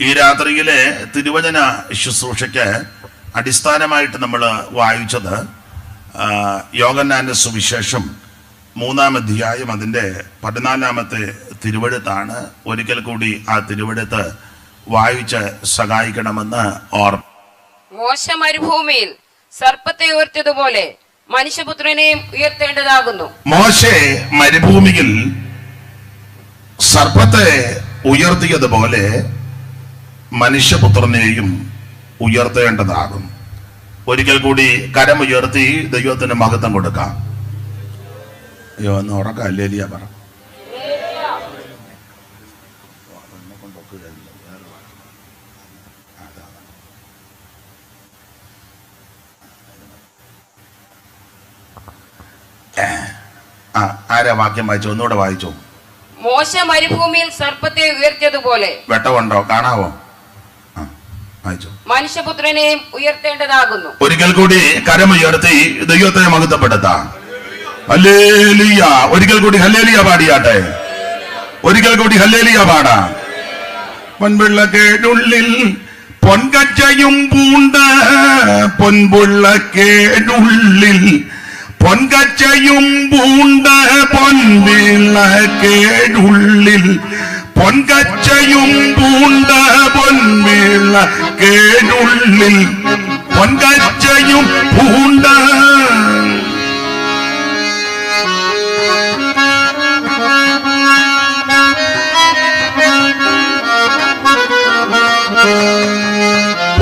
ഈ രാത്രിയിലെ തിരുവചന ശുശ്രൂഷയ്ക്ക് അടിസ്ഥാനമായിട്ട് നമ്മൾ വായിച്ചത് യോഹന്നാന്റെ സുവിശേഷം 3-ാം അധ്യായം അതിൻ്റെ 14-ാമത്തെ തിരുവെഴുത്താണ്. ഒരിക്കൽ കൂടി ആ തിരുവെഴുത്ത് വായിച്ച് സഹായിക്കണമെന്ന് ഓർമ്മ. മോശ മരുഭൂമിയിൽ സർപ്പത്തെ ഉയർത്തിയതുപോലെ മനുഷ്യപുത്രനെയും ഉയർത്തേണ്ടതാകുന്നു. മോശെ മരുഭൂമിയിൽ സർപ്പത്തെ ഉയർത്തിയതുപോലെ മനുഷ്യപുത്രനെയും ഉയർത്തേണ്ടതാകും. ഒരിക്കൽ കൂടി കരമുയർത്തി ദൈവത്തിന് മഹത്വം കൊടുക്കാം. അയ്യോ എന്ന് ഉറക്കം ഹല്ലേലൂയ പറ. ആരാ വാക്യം വായിച്ചോ? ഒന്നുകൂടെ വായിച്ചോ. മോശ മരുഭൂമിയിൽ സർപ്പത്തെ ഉയർത്തിയതുപോലെ. വെട്ടമുണ്ടോ? കാണാവോ? മനുഷ്യപുത്രനെയും ഉയർത്തേണ്ടതാകുന്നു. ഒരിക്കൽ കൂടി കരമുയർത്തി ദൈവത്തെ മഹത്വപ്പെടുത്താം. ഹല്ലേലൂയ. ഒരിക്കൽ കൂടി ഹല്ലേലൂയ പാടിയാട്ടെ. ഒരിക്കൽ കൂടി ഹല്ലേലൂയ പാടാം. പൊൻപിള്ളക്കേടുള്ളിൽ പൊൻകച്ചയും പൂണ്ട പൊൻപുള്ളക്കേടുള്ളിൽ പൊൻകച്ചയും പൂണ്ട പൊൻപിള്ളക്കേടുള്ളിൽ പൊൻകച്ചയും പൂണ്ട പൊൻപിള്ളക്കേടുള്ളിൽ പൊൻകച്ചയും പൂണ്ട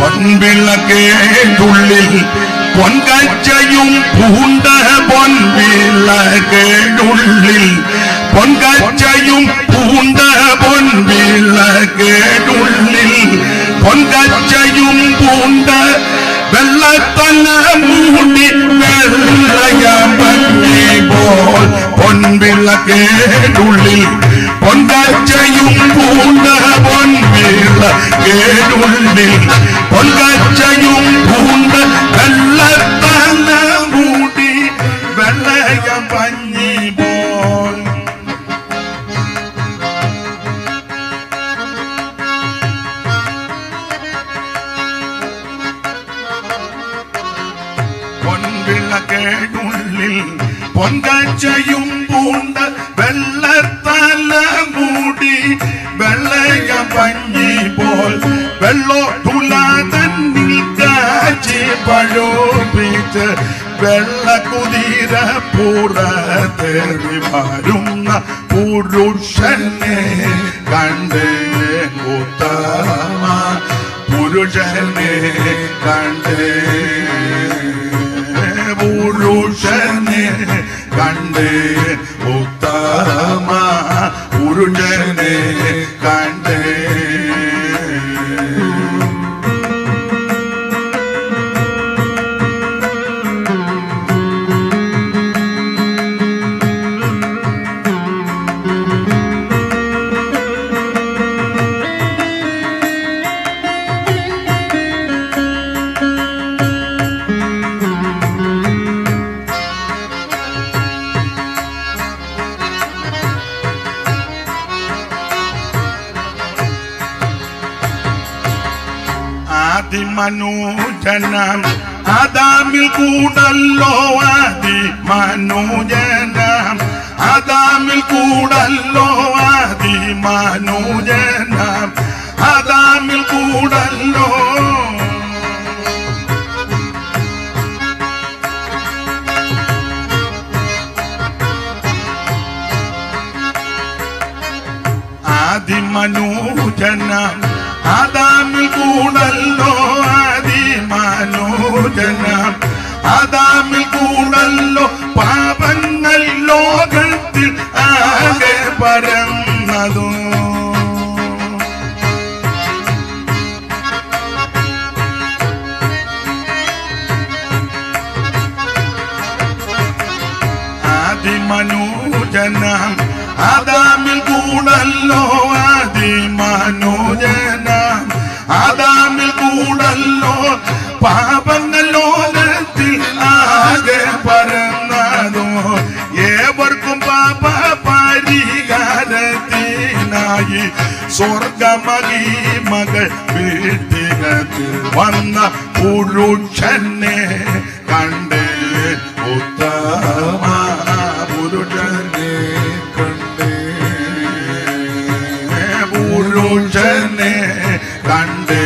പൊൻപിള്ളക്കേടുള്ളിൽ പൊൻകച്ചയും പൂണ്ട പൊൻപിള്ളക്കേടുള്ളിൽ പൊൻകച്ചയും പൂണ്ട പൊൻപിള്ളക്കേടുള്ളിൽ പൊൻകച്ചയും പൂണ്ട വെള്ളത്തല മൂടി വെള്ളയമ്പി പോൽ പൊൻപിള്ളക്കേടുള്ളിൽ പൊൻകച്ചയും പൂണ്ട പൊൻപിള്ളക്കേടുള്ളിൽ പൊൻകച്ചയും പൂണ്ട വെള്ളത്തല മൂടി വെള്ളയമ്പി പോൽ. പൊൻപിള്ളക്കേടുള്ളിൽ പൊൻകച്ചയും പൂണ്ട വെള്ളത്തല മൂടി വെള്ളയമ്പി പോൽ വെള്ളോ തുലാതന്നിൽ കാച്ചി പഴുപ്പിച്ച് വെള്ളക്കുതിര പുറത്തേറി വരുന്ന പുരുഷനെ കണ്ടേ ഉത്തമ പുരുഷനെ കണ്ടേ പുരുഷനെ കണ്ടേ ഉത്തമ പുരുഷനെ കണ്ടേ. ആദിമനൂജനം ആദാമിൽ കൂടല്ലോ ആദിമനൂജനം ആദാമിൽ കൂടല്ലോ ആദിമനൂജനം ആദാമിൽ കൂടല്ലോ. ആദിമനൂജനം ആദാമിൽ കൂടല്ലോ ആദിമനൂജനം ആദാമിൽ കൂടല്ലോ പാപങ്ങൾ ലോകത്തിൽ ആകെ പരന്നതു. ആദിമനൂജനം ആദാമിൽ കൂടല്ലോ ആദിമനൂജനം ആദാമിൽ കൂടല്ലോ പാപങ്ങൾ ലോകത്തിൽ ആകെ പരന്നതോ. ഏവർക്കും പാപ പരിഹാരത്തിനായി സ്വർഗമഹിമകൾ വീട്ടികത്തിൽ വന്ന പുരുഷനെ കണ്ട് ഉത്തമ പുരുഷനെ കണ്ട് പുരുഷനെ കണ്ട്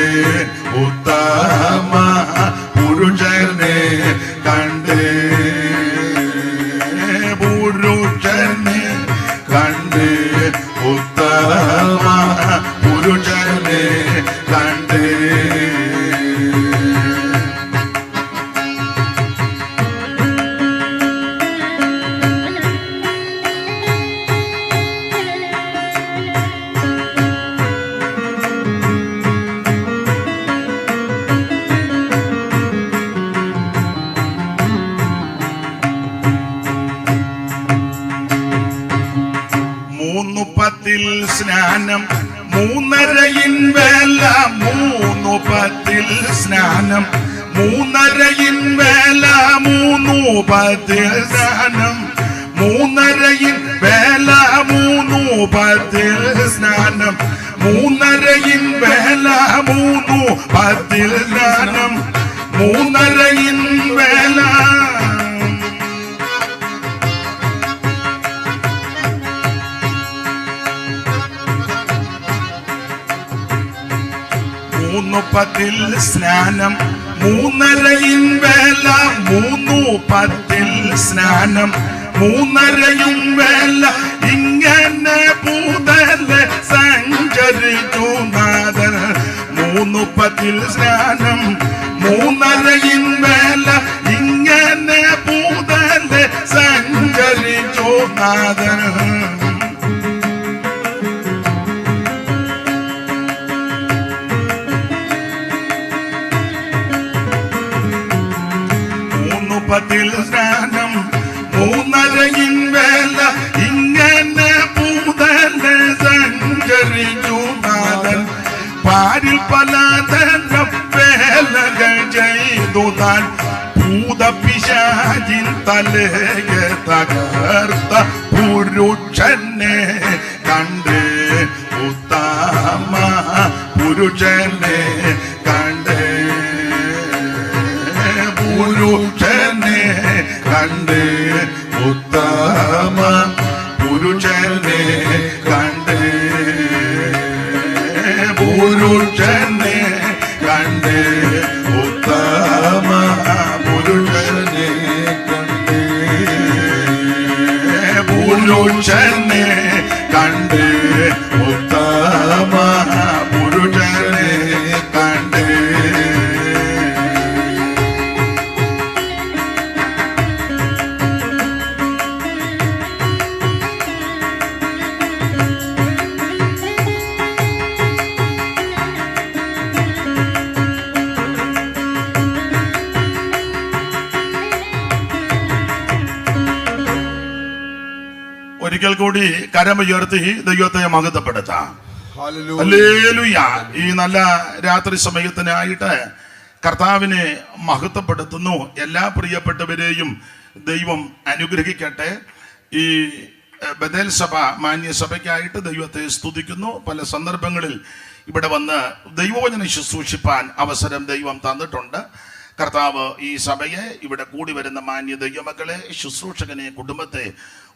ഉത്തമ പുരുഷനെ കണ്ട് പുരുഷനെ കണ്ട് ഉത്തമ പുരുഷനെ കണ്ട് സ്നാനം 3:30 വേല 3:10 സ്നാനം 3:30 വേല 3:10 സ്നാനം 3:30 വേല 3:10 സ്നാനം 3:30 വേല 3:10 സ്നാനം 3:30 വേല 3:10 സ്നാനം 3:30 വേല 3:10 സ്നാനം 3:30 വേല ഇങ്ങനെ പൂതല് സഞ്ചരിച്ചു നാഥൻ 3:10 സ്നാനം 3:30 വേല ഇങ്ങനെ പൂതല് സഞ്ചരിച്ചു നാഥൻ 3:10 സ്നാനം 3:30 വേല ഇങ്ങനെ പൂതല് സഞ്ചരിച്ചു നാഥൻ പാരിൽ പലതരം വേലകൾ ചെയ്തു താൻ ഭൂതപിശാചിൻ തലയെ തകർത്ത പുരുഷനെ കണ്ട് ഉത്തമ പുരുഷനെ കണ്ട് പുരുഷനെ കണ്ട് ഉത്തമ പുരുഷനെ കണ്ട് പുരുഷനെ കണ്ട് ഉത്തമ പുരുഷനെ കണ്ട് പുരുഷനെ കണ്ട് ഉത്തമ പുരുഷനെ കണ്ട് ഒരിക്കൽ കൂടി കരമുയർത്തി ദൈവത്തെ മഹത്വപ്പെടുത്താം. ഹല്ലേലൂയ. ഈ നല്ല രാത്രി സമയത്തിനായിട്ട് കർത്താവിനെ മഹത്വപ്പെടുത്തുന്നു. എല്ലാ പ്രിയപ്പെട്ടവരെയും ദൈവം അനുഗ്രഹിക്കട്ടെ. ഈ ബഥേൽ സഭ മാന്യസഭയ്ക്കായിട്ട് ദൈവത്തെ സ്തുതിക്കുന്നു. പല സന്ദർഭങ്ങളിൽ ഇവിടെ വന്ന് ദൈവവചനം ശുശ്രൂഷിപ്പാൻ അവസരം ദൈവം തന്നിട്ടുണ്ട്. കർത്താവ് ഈ സഭയെ, ഇവിടെ കൂടി വരുന്ന മാന്യ ദൈവമക്കളെ, ശുശ്രൂഷകനെ, കുടുംബത്തെ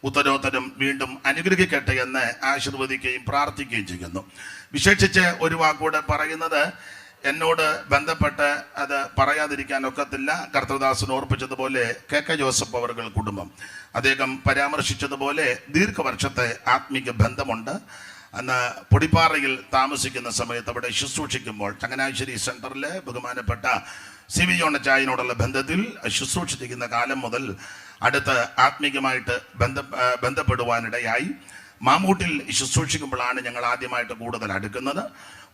ഉത്തരോത്തരം വീണ്ടും അനുഗ്രഹിക്കട്ടെ എന്ന് ആശീർവദിക്കുകയും പ്രാർത്ഥിക്കുകയും ചെയ്യുന്നു. വിശേഷിച്ച് ഒരു വാക്കൂടെ പറയുന്നത്, എന്നോട് ബന്ധപ്പെട്ട് അത് പറയാതിരിക്കാൻ ഒക്കത്തില്ല. കർത്തൃദാസൻ ഓർപ്പിച്ചതുപോലെ KK ജോസഫ് അവർകൾ കുടുംബം, അദ്ദേഹം പരാമർശിച്ചതുപോലെ ദീർഘവർഷത്തെ ആത്മീക ബന്ധമുണ്ട്. അന്ന് പൊടിപ്പാറയിൽ താമസിക്കുന്ന സമയത്ത് അവിടെ ശുശ്രൂഷിക്കുമ്പോൾ ചങ്ങനാശ്ശേരി സെന്ററിലെ ബഹുമാനപ്പെട്ട CB ജോണച്ചായനോടുള്ള ബന്ധത്തിൽ ശുശ്രൂഷിക്കുന്ന കാലം മുതൽ അടുത്ത് ആത്മീകമായിട്ട് ബന്ധപ്പെടുവാനിടയായി. മാമൂട്ടിൽ ശുശ്രൂഷിക്കുമ്പോഴാണ് ഞങ്ങൾ ആദ്യമായിട്ട് കൂടുതൽ അടുക്കുന്നത്.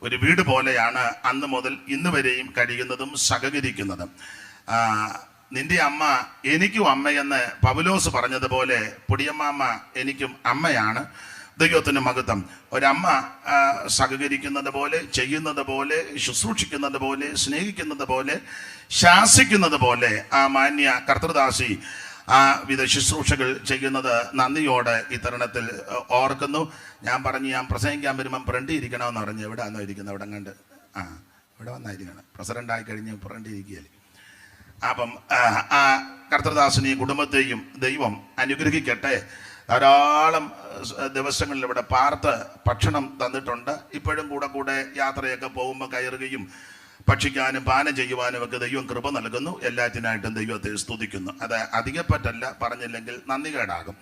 ഒരു വീട് പോലെയാണ് അന്ന് മുതൽ ഇന്ന് വരെയും കഴിയുന്നതും സഹകരിക്കുന്നതും. നിന്റെ അമ്മ എനിക്കും അമ്മയെന്ന് പൗലോസ് പറഞ്ഞതുപോലെ പൊടിയമ്മാമ്മ എനിക്കും അമ്മയാണ്. ദൈവത്തിന് മഹത്വം. ഒരമ്മ സഹകരിക്കുന്നത് പോലെ, ചെയ്യുന്നത് പോലെ, ശുശ്രൂഷിക്കുന്നത് പോലെ, സ്നേഹിക്കുന്നത് പോലെ, ശാസിക്കുന്നത് പോലെ ആ മാന്യ കർത്തൃദാസി ആ വിധ ശുശ്രൂഷകൾ ചെയ്യുന്നത് നന്ദിയോടെ ഈ തരുണത്തിൽ ഓർക്കുന്നു. ഞാൻ പ്രസംഗിക്കാൻ വരുമ്പം ഫ്രണ്ടി ഇരിക്കണമെന്ന് പറഞ്ഞു. എവിടെ ആണോ ഇരിക്കുന്നത്? അവിടെ കണ്ട് ഇവിടെ വന്നായിരിക്കണം. പ്രസിഡൻ്റായി കഴിഞ്ഞ് ഫ്രണ്ടി ഇരിക്കുകയല്ലേ. അപ്പം ആ കർത്തൃദാസനെയും കുടുംബത്തെയും ദൈവം അനുഗ്രഹിക്കട്ടെ. ധാരാളം ദിവസങ്ങളിൽ ഇവിടെ പാർത്ത് ഭക്ഷണം തന്നിട്ടുണ്ട്. ഇപ്പോഴും കൂടെ യാത്രയൊക്കെ പോകുമ്പോൾ കയറുകയും ഭക്ഷിക്കാനും പാനം ചെയ്യുവാനും ഒക്കെ ദൈവം കൃപ നൽകുന്നു. എല്ലാറ്റിനായിട്ടും ദൈവത്തെ സ്തുതിക്കുന്നു. അത് അധികപ്പറ്റല്ല, പറഞ്ഞില്ലെങ്കിൽ നന്ദികേടാകും.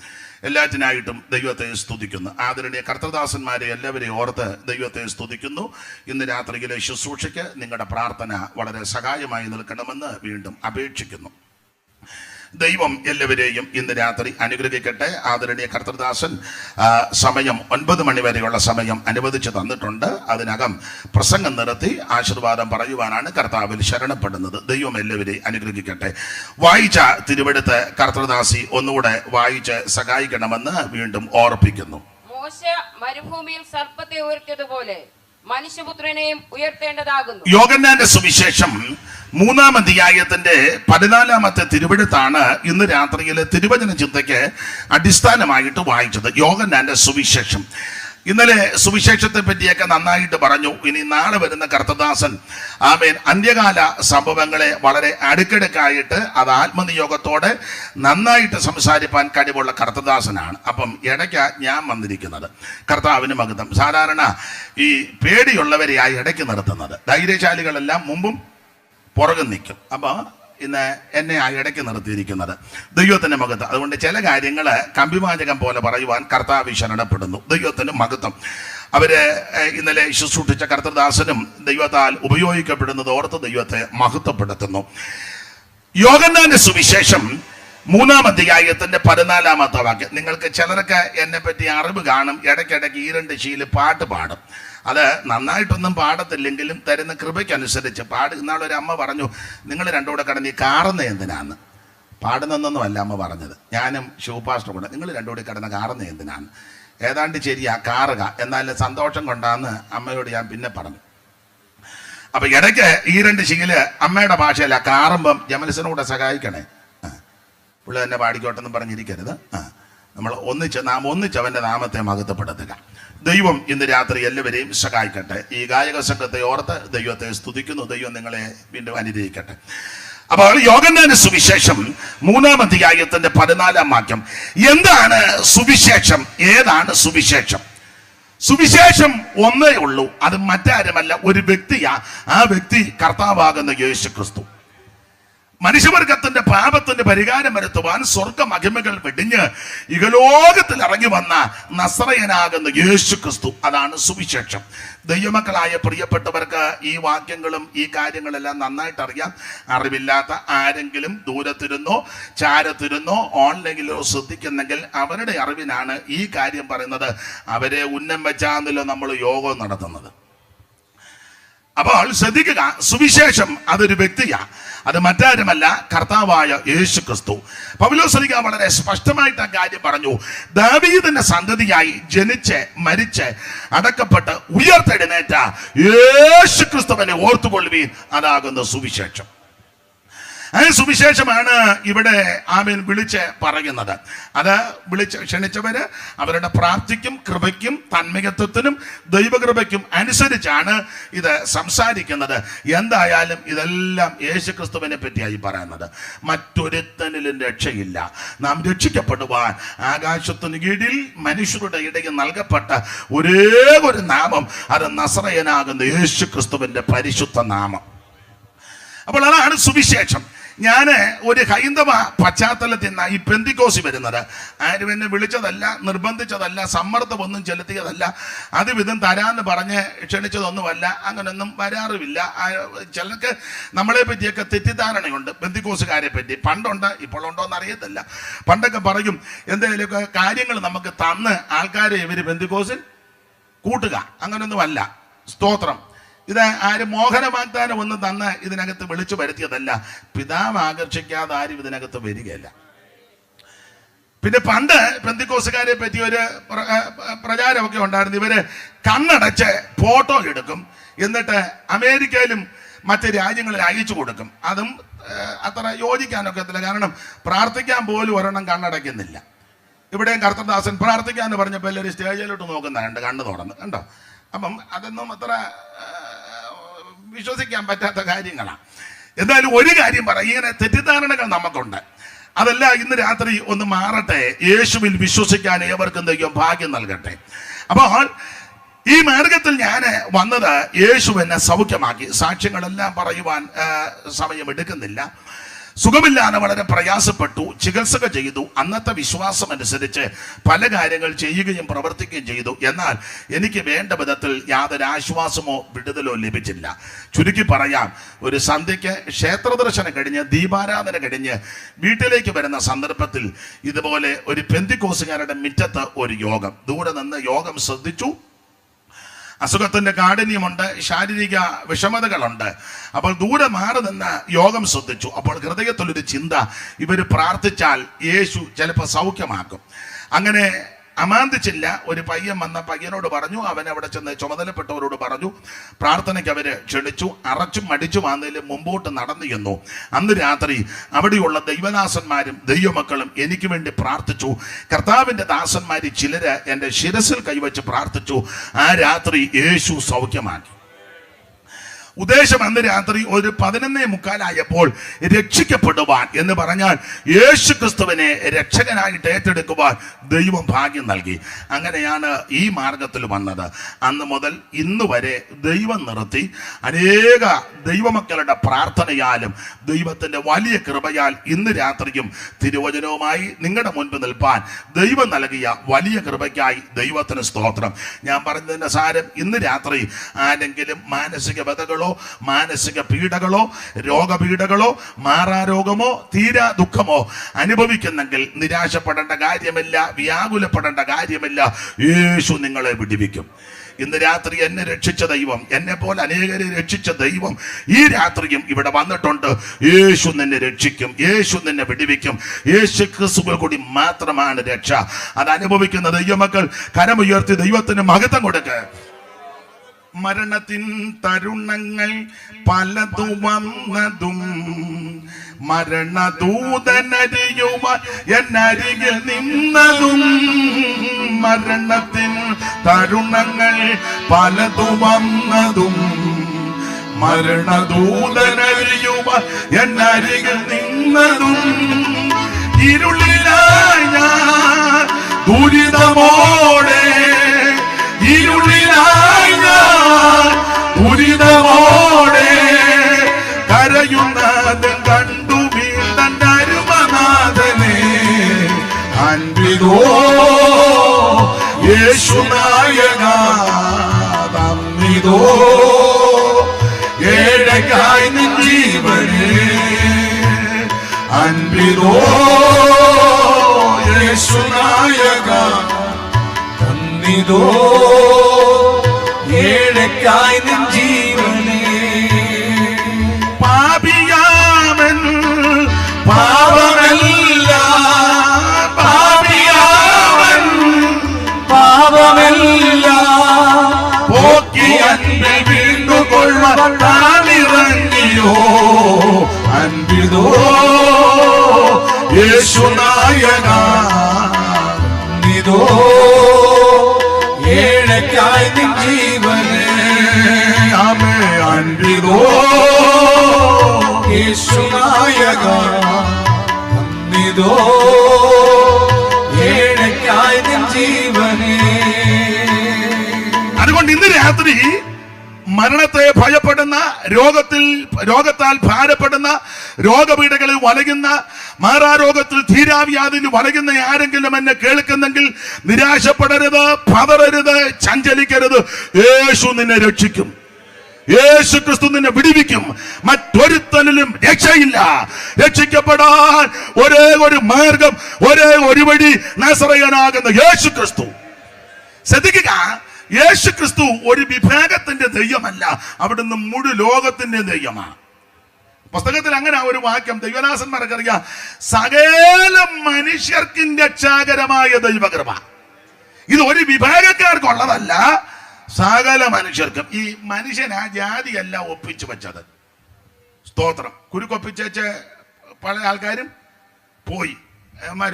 എല്ലാറ്റിനായിട്ടും ദൈവത്തെ സ്തുതിക്കുന്നു. ആദരണീയ കർത്തൃദാസന്മാരെ എല്ലാവരെയും ഓർത്ത് ദൈവത്തെ സ്തുതിക്കുന്നു. ഇന്ന് രാത്രിയിലെ ശുശ്രൂഷയ്ക്ക് നിങ്ങളുടെ പ്രാർത്ഥന വളരെ സഹായമായി നിൽക്കണമെന്ന് വീണ്ടും അപേക്ഷിക്കുന്നു. ദൈവം എല്ലാവരെയും ഇന്ന് രാത്രി അനുഗ്രഹിക്കട്ടെ. ആദരണീയ കർത്തൃദാസൻ സമയം 9 മണി വരെയുള്ള സമയം അനുവദിച്ചു തന്നിട്ടുണ്ട്. അതിനകം പ്രസംഗം നിർത്തി ആശീർവാദം പറയുവാനാണ് കർത്താവിൽ ശരണപ്പെടുന്നത്. ദൈവം എല്ലാവരെയും അനുഗ്രഹിക്കട്ടെ. വായിച്ച തിരുവെടുത്ത് കർത്തൃദാസി ഒന്നുകൂടെ വായിച്ച് സഹായിക്കണമെന്ന് വീണ്ടും ഓർപ്പിക്കുന്നു. മോശ മരുഭൂമിയിൽ സർപ്പത്തെ ഉയർത്തിയതുപോലെ മനുഷ്യപുത്രനെയും ഉയർത്തേണ്ടതാകുന്നു. യോഹന്നാന്റെ സുവിശേഷം 3-ാം അധ്യായത്തിന്റെ 14-ാമത്തെ തിരുവെടുത്താണ് ഇന്ന് രാത്രിയിലെ തിരുവചന ചിന്തയ്ക്ക് അടിസ്ഥാനമായിട്ട് വായിച്ചത്. യോഹന്നാന്റെ സുവിശേഷം. ഇന്നലെ സുവിശേഷത്തെ പറ്റിയൊക്കെ നന്നായിട്ട് പറഞ്ഞു. ഇനി നാളെ വരുന്ന കർത്തദാസൻ അന്ത്യകാല സംഭവങ്ങളെ വളരെ അടുക്കടുക്കായിട്ട് അത് ആത്മനിയോഗത്തോടെ നന്നായിട്ട് സംസാരിപ്പാൻ കഴിവുള്ള കർത്തദാസനാണ്. അപ്പം ഇടയ്ക്ക് ഞാൻ വന്നിരിക്കുന്നത്. കർത്താവിന് മഹത്വം. സാധാരണ ഈ പേടിയുള്ളവരെയായി ഇടയ്ക്ക് നിർത്തുന്നത്. ധൈര്യശാലികളെല്ലാം മുമ്പും പുറകും നിൽക്കും. അപ്പോൾ ഇന്ന് എന്നെ ആ ഇടയ്ക്ക് നിർത്തിയിരിക്കുന്നത്. ദൈവത്തിന്റെ മഹത്വം. അതുകൊണ്ട് ചില കാര്യങ്ങൾ കമ്പിവാചകം പോലെ പറയുവാൻ കർത്താവ് ശരണപ്പെടുന്നു. ദൈവത്തിന് മഹത്വം. അവര് ഇന്നലെ ശുശ്രൂഷിച്ച കർത്തൃദാസനും ദൈവത്താൽ ഉപയോഗിക്കപ്പെടുന്നത് ഓർത്ത് ദൈവത്തെ മഹത്വപ്പെടുത്തുന്നു. യോഹന്നാന്റെ സുവിശേഷം 3-ാം അധ്യായത്തിന്റെ 14-ാമത്തെ വാക്യം. നിങ്ങൾക്ക് ചിലർക്ക് എന്നെ പറ്റി അറിവ് കാണും. ഇടയ്ക്കിടയ്ക്ക് 2 ശീല് പാട്ട് പാടും. അത് നന്നായിട്ടൊന്നും പാടത്തില്ലെങ്കിലും തരുന്ന കൃപയ്ക്കനുസരിച്ച് പാട്. ഇന്നാളൊരു അമ്മ പറഞ്ഞു, നിങ്ങൾ രണ്ടുകൂടെ കിടന്ന് ഈ കാറുന്ന എന്തിനാന്ന്. പാടുന്നൊന്നും അല്ല അമ്മ പറഞ്ഞത്. ഞാനും ഷൂപാസ്റ്റർ കൂടെ നിങ്ങൾ രണ്ടുകൂടി കിടന്ന് കാറുന്ന എന്തിനാന്ന്. ഏതാണ്ട് ശരിയാ, കാറുക. എന്നാലും സന്തോഷം കൊണ്ടാന്ന് അമ്മയോട് ഞാൻ പിന്നെ പറഞ്ഞു. അപ്പൊ ഇടയ്ക്ക് 2 ശീല് അമ്മയുടെ ഭാഷയല്ല, കാറുമ്പം ജമൽസിനൂടെ സഹായിക്കണേ. പുള്ളി തന്നെ പാടിക്കോട്ടെന്ന് പറഞ്ഞിരിക്കരുത്. നാം ഒന്നിച്ച് അവന്റെ നാമത്തെ മഹത്വപ്പെടുത്തുക. ദൈവം ഇന്ന് രാത്രി എല്ലാവരെയും സഹായിക്കട്ടെ. ഈ ഗായക സംഘത്തെ ഓർത്ത് ദൈവത്തെ സ്തുതിക്കുന്നു. ദൈവം നിങ്ങളെ വീണ്ടും അനുഗ്രഹിക്കട്ടെ. അപ്പോൾ യോഹന്നാന്റെ സുവിശേഷം 3-ാം അധ്യായത്തിന്റെ 14-ാം വാക്യം. എന്താണ് സുവിശേഷം? ഏതാണ് സുവിശേഷം? സുവിശേഷം ഒന്നേ ഉള്ളൂ. അത് മറ്റാരുമല്ല, ഒരു വ്യക്തിയാ. ആ വ്യക്തി കർത്താവാകുന്ന യേശു ക്രിസ്തു. മനുഷ്യവർഗത്തിന്റെ പാപത്തിന്റെ പരിഹാരം വരുത്തുവാൻ സ്വർഗ മഹിമകൾ വെടിഞ്ഞ് ഇഹലോകത്തിൽ ഇറങ്ങി വന്ന നസറയനാകുന്ന യേശു ക്രിസ്തു. അതാണ് സുവിശേഷം. ദൈവമക്കളായ പ്രിയപ്പെട്ടവർക്ക് ഈ വാക്യങ്ങളും ഈ കാര്യങ്ങളെല്ലാം നന്നായിട്ട് അറിയാം. അറിവില്ലാത്ത ആരെങ്കിലും ദൂരത്തിരുന്നോ ചാരത്തിരുന്നോ ഓൺലൈനിലോ ശ്രദ്ധിക്കുന്നെങ്കിൽ അവരുടെ അറിവിനാണ് ഈ കാര്യം പറയുന്നത്. അവരെ ഉന്നം വെച്ചാന്നല്ലോ നമ്മൾ യോഗം നടത്തുന്നത്. അപ്പോൾ ശ്രദ്ധിക്കുക, സുവിശേഷം അതൊരു വ്യക്തിയാ. അത് മറ്റാരുമല്ല, കർത്താവായ യേശു ക്രിസ്തു. പൗലോസ്ലീഹ വളരെ സ്പഷ്ടമായിട്ട് ആ കാര്യം പറഞ്ഞു. ദാവീദിന്റെ സന്തതിയായി ജനിച്ച് മരിച്ച് അടക്കപ്പെട്ട് ഉയർത്തെഴുന്നേറ്റ യേശു ക്രിസ്തുവിനെ ഓർത്തുകൊള്ളുവീൻ. അതാകുന്ന സുവിശേഷം. ആ സുവിശേഷമാണ് ഇവിടെ വിളിച്ച് പറയുന്നത്. അത് വിളിച്ച് ക്ഷണിച്ചവര് അവരുടെ പ്രാപ്തിക്കും കൃപയ്ക്കും തന്മയത്വത്തിനും ദൈവകൃപയ്ക്കും അനുസരിച്ചാണ് ഇത് സംസാരിക്കുന്നത്. എന്തായാലും ഇതെല്ലാം യേശു ക്രിസ്തുവിനെ പറ്റിയായി പറയുന്നത്. മറ്റൊരുത്തനിലും രക്ഷയില്ല. നാം രക്ഷിക്കപ്പെടുവാൻ ആകാശത്തിന് കീഴിൽ മനുഷ്യരുടെ ഇടയിൽ നൽകപ്പെട്ട ഒരേ ഒരു നാമം, അത് നസറയനാകുന്ന യേശു ക്രിസ്തുവിന്റെ പരിശുദ്ധ നാമം. അപ്പോൾ അതാണ് സുവിശേഷം. ഞാൻ ഒരു ഹൈന്ദവ പശ്ചാത്തലത്തിൽ നിന്നാണ് ഈ പെന്തിക്കോസി വരുന്നത്. ആരും എന്നെ വിളിച്ചതല്ല, നിർബന്ധിച്ചതല്ല, സമ്മർദ്ദമൊന്നും ചെലുത്തിയതല്ല, അത് വിധം തരാന്ന് പറഞ്ഞ് ക്ഷണിച്ചതൊന്നുമല്ല. അങ്ങനൊന്നും വരാറുമില്ല. ചിലർക്ക് നമ്മളെ പറ്റിയൊക്കെ തെറ്റിദ്ധാരണയുണ്ട് പെന്തിക്കോസുകാരെ പറ്റി. പണ്ടുണ്ട്, ഇപ്പോഴുണ്ടോ എന്ന് അറിയത്തില്ല. പണ്ടൊക്കെ പറയും എന്തെങ്കിലുമൊക്കെ കാര്യങ്ങൾ നമുക്ക് തന്ന് ആൾക്കാരെ ഇവർ പെന്തിക്കോസിൽ കൂട്ടുക. അങ്ങനൊന്നുമല്ല. സ്തോത്രം. ഇത് ആരും മോഹന വാഗ്ദാനം ഒന്നും തന്ന് ഇതിനകത്ത് വിളിച്ചു വരുത്തിയതല്ല. പിതാവ് ആകർഷിക്കാതെ ആരും ഇതിനകത്ത് വരികയല്ല. പിന്നെ പണ്ട് പെന്തിക്കോസുകാരെ പറ്റി ഒരു പ്രചാരമൊക്കെ ഉണ്ടായിരുന്നു. ഇവര് കണ്ണടച്ച് ഫോട്ടോ എടുക്കും. എന്നിട്ട് അമേരിക്കയിലും മറ്റ് രാജ്യങ്ങളിൽ അയച്ചു കൊടുക്കും. അതും അത്ര യോജിക്കാനൊക്കത്തില്ല. കാരണം പ്രാർത്ഥിക്കാൻ പോലും ഒരെണ്ണം കണ്ണടയ്ക്കുന്നില്ല. ഇവിടെയും കർത്തദാസൻ പ്രാർത്ഥിക്കാന്ന് പറഞ്ഞപ്പോൾ എല്ലാവരും സ്റ്റേജിലോട്ട് നോക്കുന്നുണ്ട്, കണ്ണു തുറന്ന് കണ്ടോ. അപ്പം അതൊന്നും അത്ര വിശ്വസിക്കാൻ പറ്റാത്ത കാര്യങ്ങളാണ്. എന്തായാലും ഒരു കാര്യം പറ, ഇങ്ങനെ തെറ്റിദ്ധാരണകൾ നമുക്കുണ്ട്. അതല്ല, ഇന്ന് രാത്രി ഒന്ന് മാറട്ടെ. യേശുവിൽ വിശ്വസിക്കാൻ ഏവർക്കും ദൈവം ഭാഗ്യം നൽകട്ടെ. അപ്പോൾ ഈ മാർഗത്തിൽ ഞാൻ വന്നത് യേശു എന്നെ സൗഖ്യമാക്കി. സാക്ഷ്യങ്ങളെല്ലാം പറയുവാൻ സമയമെടുക്കുന്നില്ല. സുഖമില്ലാതെ വളരെ പ്രയാസപ്പെട്ടു, ചികിത്സക ചെയ്തു. അന്നത്തെ വിശ്വാസം അനുസരിച്ച് പല കാര്യങ്ങൾ ചെയ്യുകയും പ്രവർത്തിക്കുകയും ചെയ്തു. എന്നാൽ എനിക്ക് വേണ്ട വിധത്തിൽ യാതൊരു ആശ്വാസമോ വിടുതലോ ലഭിച്ചില്ല. ചുരുക്കി പറയാം, ഒരു സന്ധ്യയ്ക്ക് ക്ഷേത്ര ദർശനം കഴിഞ്ഞ് ദീപാരാധന കഴിഞ്ഞ് വീട്ടിലേക്ക് വരുന്ന സന്ദർഭത്തിൽ ഇതുപോലെ ഒരു പെന്തിക്കോസുകാരുടെ മുറ്റത്ത് ഒരു യോഗം. ദൂരെ നിന്ന് യോഗം ശ്രദ്ധിച്ചു. അസുഖത്തിന്റെ കാഠിന്യമുണ്ട്, ശാരീരിക വിഷമതകളുണ്ട്. അപ്പോൾ ദൂരെ മാറി നിന്ന് യോഗം ശ്രദ്ധിച്ചു. അപ്പോൾ ഹൃദയത്തിലൊരു ചിന്ത, ഇവർ പ്രാർത്ഥിച്ചാൽ യേശു ചിലപ്പോൾ സൗഖ്യമാക്കും. അങ്ങനെ അമാന്തിച്ചില്ല. ഒരു പയ്യൻ വന്ന പയ്യനോട് പറഞ്ഞു, അവൻ അവിടെ ചെന്ന് ചുമതലപ്പെട്ടവരോട് പറഞ്ഞു, പ്രാർത്ഥനയ്ക്ക് അവര് ക്ഷണിച്ചു. അറച്ചും മടിച്ചും ആന്നതിലും മുമ്പോട്ട് നടന്നു ചെന്നു. അന്ന് രാത്രി അവിടെയുള്ള ദൈവദാസന്മാരും ദൈവമക്കളും എനിക്ക് വേണ്ടി പ്രാർത്ഥിച്ചു. കർത്താവിന്റെ ദാസന്മാരിൽ ചിലര് എൻ്റെ ശിരസിൽ കൈവച്ച് പ്രാർത്ഥിച്ചു. ആ രാത്രി യേശു സൗഖ്യമാക്കി. ഉദ്ദേശം അന്ന് രാത്രി ഒരു 11:45 രക്ഷിക്കപ്പെടുവാൻ എന്ന് പറഞ്ഞാൽ യേശു ക്രിസ്തുവിനെ രക്ഷകനായിട്ട് ഏറ്റെടുക്കുവാൻ ദൈവം ഭാഗ്യം നൽകി. അങ്ങനെയാണ് ഈ മാർഗത്തിൽ വന്നത്. അന്ന് മുതൽ ഇന്ന് വരെ ദൈവം നിർത്തി അനേക ദൈവമക്കളുടെ പ്രാർത്ഥനയാലും ദൈവത്തിന്റെ വലിയ കൃപയാൽ ഇന്ന് രാത്രിയും തിരുവചനവുമായി നിങ്ങളുടെ മുൻപ് നിൽപ്പാൻ ദൈവം നൽകിയ വലിയ കൃപയ്ക്കായി ദൈവത്തിന് സ്തോത്രം. ഞാൻ പറഞ്ഞതിന്റെ സാരം, ഇന്ന് രാത്രി ആരെങ്കിലും മാനസിക വ്യതകളോ മാനസിക പീഡകളോ രോഗപീഡകളോ മാറാരോഗമോ തീരാ ദുഃഖമോ അനുഭവിക്കുന്നെങ്കിൽ നിരാശപ്പെടേണ്ട കാര്യമില്ല, വ്യാകുലപ്പെടേണ്ട കാര്യമില്ല. യേശു നിങ്ങളെ വിടുവിക്കും. ഇന്ന് രാത്രി എന്നെ രക്ഷിച്ച ദൈവം, എന്നെ പോലെ അനേകരെ രക്ഷിച്ച ദൈവം ഈ രാത്രിയും ഇവിടെ വന്നിട്ടുണ്ട്. യേശു നിന്നെ രക്ഷിക്കും, യേശു നിന്നെ വിടുവിക്കും. യേശു ക്രിസ്തുവിൽ കൂടി മാത്രമാണ് രക്ഷ. അത് അനുഭവിക്കുന്ന ദൈവമക്കൾ കരമുയർത്തി ദൈവത്തിന് മഹത്വം കൊടുക്കുക. മരണത്തിൻ തരുണങ്ങൾ പലതു വന്നതും മരണദൂതനരിയുവ എന്നരികിൽ നിന്നതും. മരണത്തിൻ തരുണങ്ങൾ പലതു വന്നതും മരണദൂതനരിയുവ എന്നരികിൽ നിന്നതും. ഇരുളിലായി ഞാൻ ദുരിതമോടെ, ഇരുളിലായി ഞാൻ ദുരിതമോടെ കരയുന്നതും കണ്ടു വീണ്ട അരുമനാഥനെ. അൻപിതോ യേശുനായക തന്നിതോ ഏഴയ്ക്കായി നിൻ ജീവനെ. അൻപിതോ യേശുനായക തന്നിതോ ഏഴയ്ക്കായി നിൻ ജീവനെ. പാപിയാമൻ പാപമല്ല, പാപിയാമൻ പാപമല്ല, പോക്കി അൻപിൽ വീണ്ടുകൊള്ളിറങ്ങിയോ. അൻപിതോ യേശുനായക നിതോ ഏഴയ്ക്കായി നിൻ ജീവനെ. ആമേ. അൻപിതോ യേശുനായക നിതോ ഏഴയ്ക്കായി നിൻ ജീവനെ. അതുകൊണ്ട് ഇന്ന് രാത്രി മരണത്തെ ഭയപ്പെടുന്ന, രോഗത്താൽ ഭാരപ്പെടുന്ന, രോഗപീഠകളിൽ വലയുന്ന, മാറാരോഗത്തിൽ തീരാവ്യാധിയിൽ വലയുന്ന ആരെങ്കിലും എന്നെ കേൾക്കുന്നെങ്കിൽ നിരാശപ്പെടരുത്, പതറരുത്, ചഞ്ചലിക്കരുത്. യേശു നിന്നെ രക്ഷിക്കും. യേശു ക്രിസ്തു നിന്നെ വിടുവിക്കും. മറ്റൊരുത്തനിലും രക്ഷയില്ല. രക്ഷിക്കപ്പെടാൻ ഒരേ ഒരു മാർഗം, ഒരേ ഒരു വഴി, നസറയനാകുന്ന യേശു ക്രിസ്തു. ശ്രദ്ധിക്കുക, യേശു ക്രിസ്തു ഒരു വിഭാഗത്തിന്റെ ദൈവമല്ല, അവിടുന്ന് മുഴു ലോകത്തിന്റെ ദൈവമാണ്. പുസ്തകത്തിൽ അങ്ങനെ ഒരു വാക്യം ദൈവദാസന്മാർക്ക് അറിയാം, സകല മനുഷ്യർക്കും രക്ഷാകരമായ ദൈവകൃപ. ഇത് ഒരു വിഭാഗക്കാർക്കുള്ളതല്ല, സകല മനുഷ്യർക്കും. ഈ മനുഷ്യൻ ആ ജാതിയല്ല ഒപ്പിച്ചു വെച്ചത്. സ്തോത്രം. കുരുക്കൊപ്പിച്ചേച്ച് പല ആൾക്കാരും പോയി,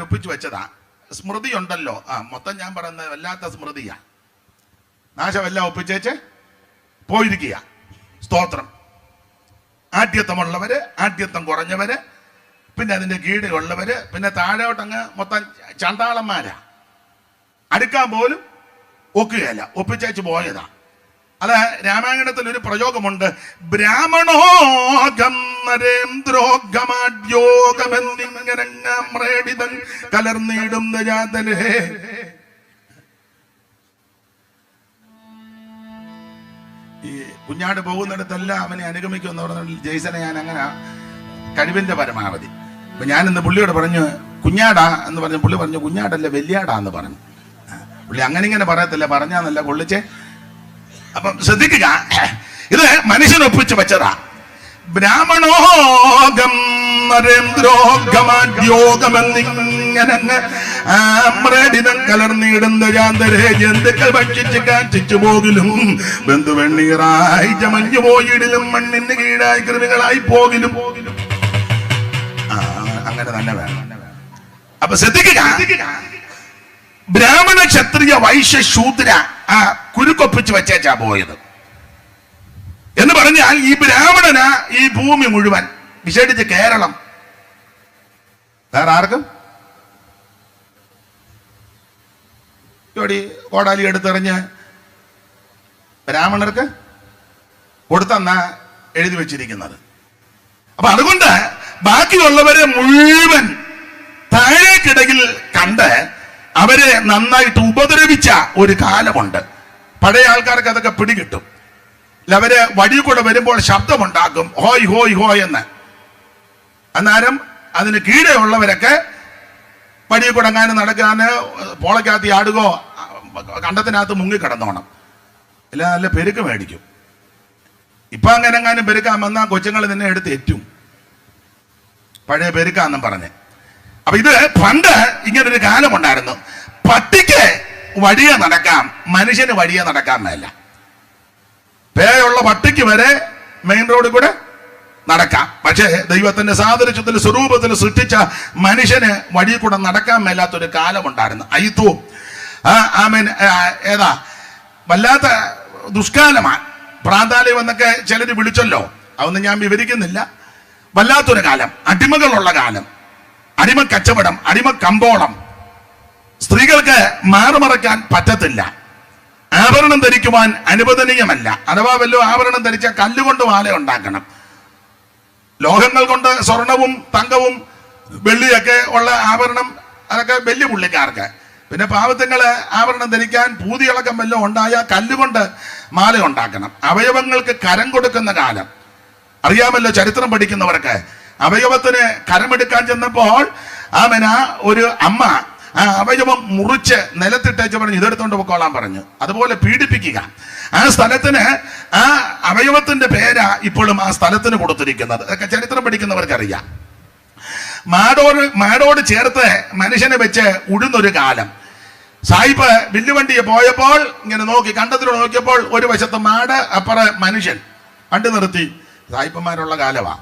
ഒപ്പിച്ചു വെച്ചതാ. സ്മൃതി ഉണ്ടല്ലോ, മൊത്തം ഞാൻ പറയുന്നത് വല്ലാത്ത സ്മൃതിയാ. നാശമെല്ലാം ഒപ്പിച്ചേച്ച് പോയിരിക്കുക. സ്തോത്രം. ആഢ്യത്വമുള്ളവര്, ആഢ്യത്വം കുറഞ്ഞവര്, പിന്നെ അതിന്റെ കീഴിലുള്ളവര്, പിന്നെ താഴോട്ടങ്ങ് മൊത്തം ചണ്ടാളന്മാരാ. അടുക്കാൻ പോലും ഒക്കുകയല്ല, ഒപ്പിച്ചേച്ച് പോയതാ. അത് രാമായണത്തിൽ ഒരു പ്രയോഗമുണ്ട്, ബ്രാഹ്മണോഗം നരേന്ദ്രോഗമാദ്യോഗമെന്നിങ്ങനെ കലർന്നിടും ജാതലേ. ഈ കുഞ്ഞാട് പോകുന്നിടത്തെല്ലാം അവനെ അനുഗമിക്കുമെന്ന് പറഞ്ഞ ജയ്സനെ ഞാൻ അങ്ങനെ കഴിവിന്റെ പരമാവധി. അപ്പൊ ഞാൻ ഇന്ന് പുള്ളിയോട് പറഞ്ഞു കുഞ്ഞാടാ എന്ന് പറഞ്ഞു. പുള്ളി പറഞ്ഞു കുഞ്ഞാടല്ല വെല്ലിയാടാ എന്ന് പറഞ്ഞു. പുള്ളി അങ്ങനെ ഇങ്ങനെ പറയത്തില്ല, പറഞ്ഞാന്നല്ല കൊള്ളിച്ചേ. അപ്പം ശ്രദ്ധിക്കുക, ഇത് മനുഷ്യനൊപ്പിച്ച് വെച്ചതാ. ബ്രാഹ്മണോഗം നരേന്ദ്രോഗമാദ്യോഗമെന്നിങ്ങനെ കലർന്നിടുന്ന ജാന്തരെ ജന്തുക്കൾ ഭക്ഷിച്ച് കാറ്റിച്ചു പോകിലും ബന്ധുവെണ്ണീറായി ചമഞ്ഞു പോയിടിലും മണ്ണിന് കീഴായി കൃമികളായി പോകിലും. അങ്ങനെ തന്നെ വേണം. അപ്പൊ ശ്രദ്ധിക്കുക, ബ്രാഹ്മണ ക്ഷത്രിയ വൈശ്യ ശൂദ്ര കുരുക്കൊപ്പിച്ച് വെച്ചേച്ചാ പോയത് എന്ന് പറഞ്ഞാൽ ഈ ബ്രാഹ്മണന ഈ ഭൂമി മുഴുവൻ, വിശേഷിച്ച് കേരളം. വേറെ ആർക്കും ഇവിടെ കോടാലി എടുത്തെറിഞ്ഞ് ബ്രാഹ്മണർക്ക് കൊടുത്തെന്നാ എഴുതി വെച്ചിരിക്കുന്നത്. അപ്പൊ അതുകൊണ്ട് ബാക്കിയുള്ളവരെ മുഴുവൻ താഴേക്കിടയിൽ കണ്ട് അവരെ നന്നായിട്ട് ഉപദ്രവിച്ച ഒരു കാലമുണ്ട്. പഴയ ആൾക്കാർക്ക് അതൊക്കെ പിടികിട്ടും. അവര് വഴി കൂടെ വരുമ്പോൾ ശബ്ദമുണ്ടാക്കും, ഹോയ് ഹോയ് ഹോയ് എന്ന്. അന്നേരം അതിന് കീഴെ ഉള്ളവരൊക്കെ വഴി കൂടെ എങ്ങാനും നടക്കാന് പോളക്കകത്ത് ആടുകോ കണ്ടത്തിനകത്ത് മുങ്ങിക്കിടന്നോണം, ഇല്ല നല്ല പെരുക്ക് മേടിക്കും. ഇപ്പൊ അങ്ങനെ എങ്ങാനും പെരുക്കാൻ വന്നാൽ കൊച്ചുങ്ങൾ നിന്നെ എടുത്ത് ഏറ്റും, പഴയ പെരുക്കാന്നും പറഞ്ഞ്. അപ്പൊ ഇത് പണ്ട് ഇങ്ങനൊരു കാലമുണ്ടായിരുന്നു. പട്ടിക്ക് വഴിയെ നടക്കാം, മനുഷ്യന് വഴിയെ നടക്കാൻ മേല. പേയുള്ള പട്ടിക്ക് വരെ മെയിൻ റോഡിൽ കൂടെ നടക്കാം. പക്ഷേ ദൈവത്തിന്റെ സാദൃശ്യത്തിൽ സ്വരൂപത്തിൽ സൃഷ്ടിച്ച മനുഷ്യന് വഴി കൂടെ നടക്കാൻ മേലാത്തൊരു കാലമുണ്ടായിരുന്നു. അയിത്വവും ഏതാ വല്ലാത്ത ദുഷ്കാലമാണ്. പ്രാന്താലയം എന്നൊക്കെ ചിലര് വിളിച്ചല്ലോ, അതൊന്നും ഞാൻ വിവരിക്കുന്നില്ല. വല്ലാത്തൊരു കാലം, അടിമകളുള്ള കാലം, അടിമ കച്ചവടം, അടിമ കമ്പോളം. സ്ത്രീകൾക്ക് മാറുമറക്കാൻ പറ്റത്തില്ല, ആഭരണം ധരിക്കുവാൻ അനുവദനീയമല്ല. അഥവാ വല്ലോ ആഭരണം ധരിച്ച കല്ലുകൊണ്ട് മാല ഉണ്ടാക്കണം. ലോഹങ്ങൾ കൊണ്ട് സ്വർണവും തങ്കവും വെള്ളിയൊക്കെ ഉള്ള ആഭരണം അതൊക്കെ വലിയ പുള്ളിക്കാർക്ക്. പിന്നെ പാവത്തുങ്ങള് ആഭരണം ധരിക്കാൻ പൂതിയിളക്കം വല്ലതും ഉണ്ടായ കല്ലുകൊണ്ട് മാല ഉണ്ടാക്കണം. അവയവങ്ങൾക്ക് കരം കൊടുക്കുന്ന കാലം അറിയാമല്ലോ, ചരിത്രം പഠിക്കുന്നവർക്ക്. അവയവത്തിന് കരമെടുക്കാൻ ചെന്നപ്പോൾ ഒരു അമ്മ ആ അവയവം മുറിച്ച് നിലത്തിട്ടേച്ച് പറഞ്ഞു ഇതെടുത്തോണ്ട് പൊക്കോളാൻ പറഞ്ഞു. അതുപോലെ പീഡിപ്പിക്കുക. ആ സ്ഥലത്തിന്, ആ അവയവത്തിന്റെ പേരാ ഇപ്പോഴും ആ സ്ഥലത്തിന് കൊടുത്തിരിക്കുന്നത്. അതൊക്കെ ചരിത്രം പഠിക്കുന്നവർക്കറിയാം. മാടോട് ചേർത്ത് മനുഷ്യനെ വെച്ച് ഉഴുന്നൊരു കാലം. സായിപ്പ് വില്ലുവണ്ടിയെ പോയപ്പോൾ ഇങ്ങനെ നോക്കി, കണ്ടത്തിലൂടെ നോക്കിയപ്പോൾ ഒരു വശത്ത് മാട്, അപ്പുറ മനുഷ്യൻ. കണ്ടു നിർത്തി. സായിപ്പന്മാരുള്ള കാലമാ.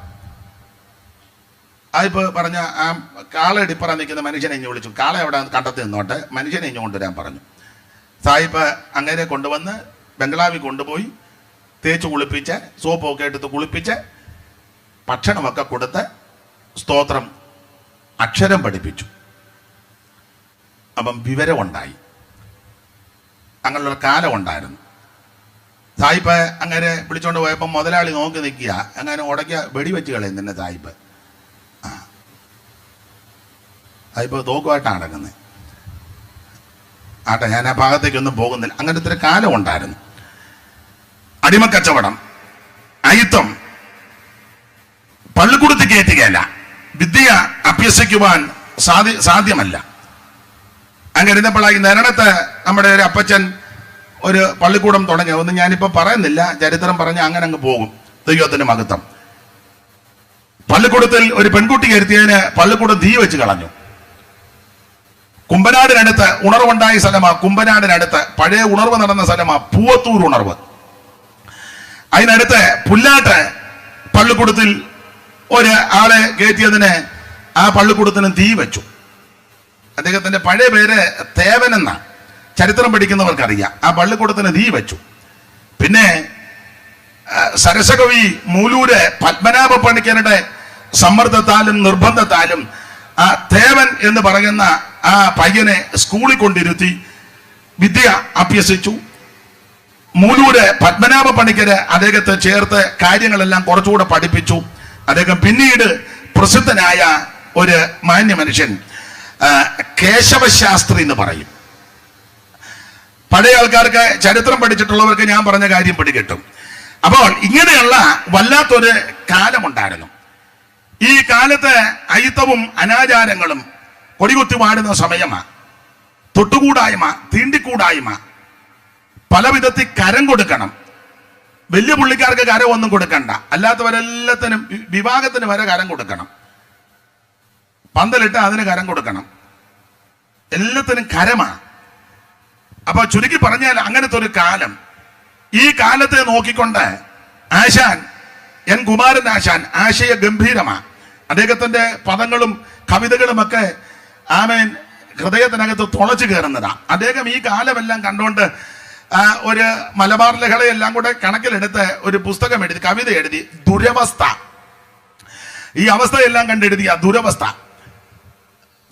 സായിപ്പ് പറഞ്ഞ ആ കാളടിപ്പറ നിൽക്കുന്ന മനുഷ്യനെ ഇഞ്ഞു വിളിച്ചു. കാള എവിടെ കണ്ടത്തി നിന്നോട്ടെ, മനുഷ്യനെ ഇഞ്ഞു കൊണ്ടുവരാൻ പറഞ്ഞു. സായിപ്പ് അങ്ങനെ കൊണ്ടുവന്ന് ബംഗ്ലാവിൽ കൊണ്ടുപോയി തേച്ച് കുളിപ്പിച്ച്, സോപ്പൊക്കെ എടുത്ത് കുളിപ്പിച്ച്, ഭക്ഷണമൊക്കെ കൊടുത്ത്, സ്തോത്രം, അക്ഷരം പഠിപ്പിച്ചു. അപ്പം വിവരമുണ്ടായി. അങ്ങനെയുള്ള കാലം ഉണ്ടായിരുന്നു. സായിപ്പ് അങ്ങനെ വിളിച്ചോണ്ട് പോയപ്പോൾ മുതലാളി നോക്കി നിൽക്കുക. അങ്ങനെ ഉടയ്ക്ക വെടിവെച്ച് കളയും തന്നെ സായിപ്പ്. സായിപ്പ് തോക്കുമായിട്ടാണ് നടക്കുന്നത്. ആട്ടെ, ഞാൻ ആ ഭാഗത്തേക്കൊന്നും പോകുന്നില്ല. അങ്ങനത്തെ ഒരു കാലം ഉണ്ടായിരുന്നു. അടിമക്കച്ചവടം, അയിത്തം, പള്ളിക്കൂടത്തിൽ കയറ്റുകയല്ല, വിദ്യ അഭ്യസിക്കുവാൻ സാധ്യമല്ല. അങ്ങനെ ഇരുന്നപ്പോഴായി നേരണത്ത് നമ്മുടെ ഒരു അപ്പച്ചൻ ഒരു പള്ളിക്കൂടം തുടങ്ങി. ഒന്നും ഞാനിപ്പോൾ പറയുന്നില്ല, ചരിത്രം പറഞ്ഞ് അങ്ങനെ അങ്ങ് പോകും. ദൈവത്തിന്റെ മഹത്വം. പള്ളിക്കൂടത്തിൽ ഒരു പെൺകുട്ടി കയറ്റിയതിന് പള്ളിക്കൂടം തീ വെച്ച് കളഞ്ഞു. കുമ്പനാടിനടുത്ത് ഉണർവുണ്ടായ സ്ഥലമാ. കുമ്പനാടിനടുത്ത് പഴയ ഉണർവ് നടന്ന സ്ഥലമാ, പൂവത്തൂർ ഉണർവ്. അതിനടുത്ത് പുല്ലാട്ട് പള്ളിക്കൂടത്തിൽ ഒരു ആളെ കയറ്റിയതിന് ആ പള്ളിക്കൂടത്തിന് തീ വെച്ചു. അദ്ദേഹത്തിന്റെ പഴയ പേര് തേവൻ എന്ന, ചരിത്രം പഠിക്കുന്നവർക്കറിയാം. ആ പള്ളിക്കൂടത്തിന് തീ വെച്ചു. പിന്നെ സരസകവി മൂലൂര് പത്മനാഭ പണിക്കരുടെ സമ്മർദ്ദത്താലും നിർബന്ധത്താലും ആ തേവൻ എന്ന് പറയുന്ന ആ പയ്യനെ സ്കൂളിൽ കൊണ്ടിരുത്തി വിദ്യ അഭ്യസിച്ചു. മൂലൂര് പത്മനാഭ പണിക്കര് അദ്ദേഹത്തെ ചേർത്ത് കാര്യങ്ങളെല്ലാം കുറച്ചുകൂടെ പഠിപ്പിച്ചു. അദ്ദേഹം പിന്നീട് പ്രസിദ്ധനായ ഒരു മാന്യ മനുഷ്യൻ, കേശവശാസ്ത്രി എന്ന് പറയും. പഴയ ആൾക്കാർക്ക്, ചരിത്രം പഠിച്ചിട്ടുള്ളവർക്ക് ഞാൻ പറഞ്ഞ കാര്യം പിടികിട്ടും. അപ്പോൾ ഇങ്ങനെയുള്ള വല്ലാത്തൊരു കാലമുണ്ടായിരുന്നു. ഈ കാലത്ത് അയിത്തവും അനാചാരങ്ങളും കൊടികുത്തി വാടുന്ന സമയമാണ്. തൊട്ടുകൂടായ്മ, തീണ്ടിക്കൂടായ്മ, പല വിധത്തിൽ കരം കൊടുക്കണം. വലിയ പുള്ളിക്കാർക്ക് കരം ഒന്നും കൊടുക്കണ്ട, അല്ലാത്തവരെല്ലാത്തിനും വിവാഹത്തിന് വരെ കരം കൊടുക്കണം. പന്തലിട്ട് അതിന് കരം കൊടുക്കണം, എല്ലാത്തിനും കരമാണ്. അപ്പൊ ചുരുക്കി പറഞ്ഞാൽ അങ്ങനത്തെ ഒരു കാലം. ഈ കാലത്തെ നോക്കിക്കൊണ്ട് ആശാൻ, എൻ കുമാരൻ ആശാൻ ആശയ ഗംഭീരമാണ്. അദ്ദേഹത്തിന്റെ പദങ്ങളും കവിതകളുമൊക്കെ ആമേൻ ഹൃദയത്തിനകത്ത് തുളച്ചു കയറുന്നതാ. അദ്ദേഹം ഈ കാലമെല്ലാം കണ്ടുകൊണ്ട് ഒരു മലബാർ ലഹളയെല്ലാം കൂടെ കണക്കിലെടുത്ത് ഒരു പുസ്തകം എഴുതി, കവിത എഴുതി, ദുരവസ്ഥ. ഈ അവസ്ഥയെല്ലാം കണ്ടെഴുതിയ ദുരവസ്ഥ.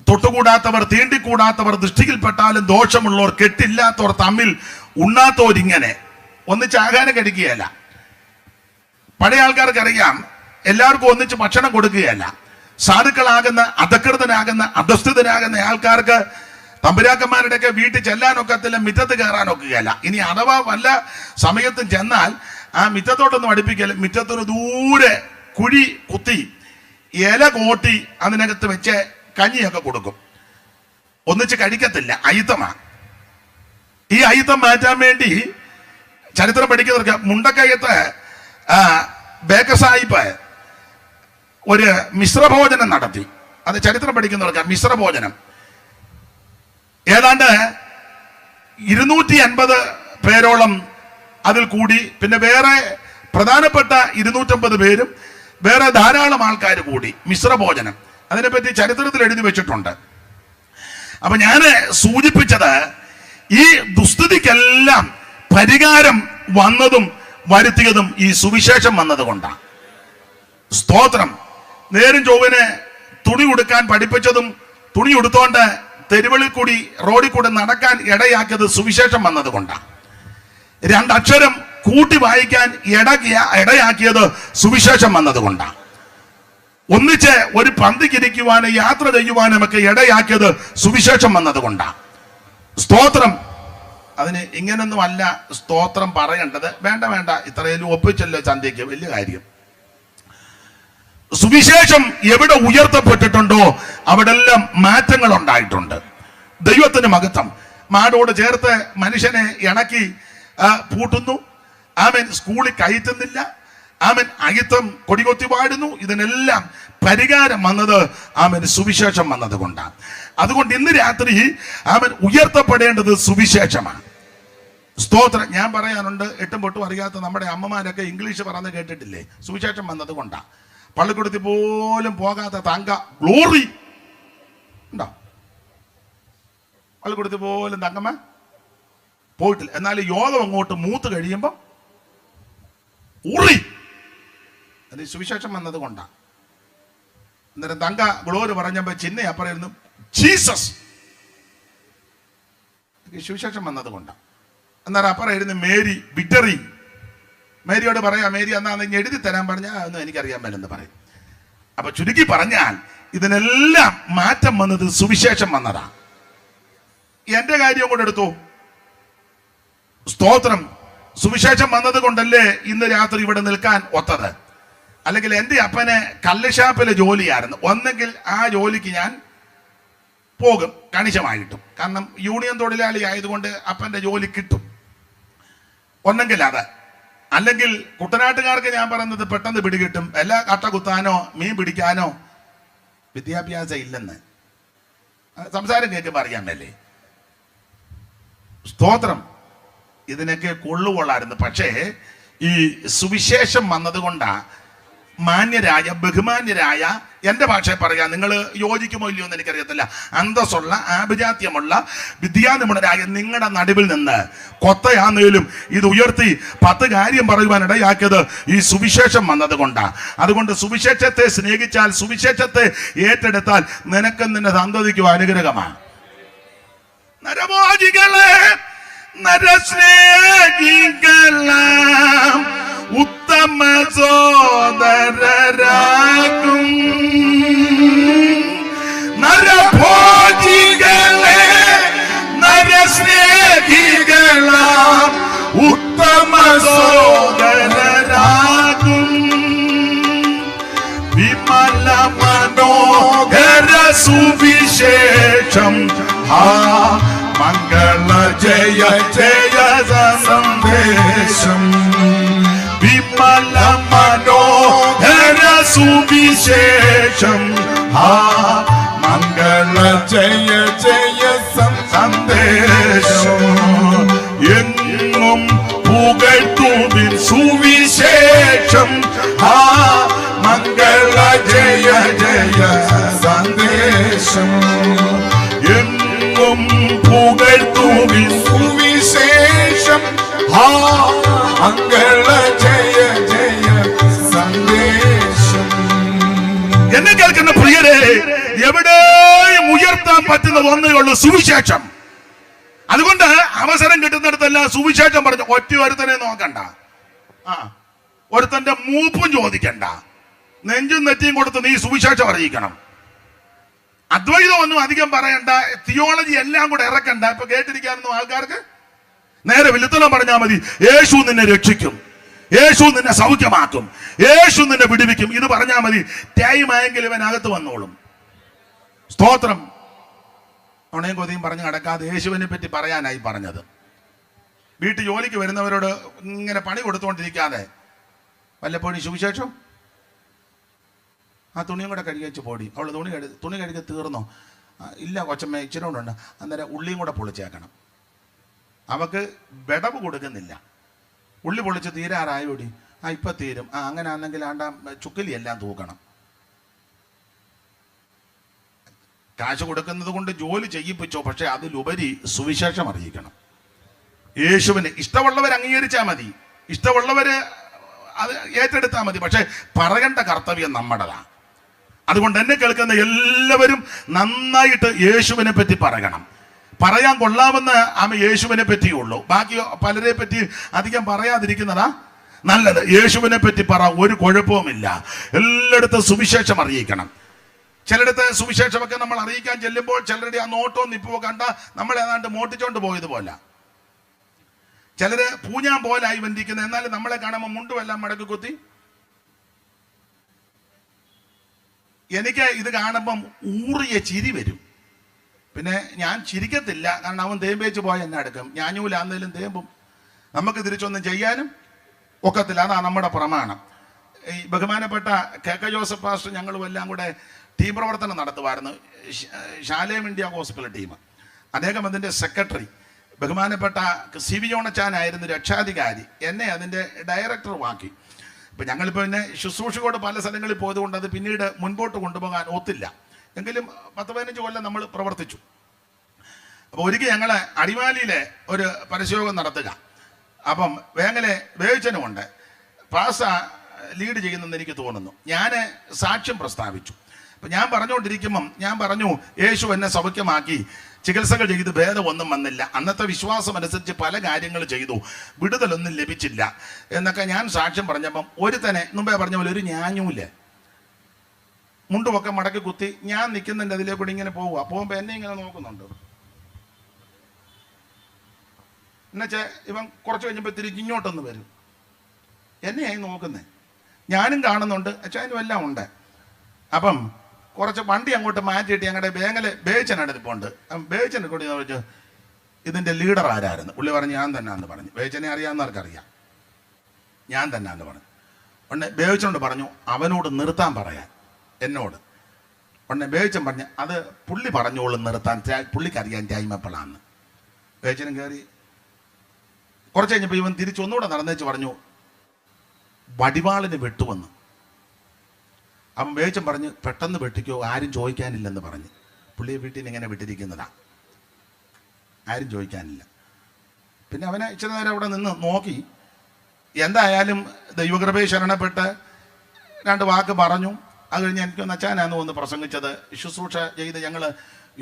തൊട്ടുകൂടാത്തവർ, തീണ്ടിക്കൂടാത്തവർ, ദൃഷ്ടിയിൽപ്പെട്ടാലും ദോഷമുള്ളവർ, കെട്ടില്ലാത്തവർ, തമ്മിൽ ഉണ്ണാത്തവരിങ്ങനെ ഒന്നിച്ച് ആഹാരം കഴിക്കുകയല്ല. പഴയ ആൾക്കാർക്ക് അറിയാം, എല്ലാവർക്കും ഒന്നിച്ച് ഭക്ഷണം കൊടുക്കുകയല്ല. സാധുക്കളാകുന്ന, അധകൃതനാകുന്ന, അധസ്ഥിതനാകുന്ന ആൾക്കാർക്ക് തമ്പുരാക്കന്മാരുടെയൊക്കെ വീട്ടിൽ ചെല്ലാനൊക്കത്തില്ല, മിറ്റത്ത് കയറാനൊക്കുകയല്ല. ഇനി അഥവാ വല്ല സമയത്തും ചെന്നാൽ ആ മിറ്റത്തോട്ടൊന്നും അടുപ്പിക്കല്ല, മിറ്റത്തൊരു ദൂരെ കുഴി കുത്തി ഇല കോട്ടി അതിനകത്ത് വെച്ച് കഞ്ഞിയൊക്കെ കൊടുക്കും. ഒന്നിച്ച് കഴിക്കത്തില്ല, അയിത്തമാണ്. ഈ അയിത്തം മാറ്റാൻ വേണ്ടി ചരിത്രം പഠിക്കുന്നവർക്ക് മുണ്ടക്കയത്ത് ബേക്കർ സാഹിബ് ഒരു മിശ്രഭോജനം നടത്തി. അത് ചരിത്രം പഠിക്കുന്നവർക്ക് മിശ്രഭോജനം. ഏതാണ്ട് 250 പേരോളം അതിൽ കൂടി, പിന്നെ വേറെ പ്രധാനപ്പെട്ട 250 പേരും വേറെ ധാരാളം ആൾക്കാർ കൂടി മിശ്രഭോജനം. അതിനെപ്പറ്റി ചരിത്രത്തിൽ എഴുതി വെച്ചിട്ടുണ്ട്. അപ്പൊ ഞാൻ സൂചിപ്പിച്ചത് ഈ ദുസ്ഥിതിക്കെല്ലാം പരിഹാരം വന്നതും വരുത്തിയതും ഈ സുവിശേഷം വന്നത് കൊണ്ടാണ്. സ്തോത്രം. നേരും ചൊവ്വന് തുണി ഉടുക്കാൻ പഠിപ്പിച്ചതും തുണി ഉടുത്തോണ്ട് തെരുവുകളിൽ കൂടി റോഡിൽ കൂടി നടക്കാൻ ഇടയാക്കിയത് സുവിശേഷം വന്നത് കൊണ്ടാണ്. രണ്ടക്ഷരം കൂട്ടി വായിക്കാൻ ഇടയാക്കിയത് സുവിശേഷം വന്നത് കൊണ്ടാണ്. ഒന്നിച്ച് ഒരു പന്തിക്കിരിക്കുവാനും യാത്ര ചെയ്യുവാനും ഒക്കെ ഇടയാക്കിയത് സുവിശേഷം വന്നത് കൊണ്ടാണ്. സ്തോത്രം. അതിന് ഇങ്ങനൊന്നും അല്ല സ്തോത്രം പറയേണ്ടത്. വേണ്ട വേണ്ട, ഇത്രയും ഒപ്പിച്ചല്ലോ ചന്തയ്ക്ക്, വലിയ കാര്യം. സുവിശേഷം എവിടെ ഉയർത്തപ്പെട്ടിട്ടുണ്ടോ അവിടെല്ലാം മാറ്റങ്ങൾ ഉണ്ടായിട്ടുണ്ട്. ദൈവത്തിന് മഹത്വം. മാടോട് ചേർത്ത് മനുഷ്യനെ ഇണക്കി പൂട്ടുന്നു. ആമൻ സ്കൂളിൽ കയറ്റുന്നില്ല. ആമൻ അയിത്തം കൊടികൊത്തി പാടുന്നു. ഇതിനെല്ലാം പരിഹാരം വന്നത് ആമൻ സുവിശേഷം വന്നത് കൊണ്ടാണ്. അതുകൊണ്ട് ഇന്ന് രാത്രി ആമൻ ഉയർത്തപ്പെടേണ്ടത് സുവിശേഷമാണ്. സ്തോത്രം. ഞാൻ പറയാനുണ്ട്, എട്ടും പൊട്ടും അറിയാത്ത നമ്മുടെ അമ്മമാരൊക്കെ ഇംഗ്ലീഷ് പറഞ്ഞ് കേട്ടിട്ടില്ലേ? സുവിശേഷം വന്നത് കൊണ്ടാണ്. പള്ളിക്കൂടത്തിൽ പോലും പോകാത്ത തങ്ക ഗ്ലോറി ഉണ്ടോ? പള്ളിക്കൂടത്തിൽ പോലും തങ്കമ്മ പോയിട്ടില്ല. എന്നാൽ യോഗം അങ്ങോട്ട് മൂത്ത് കഴിയുമ്പോൾ ഉറി. അത് സുവിശേഷം വന്നത് കൊണ്ടാണ്. അന്നേരം തങ്ക ഗ്ലോറി പറഞ്ഞപ്പോ ചിന്ന അപ്പറയിരുന്നു ജീസസ്. സുവിശേഷം വന്നത് കൊണ്ടാണ്. അന്നേരം അപ്പറായിരുന്നു മേരി വിക്ടറി. മേരിയോട് പറയാം, മേരി എന്നാ എഴുതി തരാൻ പറഞ്ഞാൽ ഒന്നും എനിക്കറിയാൻ മേലെന്ന് പറയും. അപ്പൊ ചുരുക്കി പറഞ്ഞാൽ ഇതിനെല്ലാം മാറ്റം വന്നത് സുവിശേഷം വന്നതാ. എന്റെ കാര്യം കൊണ്ട് എടുത്തു. സ്തോത്രം. സുവിശേഷം വന്നത് കൊണ്ടല്ലേ ഇന്ന് രാത്രി ഇവിടെ നിൽക്കാൻ ഒത്തത്. അല്ലെങ്കിൽ എൻ്റെ അപ്പന് കള്ളുഷാപ്പിലെ ജോലിയായിരുന്നു. ഒന്നെങ്കിൽ ആ ജോലിക്ക് ഞാൻ പോകും കണിശമായിട്ടും, കാരണം യൂണിയൻ തൊഴിലാളി ആയതുകൊണ്ട് അപ്പൻ്റെ ജോലി കിട്ടും. ഒന്നെങ്കിൽ അത്, അല്ലെങ്കിൽ കുട്ടനാട്ടുകാർക്ക് ഞാൻ പറയുന്നത് പെട്ടെന്ന് പിടികിട്ടും. എല്ലാ കട്ട കുത്താനോ മീൻ പിടിക്കാനോ വിദ്യാഭ്യാസം ഇല്ലെന്ന് സംസാരം കേൾക്കുമ്പോൾ അറിയാൻ മേലേ. സ്തോത്രം. ഇതിനൊക്കെ കൊള്ളുകൊള്ളായിരുന്നു. പക്ഷേ ഈ സുവിശേഷം വന്നത് കൊണ്ടാ മാന്യരായ ബഹുമാന്യരായ, എൻ്റെ ഭാഷയിൽ പറയാം, നിങ്ങൾ യോജിക്കുമോ ഇല്ലയോ എന്ന് എനിക്കറിയത്തില്ല, അന്തസ്സുള്ള ആഭിജാത്യമുള്ള വിദ്യാനിപുണരായ നിങ്ങളുടെ നടുവിൽ നിന്ന് കൊത്തയാന്നേലും ഇത് ഉയർത്തി 10 കാര്യം പറയുവാൻ ഇടയാക്കിയത് ഈ സുവിശേഷം വന്നത് കൊണ്ടാണ്. അതുകൊണ്ട് സുവിശേഷത്തെ സ്നേഹിച്ചാൽ, സുവിശേഷത്തെ ഏറ്റെടുത്താൽ നിനക്കും നിന്റെ സന്തതിക്കും അനുഗ്രഹമാണ്. നരഭോജികളെ, നരസ്നേഹികളാം ഉത്തമ സോദരരാകും. നരഭോജികളെ, നരസ്നേഹികളാം ഉത്തമ സോദരരാകും. വിമല മനോഹര സുവിശേഷം മംഗള ജയ ജയ സന്ദേശം. വിമല മനോഹര സുവിശേഷം മംഗള ജയ ജയ സന്ദേശം. എങ്ങും പുകഴ്ത്തുവിൻ സുവിശേഷം മംഗള ജയ ജയ സന്ദേശം. എങ്ങും പുകഴ്ത്തുവിൻ സുവിശേഷം മംഗള ജയ ജയ സന്ദേശം. എന്നെ കേൾക്കുന്ന പ്രിയരെ, എവിടെയും ഉയർത്താൻ പറ്റുന്നത് ഒന്നേ ഉള്ളൂ, സുവിശേഷം. അതുകൊണ്ട് അവസരം കിട്ടുന്നിടത്തെല്ലാം സുവിശേഷം പറഞ്ഞു. ഒറ്റ ഒരുത്തനെ നോക്കണ്ട, ഒരുത്തന്റെ മൂപ്പും ചോദിക്കണ്ട, നെഞ്ചും നെറ്റിയും കൊടുത്ത് നീ സുവിശേഷം അറിയിക്കണം. അദ്വൈതം ഒന്നും അധികം പറയണ്ട, തിയോളജി എല്ലാം കൂടെ ഇറക്കണ്ട. ഇപ്പൊ കേട്ടിരിക്കാനൊന്നും ആൾക്കാർക്ക് നേരെ വിലുത്തനം പറഞ്ഞാൽ മതി. യേശു നിന്നെ രക്ഷിക്കും, യേശു നിന്നെ സൗഖ്യമാക്കും, യേശു നിന്നെ വിടുവിക്കും. ഇത് പറഞ്ഞാൽ മതി. ടൈമായെങ്കിൽ ഇവനകത്ത് വന്നോളും. സ്തോത്രം. ഉണയും കൊതിയും പറഞ്ഞ് നടക്കാതെ യേശുവിനെ പറ്റി പറയാനായി പറഞ്ഞത്. വീട്ടിൽ ജോലിക്ക് വരുന്നവരോട് ഇങ്ങനെ പണി കൊടുത്തുകൊണ്ടിരിക്കാതെ വല്ലപ്പോഴും സുവിശേഷം, ആ തുണിയും കൂടെ കഴുകി വെച്ച് പോടി. അവൾ തുണി കഴുകി തീർന്നോ? ഇല്ല കൊച്ചമ്മ, ഇച്ചിരി കൊണ്ടുണ്ട്. അന്നേരം ഉള്ളിയും കൂടെ പൊളിച്ചേക്കണം. അവക്ക് വിടവ് കൊടുക്കുന്നില്ല. ഉള്ളി പൊളിച്ച് തീരാറായോടി. ഇപ്പം തീരും. അങ്ങനെ ആണെങ്കിൽ ആണ്ട ചുക്കലി എല്ലാം തൂക്കണം. കാശ് കൊടുക്കുന്നത് കൊണ്ട് ജോലി ചെയ്യിപ്പിച്ചോ, പക്ഷെ അതിലുപരി സുവിശേഷം അറിയിക്കണം. യേശുവിന് ഇഷ്ടമുള്ളവർ അംഗീകരിച്ചാൽ മതി, ഇഷ്ടമുള്ളവര് അത് ഏറ്റെടുത്താൽ മതി. പക്ഷെ പറയേണ്ട കർത്തവ്യം നമ്മുടേതാണ്. അതുകൊണ്ട് എന്നെ കേൾക്കുന്ന എല്ലാവരും നന്നായിട്ട് യേശുവിനെ പറ്റി പറയണം. പറയാൻ കൊള്ളാമെന്ന് യേശുവിനെ പറ്റിയുള്ളൂ. ബാക്കി പലരെ പറ്റി അധികം പറയാതിരിക്കുന്നതാ നല്ലത്. യേശുവിനെ പറ്റി പറ, ഒരു കുഴപ്പവുമില്ല. എല്ലായിടത്തും സുവിശേഷം അറിയിക്കണം. ചിലയിടത്ത് സുവിശേഷമൊക്കെ നമ്മൾ അറിയിക്കാൻ ചെല്ലുമ്പോൾ ചിലരുടെ ആ നോട്ടവും നിപ്പോ കണ്ട നമ്മൾ ഏതാണ്ട് മോട്ടിച്ചോണ്ട് പോയതുപോലെ, ചിലര് പൂഞ്ഞാൻ പോലായി വന്നിരിക്കുന്നത്. എന്നാലും നമ്മളെ കാണുമ്പോൾ മുണ്ടുമെല്ലാം മടക്കി കുത്തി. എനിക്ക് ഇത് കാണുമ്പം ഊറിയ ചിരി വരും. പിന്നെ ഞാൻ ചിരിക്കത്തില്ല, കാരണം അവൻ തേമ്പേച്ച് പോയ എന്നെ എടുക്കും. ഞാനൂലാന്നേലും തേമ്പും. നമുക്ക് തിരിച്ചൊന്നും ചെയ്യാനും ഒക്കത്തില്ല. അതാണ് നമ്മുടെ പ്രമാണം. ഈ ബഹുമാനപ്പെട്ട കെ ജോസഫ് പാസ്റ്റർ ഞങ്ങളും എല്ലാം കൂടെ ടീം പ്രവർത്തനം നടത്തുമായിരുന്നു. Shalem India hospital team. അദ്ദേഹം അതിൻ്റെ സെക്രട്ടറി. ബഹുമാനപ്പെട്ട CV ജോണച്ചാനായിരുന്നു രക്ഷാധികാരി. എന്നെ അതിൻ്റെ ഡയറക്ടറുമാക്കി. ഇപ്പം ഞങ്ങളിപ്പോൾ പിന്നെ ശുശ്രൂഷയോട് പല സ്ഥലങ്ങളിൽ പോയതുകൊണ്ട് അത് പിന്നീട് മുൻപോട്ട് കൊണ്ടുപോകാൻ ഒത്തില്ല. എങ്കിലും 10-15 കൊല്ലം നമ്മൾ പ്രവർത്തിച്ചു. അപ്പോൾ ഒരിക്കൽ ഞങ്ങൾ അടിമാലിയിലെ ഒരു പരസ്യയോഗം നടത്തുക. അപ്പം വേങ്ങലെ വേവിച്ചനുമുണ്ട്. പാസ ലീഡ് ചെയ്യുന്നെന്ന് എനിക്ക് തോന്നുന്നു. ഞാൻ സാക്ഷ്യം പ്രസ്താവിച്ചു. അപ്പം ഞാൻ പറഞ്ഞുകൊണ്ടിരിക്കുമ്പം ഞാൻ പറഞ്ഞു, യേശു എന്നെ സൗഖ്യമാക്കി, ചികിത്സകൾ ചെയ്ത് ഭേദമൊന്നും വന്നില്ല, അന്നത്തെ വിശ്വാസം അനുസരിച്ച് പല കാര്യങ്ങൾ ചെയ്തു, വിടുതലൊന്നും ലഭിച്ചില്ല എന്നൊക്കെ ഞാൻ സാക്ഷ്യം പറഞ്ഞപ്പം ഒരുത്തനെ മുമ്പേ പറഞ്ഞ പോലെ ഒരു ഞാഞ്ഞൂല്ലേ മുണ്ടുമൊക്കെ മടക്കി കുത്തി ഞാൻ നിൽക്കുന്നതിൻ്റെ അതിലേ കൂടി ഇങ്ങനെ പോവുക. പോകുമ്പോൾ എന്നെ ഇങ്ങനെ നോക്കുന്നുണ്ട്. എന്നുവെച്ചാൽ ഇവൻ കുറച്ച് കഴിഞ്ഞപ്പോൾ തിരിഞ്ഞിങ്ങോട്ടൊന്ന് വരും. എന്നെയായി നോക്കുന്നേ. ഞാനും കാണുന്നുണ്ട്, അച്ഛനും എല്ലാം ഉണ്ട്. അപ്പം കുറച്ച് വണ്ടി അങ്ങോട്ട് മാറ്റിയിട്ട് ഞങ്ങളുടെ ബേച്ചനടുത്തിപ്പോണ്ട്. ബേച്ചനെ കൂടി ചോദിച്ചു, ഇതിൻ്റെ ലീഡർ ആരായിരുന്നു? പുള്ളി പറഞ്ഞു ഞാൻ തന്നെയാന്ന് പറഞ്ഞു. ബേച്ചനെ അറിയാവുന്നവർക്കറിയാം, ഞാൻ തന്നെയാന്ന് പറഞ്ഞു. ഉടനെ ബേച്ചനോട് പറഞ്ഞു അവനോട് നിർത്താൻ പറയാൻ, എന്നോട്. ഉടനെ ബേച്ചൻ പറഞ്ഞു അത് പുള്ളി പറഞ്ഞോളും നിർത്താൻ, പുള്ളിക്കറിയാൻ ടൈം എപ്പോഴാന്ന്. ബേച്ചനും കയറി. കുറച്ച് കഴിഞ്ഞപ്പോൾ ഇവൻ തിരിച്ചൊന്നുകൂടെ നടന്നേച്ച് പറഞ്ഞു വടിവാളിന് വെട്ടുവന്ന്. അവൻ വേഗം പറഞ്ഞ് പെട്ടെന്ന് വെട്ടിക്കോ, ആരും ചോദിക്കാനില്ലെന്ന് പറഞ്ഞ്. പുള്ളിയെ വീട്ടിൽ നിന്ന് ഇങ്ങനെ വിട്ടിരിക്കുന്നതാ, ആരും ചോദിക്കാനില്ല. പിന്നെ അവനെ ഇച്ചിരി നേരം അവിടെ നിന്ന് നോക്കി. എന്തായാലും ദൈവകൃപയെ ശരണപ്പെട്ട് 2 വാക്ക് പറഞ്ഞു. അത് കഴിഞ്ഞ് എനിക്കൊന്ന് അച്ചാനാന്ന് തോന്നുന്നു പ്രസംഗിച്ചത്. ശുശ്രൂഷ ചെയ്ത് ഞങ്ങൾ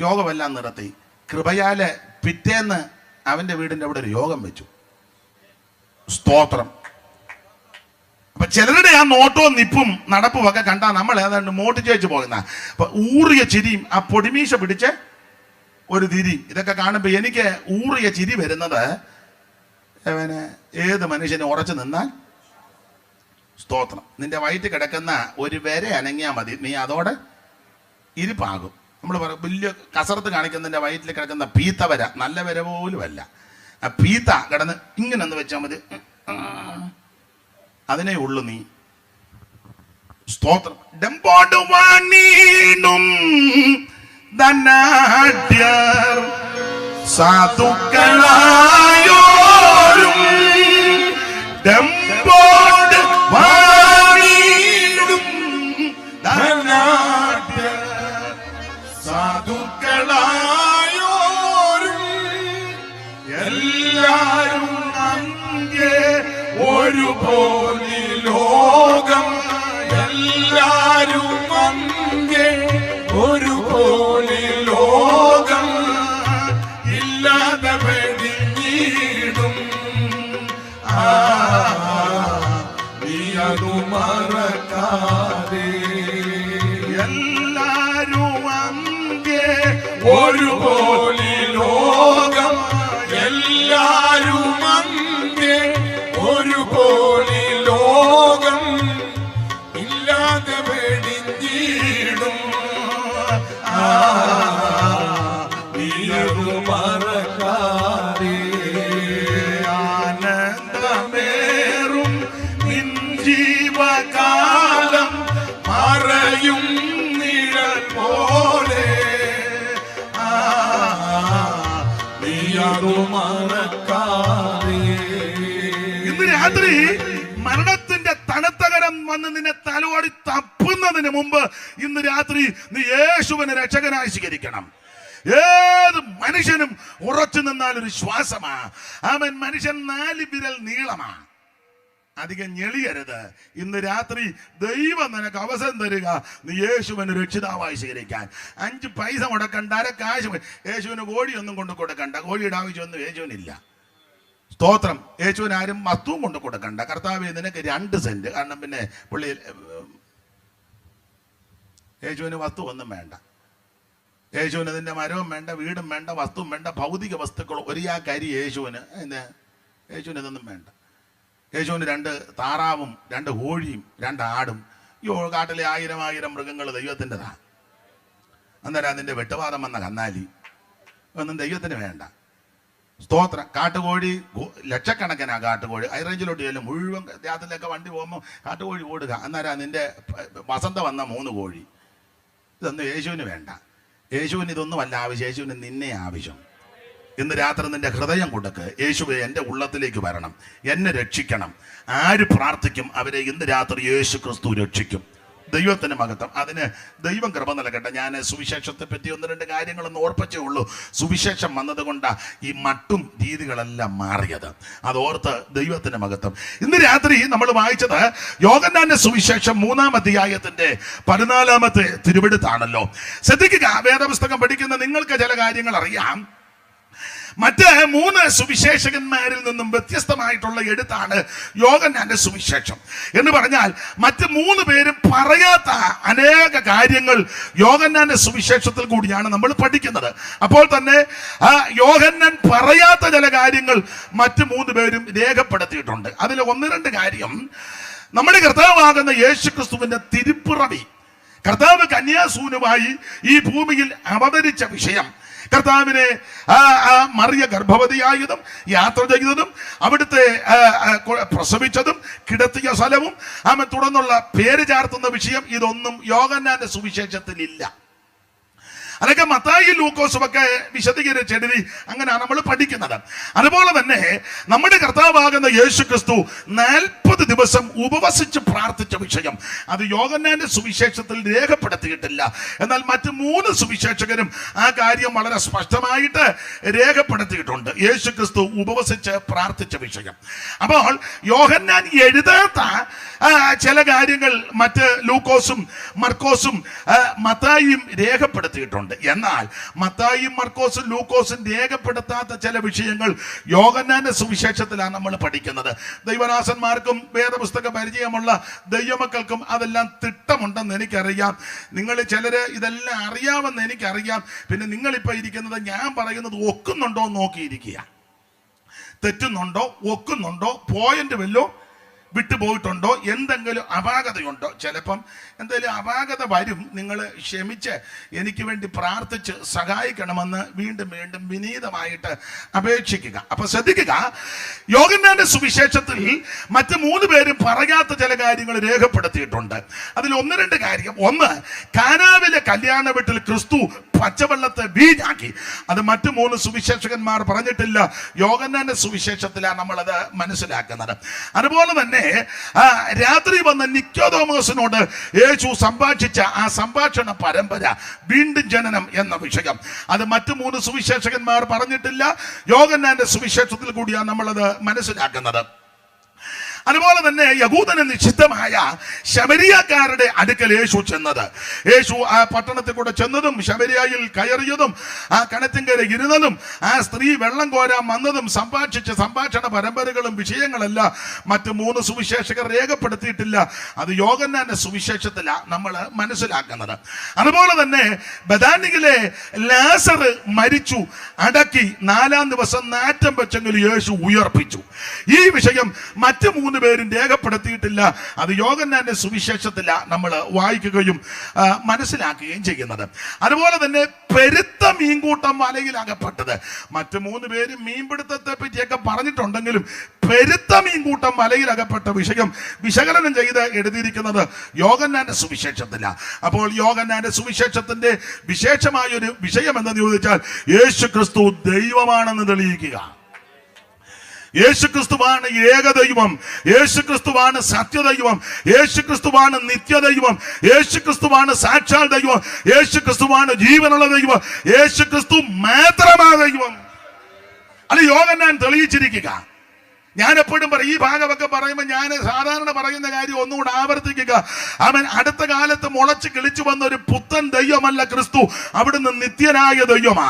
യോഗമെല്ലാം നിർത്തി. കൃപയാല് പിറ്റേന്ന് അവൻ്റെ വീടിൻ്റെ അവിടെ ഒരു യോഗം വെച്ചു. സ്തോത്രം. അപ്പൊ ചിലരുടെ ആ നോട്ടവും നിപ്പും നടപ്പും ഒക്കെ കണ്ടാൽ നമ്മൾ ഏതാണ്ട് മോട്ടിച്ചേച്ച് പോകുന്ന അപ്പൊ ഊറിയ ചിരിയും ആ പൊടിമീശ പിടിച്ച് ഒരു തിരി ഇതൊക്കെ കാണുമ്പോൾ എനിക്ക് ഊറിയ ചിരി വരുന്നത് ഏത് മനുഷ്യനെ ഉറച്ചു നിന്നാൽ സ്തോത്രം. നിന്റെ വയറ്റിൽ കിടക്കുന്ന ഒരു വര അനങ്ങിയാൽ മതി, നീ അതോടെ ഇരിപ്പാകും. നമ്മൾ പറയും വലിയ കസറത്ത് കാണിക്കുന്നതിൻ്റെ വയറ്റിൽ കിടക്കുന്ന പീത്ത വര, നല്ല വര പോലും അല്ല, ആ പീത്ത കിടന്ന് ഇങ്ങനെ ഒന്ന് വെച്ചാൽ മതി, അതിനെ ഉള്ളു നീ. സ്തോത്രം. ഡെമ്പോടുവാണീണും ധനാഢ്യർ സാധുക്കളായോരും ഡെമ്പോട് വാണീണും ധനാഢ്യർ സാധുക്കളായോരും എല്ലാരും അങ്ങേ ഒരുപോലെ ലോകം എല്ലാരും അങ്ങേ ഒരുപോലെ ലോകം ഇല്ലാതെ വെടിഞ്ഞിടും നീ അതു മറക്കാതെ എല്ലാരും അങ്ങേ ഒരുപോലെ ലോകം എല്ലാരും അങ്ങേ ഒരുപോലെ ലോകം ഇല്ലാതെ വെടിഞ്ഞിടും നീയതു മറക്കാതെ ആനന്ദമേറും നിൻ ജീവകാലം മറയും നിഴൽ പോലെ നീയതു മറക്കാതെ. ഇന്ന് രാത്രി മരണത്തിന്റെ തണുത്തകരം വന്ന് നിന്നെ തലോടി തപ്പുന്നതിന് മുമ്പ് ഇന്ന് രാത്രി നീ യേശുവിനെ രക്ഷകനായി സ്വീകരിക്കണം. ഏത് മനുഷ്യനും ഉറച്ചു നിന്നാൽ ഒരു ശ്വാസമാ. അവൻ മനുഷ്യൻ 4 വിരൽ നീളമാ. അധികം ഞെളിയരുത്. ഇന്ന് രാത്രി ദൈവം നിനക്ക് അവസരം തരിക, നീ യേശുവിനെ രക്ഷിതാവായി സ്വീകരിക്കാൻ. 5 പൈസ മുടക്കണ്ട, കാശ് യേശുവിന് കോഴിയൊന്നും കൊണ്ട് കൊടുക്കണ്ട. കോഴിയുടെ ആവശ്യമൊന്നും യേശുവിനില്ല. സ്തോത്രം. യേശുവിന് ആരും വസ്തുവും കൊണ്ട് കൊടുക്കണ്ട. കർത്താവേ നിനക്ക് 2 സെന്റ്. കാരണം പിന്നെ പുള്ളി യേശുവിന് വസ്തു ഒന്നും വേണ്ട. യേശുവിന് നിന്റെ മരവും വേണ്ട, വീടും വേണ്ട, വസ്തുവും വേണ്ട, ഭൗതിക വസ്തുക്കളും ഒരു കരി യേശുവിന് ഇതൊന്നും വേണ്ട. യേശുവിന് 2 താറാവും 2 കോഴിയും 2 ആടും. ഈ കാട്ടിലെ 1000 മൃഗങ്ങൾ ദൈവത്തിൻ്റെതാ. അന്നേരം അതിൻ്റെ വെട്ടുപാതം വന്ന കന്നാലി ഒന്നും ദൈവത്തിന് വേണ്ട. സ്തോത്രം. കാട്ടുകോഴി ലക്ഷക്കണക്കിനാ കാട്ടുകോഴി. ഹൈറേഞ്ചിലോട്ട് ചെല്ലും, മുഴുവൻ രാത്രിയിലൊക്കെ വണ്ടി പോകുമ്പോൾ കാട്ടുകോഴി ഓടുക. അന്നേരം നിന്റെ വസന്ത വന്ന 3 കോഴി. ഇതൊന്നും യേശുവിന് വേണ്ട. യേശുവിന് ഇതൊന്നുമല്ല ആവശ്യം, യേശുവിന് നിന്നെ ആവശ്യം. ഇന്ന് രാത്രി നിന്റെ ഹൃദയം കൊടുക്ക്. യേശുവെ എൻ്റെ ഉള്ളത്തിലേക്ക് വരണം, എന്നെ രക്ഷിക്കണം. ആര് പ്രാർത്ഥിക്കും അവരെ ഇന്ന് രാത്രി യേശു ക്രിസ്തു രക്ഷിക്കും. ദൈവത്തിന് മഹത്വം. അതിന് ദൈവം കൃപ നൽകട്ടെ. ഞാൻ സുവിശേഷത്തെ പറ്റി 1-2 കാര്യങ്ങളൊന്ന് ഓർപ്പിച്ചേ ഉള്ളൂ. സുവിശേഷം വന്നത് കൊണ്ട് ഈ മട്ടും രീതികളെല്ലാം മാറിയത്. അതോർത്ത് ദൈവത്തിന് മഹത്വം. ഇന്ന് രാത്രി നമ്മൾ വായിച്ചത് യോഹന്നാന്റെ സുവിശേഷം 3-ാം അധ്യായത്തിന്റെ 14-ാമത്തെ തിരുവെടുത്താണല്ലോ. ശ്രദ്ധിക്കുക, വേദപുസ്തകം പഠിക്കുന്ന നിങ്ങൾക്ക് ചില കാര്യങ്ങൾ അറിയാം. മറ്റ് 3 സുവിശേഷകന്മാരിൽ നിന്നും വ്യത്യസ്തമായിട്ടുള്ള എഴുത്താണ് യോഹന്നാന്റെ സുവിശേഷം. എന്ന് പറഞ്ഞാൽ മറ്റ് 3 പേരും പറയാത്ത അനേക കാര്യങ്ങൾ യോഹന്നാന്റെ സുവിശേഷത്തിൽ കൂടിയാണ് നമ്മൾ പഠിക്കുന്നത്. അപ്പോൾ തന്നെ യോഹന്നാൻ പറയാത്ത ചില കാര്യങ്ങൾ മറ്റ് 3 പേരും രേഖപ്പെടുത്തിയിട്ടുണ്ട്. അതിൽ 1-2 കാര്യം, നമ്മുടെ കർത്താവാകുന്ന യേശു ക്രിസ്തുവിന്റെ തിരുപ്പിറവി, കർത്താവ് കന്യാസൂനുമായി ഈ ഭൂമിയിൽ അവതരിച്ച വിഷയം, കർത്താവിനെ മറിയ ഗർഭവതിയായതും യാത്ര ചെയ്തതും അവിടുത്തെ പ്രസവിച്ചതും കിടത്തിയ സ്ഥലവും തുടർന്നുള്ള പേര് ചാർത്തുന്ന വിഷയം, ഇതൊന്നും യോഹന്നാന്റെ സുവിശേഷത്തിൽ ഇല്ല. അതൊക്കെ മത്തായി ലൂക്കോസും ഒക്കെ വിശദീകരിച്ചെഴുതി അങ്ങനെയാണ് നമ്മൾ പഠിക്കുന്നത്. അതുപോലെ തന്നെ നമ്മുടെ കർത്താവാകുന്ന യേശു ക്രിസ്തു 40 ദിവസം ഉപവസിച്ച് പ്രാർത്ഥിച്ച വിഷയം, അത് യോഹന്നാന്റെ സുവിശേഷത്തിൽ രേഖപ്പെടുത്തിയിട്ടില്ല. എന്നാൽ മറ്റ് 3 സുവിശേഷകരും ആ കാര്യം വളരെ സ്പഷ്ടമായിട്ട് രേഖപ്പെടുത്തിയിട്ടുണ്ട്. യേശു ക്രിസ്തു ഉപവസിച്ച് പ്രാർത്ഥിച്ച വിഷയം. അപ്പോൾ യോഹന്നാൻ എഴുതാത്ത ചില കാര്യങ്ങൾ മറ്റ് ലൂക്കോസും മർക്കോസും മത്തായിയും രേഖപ്പെടുത്തിയിട്ടുണ്ട്. എന്നാൽ മത്തായിയും മർക്കോസും ലൂക്കോസും രേഖപ്പെടുത്താത്ത ചില വിഷയങ്ങൾ യോഹന്നാന്റെ സുവിശേഷത്തിലാണ് നമ്മൾ പഠിക്കുന്നത്. ദൈവദാസന്മാർക്കും വേദപുസ്തക പരിചയമുള്ള ദൈവമക്കൾക്കും അതെല്ലാം തിട്ടമുണ്ടെന്ന് എനിക്കറിയാം. നിങ്ങൾ ചിലര് ഇതെല്ലാം അറിയാമെന്ന് എനിക്കറിയാം. പിന്നെ നിങ്ങളിപ്പോൾ ഇരിക്കുന്നത് ഞാൻ പറയുന്നത് ഒക്കുന്നുണ്ടോ നോക്കിയിരിക്കുക. തെറ്റുന്നുണ്ടോ, ഒക്കുന്നുണ്ടോ, പോയിന്റ് വല്ലോ വിട്ടുപോയിട്ടുണ്ടോ, എന്തെങ്കിലും അപാകതയുണ്ടോ? ചിലപ്പം എന്തെങ്കിലും അപാകത വരും. നിങ്ങൾ ക്ഷമിച്ച് എനിക്ക് വേണ്ടി പ്രാർത്ഥിച്ച് സഹായിക്കണമെന്ന് വീണ്ടും വീണ്ടും വിനീതമായിട്ട് അപേക്ഷിക്കുക. അപ്പൊ ശ്രദ്ധിക്കുക, യോഹന്നാന്റെ സുവിശേഷത്തിൽ മറ്റ് 3 പേരും പറയാത്ത ചില കാര്യങ്ങൾ രേഖപ്പെടുത്തിയിട്ടുണ്ട്. അതിൽ 1-2 കാര്യം. ഒന്ന്, കാനാവിലെ കല്യാണ വീട്ടിൽ ക്രിസ്തു പച്ചവെള്ളത്തെ വീഞ്ഞാക്കി. അത് മറ്റ് 3 സുവിശേഷകന്മാർ പറഞ്ഞിട്ടില്ല. യോഹന്നാന്റെ സുവിശേഷത്തിലാണ് നമ്മളത് മനസ്സിലാക്കുന്നത്. അതുപോലെ തന്നെ രാത്രി വന്ന നിക്കോദോമോസിനോട് യേശു സംഭാഷിച്ച ആ സംഭാഷണ പരമ്പര, വീണ്ടും ജനനം എന്ന വിഷയം, അത് മറ്റ് 3 സുവിശേഷകന്മാർ പറഞ്ഞിട്ടില്ല. യോഹന്നാന്റെ സുവിശേഷത്തിൽ കൂടിയാണ് നമ്മളത് മനസ്സിലാക്കുന്നത്. അതുപോലെ തന്നെ യഹൂദന് നിഷിദ്ധമായ ശമരിയക്കാരുടെ അടുക്കൽ യേശു ചെന്നത്, യേശു ആ പട്ടണത്തിൽ കൂടെ ചെന്നതും ശമരിയയിൽ കയറിയതും ആ കിണറ്റിൻകര ഇരുന്നതും ആ സ്ത്രീ വെള്ളം കോരാൻ വന്നതും സംഭാഷിച്ച സംഭാഷണ പരമ്പരകളും വിഷയങ്ങളെല്ലാം മറ്റ് 3 സുവിശേഷകർ രേഖപ്പെടുത്തിയിട്ടില്ല. അത് യോഹന്നാന്റെ സുവിശേഷത്തിലാണ് നമ്മൾ മനസ്സിലാക്കുന്നത്. അതുപോലെ തന്നെ ബഥാനിയിലെ ലാസർ മരിച്ചു, അടക്കി, 4-ാം ദിവസം നാറ്റം വെച്ചെങ്കിലും യേശു ഉയർപ്പിച്ചു. ഈ വിഷയം മറ്റ് 3 പേരും രേഖപ്പെടുത്തിയിട്ടില്ല. അത് യോഹന്നാന്റെ സുവിശേഷത്തിലാണ് നമ്മൾ വായിക്കുകയും മനസ്സിലാക്കുകയും ചെയ്യുന്നത്. അതുപോലെ തന്നെ പെരുത്ത മീൻകൂട്ടം വലയിൽ അകപ്പെട്ടത്, മറ്റ് 3 പേരും മീൻപിടുത്തത്തെ പറ്റിയൊക്കെ പറഞ്ഞിട്ടുണ്ടെങ്കിലും പെരുത്ത മീൻകൂട്ടം വലയിൽ അകപ്പെട്ട വിഷയം വിശകലനം ചെയ്ത് എഴുതിയിരിക്കുന്നത് യോഹന്നാന്റെ സുവിശേഷത്തിലാണ്. അപ്പോൾ യോഹന്നാന്റെ സുവിശേഷത്തിന്റെ വിശേഷമായൊരു വിഷയം എന്തെന്ന് ചോദിച്ചാൽ യേശു ക്രിസ്തു ദൈവമാണെന്ന് തെളിയിക്കുക. യേശുക്രിസ്തുവാണ് ഏകദൈവം, യേശുക്രിസ്തുവാണ് സത്യദൈവം, യേശുക്രിസ്തുവാണ് നിത്യദൈവം, യേശുക്രിസ്തുവാണ് സാക്ഷാൽ ദൈവം, യേശുക്രിസ്തുവാണ് ജീവനുള്ള ദൈവം, യേശുക്രിസ്തു മാത്രമാണ് ദൈവം. അത് യോഹന്നാൻ തെളിയിച്ചിരിക്കുക. ഞാൻ എപ്പോഴും പറയും, ഈ ഭാഗമൊക്കെ പറയുമ്പോൾ ഞാൻ സാധാരണ പറയുന്ന കാര്യം ഒന്നുകൂടെ ആവർത്തിക്കുക. അവൻ അടുത്ത കാലത്ത് മുളച്ച് കിളിച്ചു വന്ന ഒരു പുത്തൻ ദൈവമല്ല ക്രിസ്തു, അവിടുന്ന് നിത്യനായ ദൈവമാ.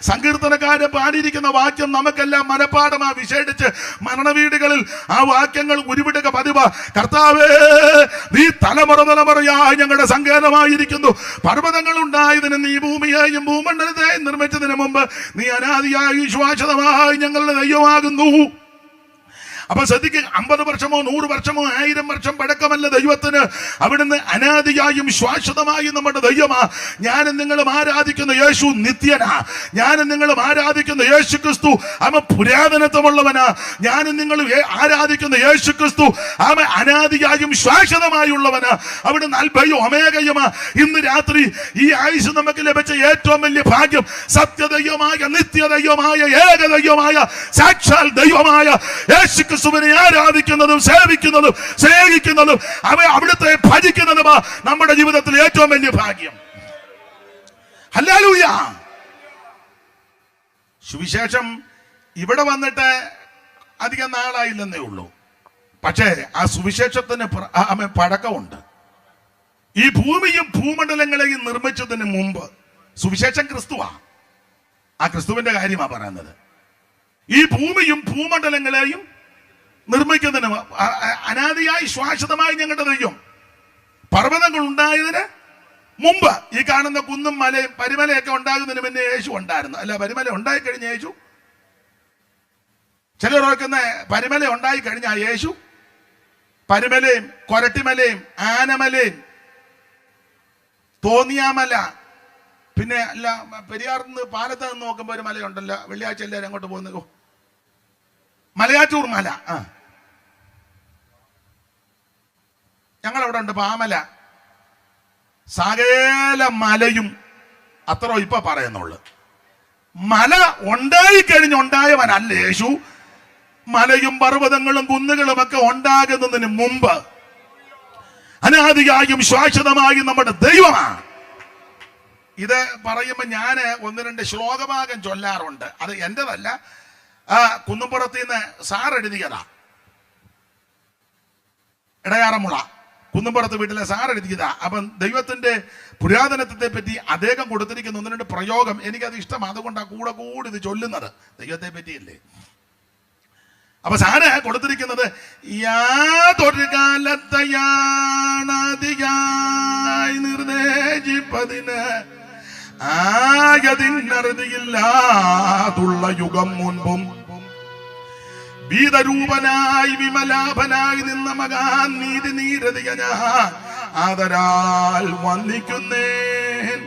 സങ്കീർത്തനക്കാരൻ പാടിയിരിക്കുന്ന വാക്യം നമുക്കെല്ലാം മനപ്പാഠമാ. വിശേഷിച്ച് മരണവീടുകളിൽ ആ വാക്യങ്ങൾ ഉരുവിടുക പതിവ്. കർത്താവേ, നീ തലമുറയായി ഞങ്ങളുടെ സങ്കേതമായിരിക്കുന്നു. പർവ്വതങ്ങൾ ഉണ്ടായതിന് നീ ഭൂമിയെയും ഭൂമണ്ഡലത്തെയും നിർമ്മിച്ചതിന് മുമ്പ് നീ അനാദിയായി ശാശ്വതമായി ഞങ്ങളുടെ ദൈവമാകുന്നു. അപ്പൊ ശ്രദ്ധിക്കുക, 50 വർഷമോ 100 വർഷമോ 1000 വർഷം പഴക്കമല്ല ദൈവത്തിന്. അവിടുന്ന് അനാദിയായും ശാശ്വതമായും നമ്മുടെ ദൈവമാ. ഞാനും നിങ്ങളും ആരാധിക്കുന്ന യേശു നിത്യനാ. ഞാനും നിങ്ങളും ആരാധിക്കുന്ന യേശു ക്രിസ്തു അവൻ പുരാതനത്വമുള്ളവനാ. ഞാനും നിങ്ങളും ആരാധിക്കുന്ന യേശു ക്രിസ്തു അവൻ അനാദിയായും ശാശ്വതമായുള്ളവനാ. അവിടുന്ന് അൽഭയും ഒമേഗയുമാ. ഇന്ന് രാത്രി ഈ ആയുസ് നമുക്ക് ലഭിച്ച ഏറ്റവും വലിയ ഭാഗ്യം സത്യദൈവമായ, നിത്യദൈവമായ, ഏകദൈവമായ, സാക്ഷാൽ ദൈവമായ യേശു ക്രിസ്തുവിനെ ആരാധിക്കുന്നതും സേവിക്കുന്നതും സ്നേഹിക്കുന്നതും അവിടുത്തെ ഭജിക്കുന്നതുമാ നമ്മുടെ ജീവിതത്തിൽ ഏറ്റവും വലിയ ഭാഗ്യം. ഹല്ലേലൂയ. സുവിശേഷം ഇവിടെ വന്നിട്ട് അധികം നാളായില്ലെന്നേ ഉള്ളൂ. പക്ഷേ ആ സുവിശേഷത്തിന് പഴക്കമുണ്ട്. ഈ ഭൂമിയും ഭൂമണ്ഡലങ്ങളെയും നിർമ്മിച്ചതിന് മുമ്പ് സുവിശേഷം ക്രിസ്തുവാ. ആ ക്രിസ്തുവിന്റെ കാര്യമാണ് പറയുന്നത്. ഈ ഭൂമിയും ഭൂമണ്ഡലങ്ങളെയും നിർമ്മിക്കുന്നതിന് അനാദിയായി ശാശ്വതമായി ഞങ്ങളുടെ ദൈവം. പർവ്വതങ്ങൾ ഉണ്ടായതിന് മുമ്പ് ഈ കാണുന്ന കുന്നും മലയും പരിമലയൊക്കെ ഉണ്ടാകുന്നതിന് മുന്നേ യേശു ഉണ്ടായിരുന്നു. അല്ല, പരിമല ഉണ്ടായിക്കഴിഞ്ഞ യേശു. ചിലർ ഓർക്കുന്ന പരിമല ഉണ്ടായിക്കഴിഞ്ഞ യേശു പരിമലയും കൊരട്ടിമലയും ആനമലയും തോന്നിയാമല, പിന്നെ അല്ല പെരിയാറിന്ന് പാലത്ത് നിന്ന് നോക്കുമ്പോൾ ഒരു മലയുണ്ടല്ലോ, വെള്ളിയാഴ്ച എല്ലാവരും അങ്ങോട്ട് പോകുന്നത്, മലയാറ്റൂർ മല. ഞങ്ങളവിടെ ഉണ്ട് പാമല. സകല മലയും അത്ര ഇപ്പൊ പറയുന്നുള്ളു. മല ഉണ്ടായിക്കഴിഞ്ഞുണ്ടായവനല്ല യേശു. മലയും പർവ്വതങ്ങളും കുന്നുകളും ഒക്കെ ഉണ്ടാകുന്നതിന് മുമ്പ് അനാദിയായും ശാശ്വതമായും നമ്മുടെ ദൈവമാണ്. ഇത് പറയുമ്പോൾ ഞാൻ 1-2 ശ്ലോകഭാഗം ചൊല്ലാറുണ്ട്. അത് എന്റേതല്ല, കുന്നുംപുറത്ത് നിന്ന് സാർ എഴുതിയതാ. ഇടയാറമുള കുന്നുംപുറത്ത് വീട്ടിലെ സാർ എഴുതിയതാ. അപ്പം ദൈവത്തിന്റെ പുരാതനത്വത്തെ പറ്റി അദ്ദേഹം കൊടുത്തിരിക്കുന്ന 1-2 പ്രയോഗം എനിക്കത് ഇഷ്ടം. അതുകൊണ്ടാണ് കൂടെ ഇത് ചൊല്ലുന്നത്. ദൈവത്തെ പറ്റിയല്ലേ. അപ്പൊ സാറ് കൊടുത്തിരിക്കുന്നത് യാതൊരു കാലത്തെയാണതിയായി നിർദ്ദേശിപ്പതിന് ആയതിനറുതിയില്ലാതുള്ള യുഗം മുൻപും വീതരൂപനായി വിമലാഭനായി നിന്ന മകാൻ നീതി നീരതിയ ഞാൻ ആദരാൽ വന്ദിക്കുന്നേൻ.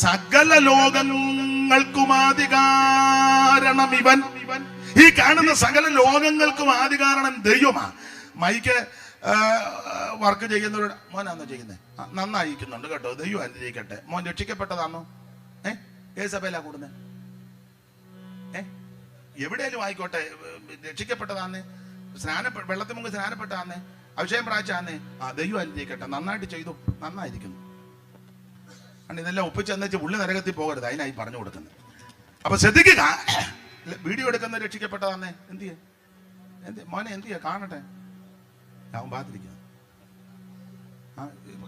സകല ലോകങ്ങൾക്കും ആദികാരണം ഇവൻ. ഈ കാണുന്ന സകല ലോകങ്ങൾക്കും ആദികാരണം ദൈവമാ. മൈക്ക് വർക്ക് ചെയ്യുന്നവരുടെ മോനാന്നോ ചെയ്യുന്നത്? നന്നായിരിക്കുന്നുണ്ട് കേട്ടോ, ദൈവം അനുഗ്രഹിക്കട്ടെ. മോൻ രക്ഷിക്കപ്പെട്ടതാണോ? ഏത് സഭയിലാ കൂടുന്നത്? എവിടെയാലും ആയിക്കോട്ടെ, രക്ഷിക്കപ്പെട്ടതാന്നേ, വെള്ളത്തിൽ മുങ്ങ് സ്നാനപ്പെട്ടതാന്നേ, അഭിഷേകം പ്രാപിച്ചാന്നേ, ദൈവം അനുഗ്രഹിക്കട്ടെ. നന്നായിട്ട് ചെയ്തു, നന്നായിരിക്കുന്നു. ഇതെല്ലാം ഒപ്പിച്ചെന്നു പുള്ളി നരകത്തിൽ പോകരുത്, അതിനായി പറഞ്ഞു കൊടുക്കുന്നത്. അപ്പൊ ശ്രദ്ധിക്കുക, വീഡിയോ എടുക്കുന്ന രക്ഷിക്കപ്പെട്ടതാന്നേ. എന്ത് മോനെ എന്ത് കാണട്ടെ, അവൻ പാത്തിരിക്കുന്നു.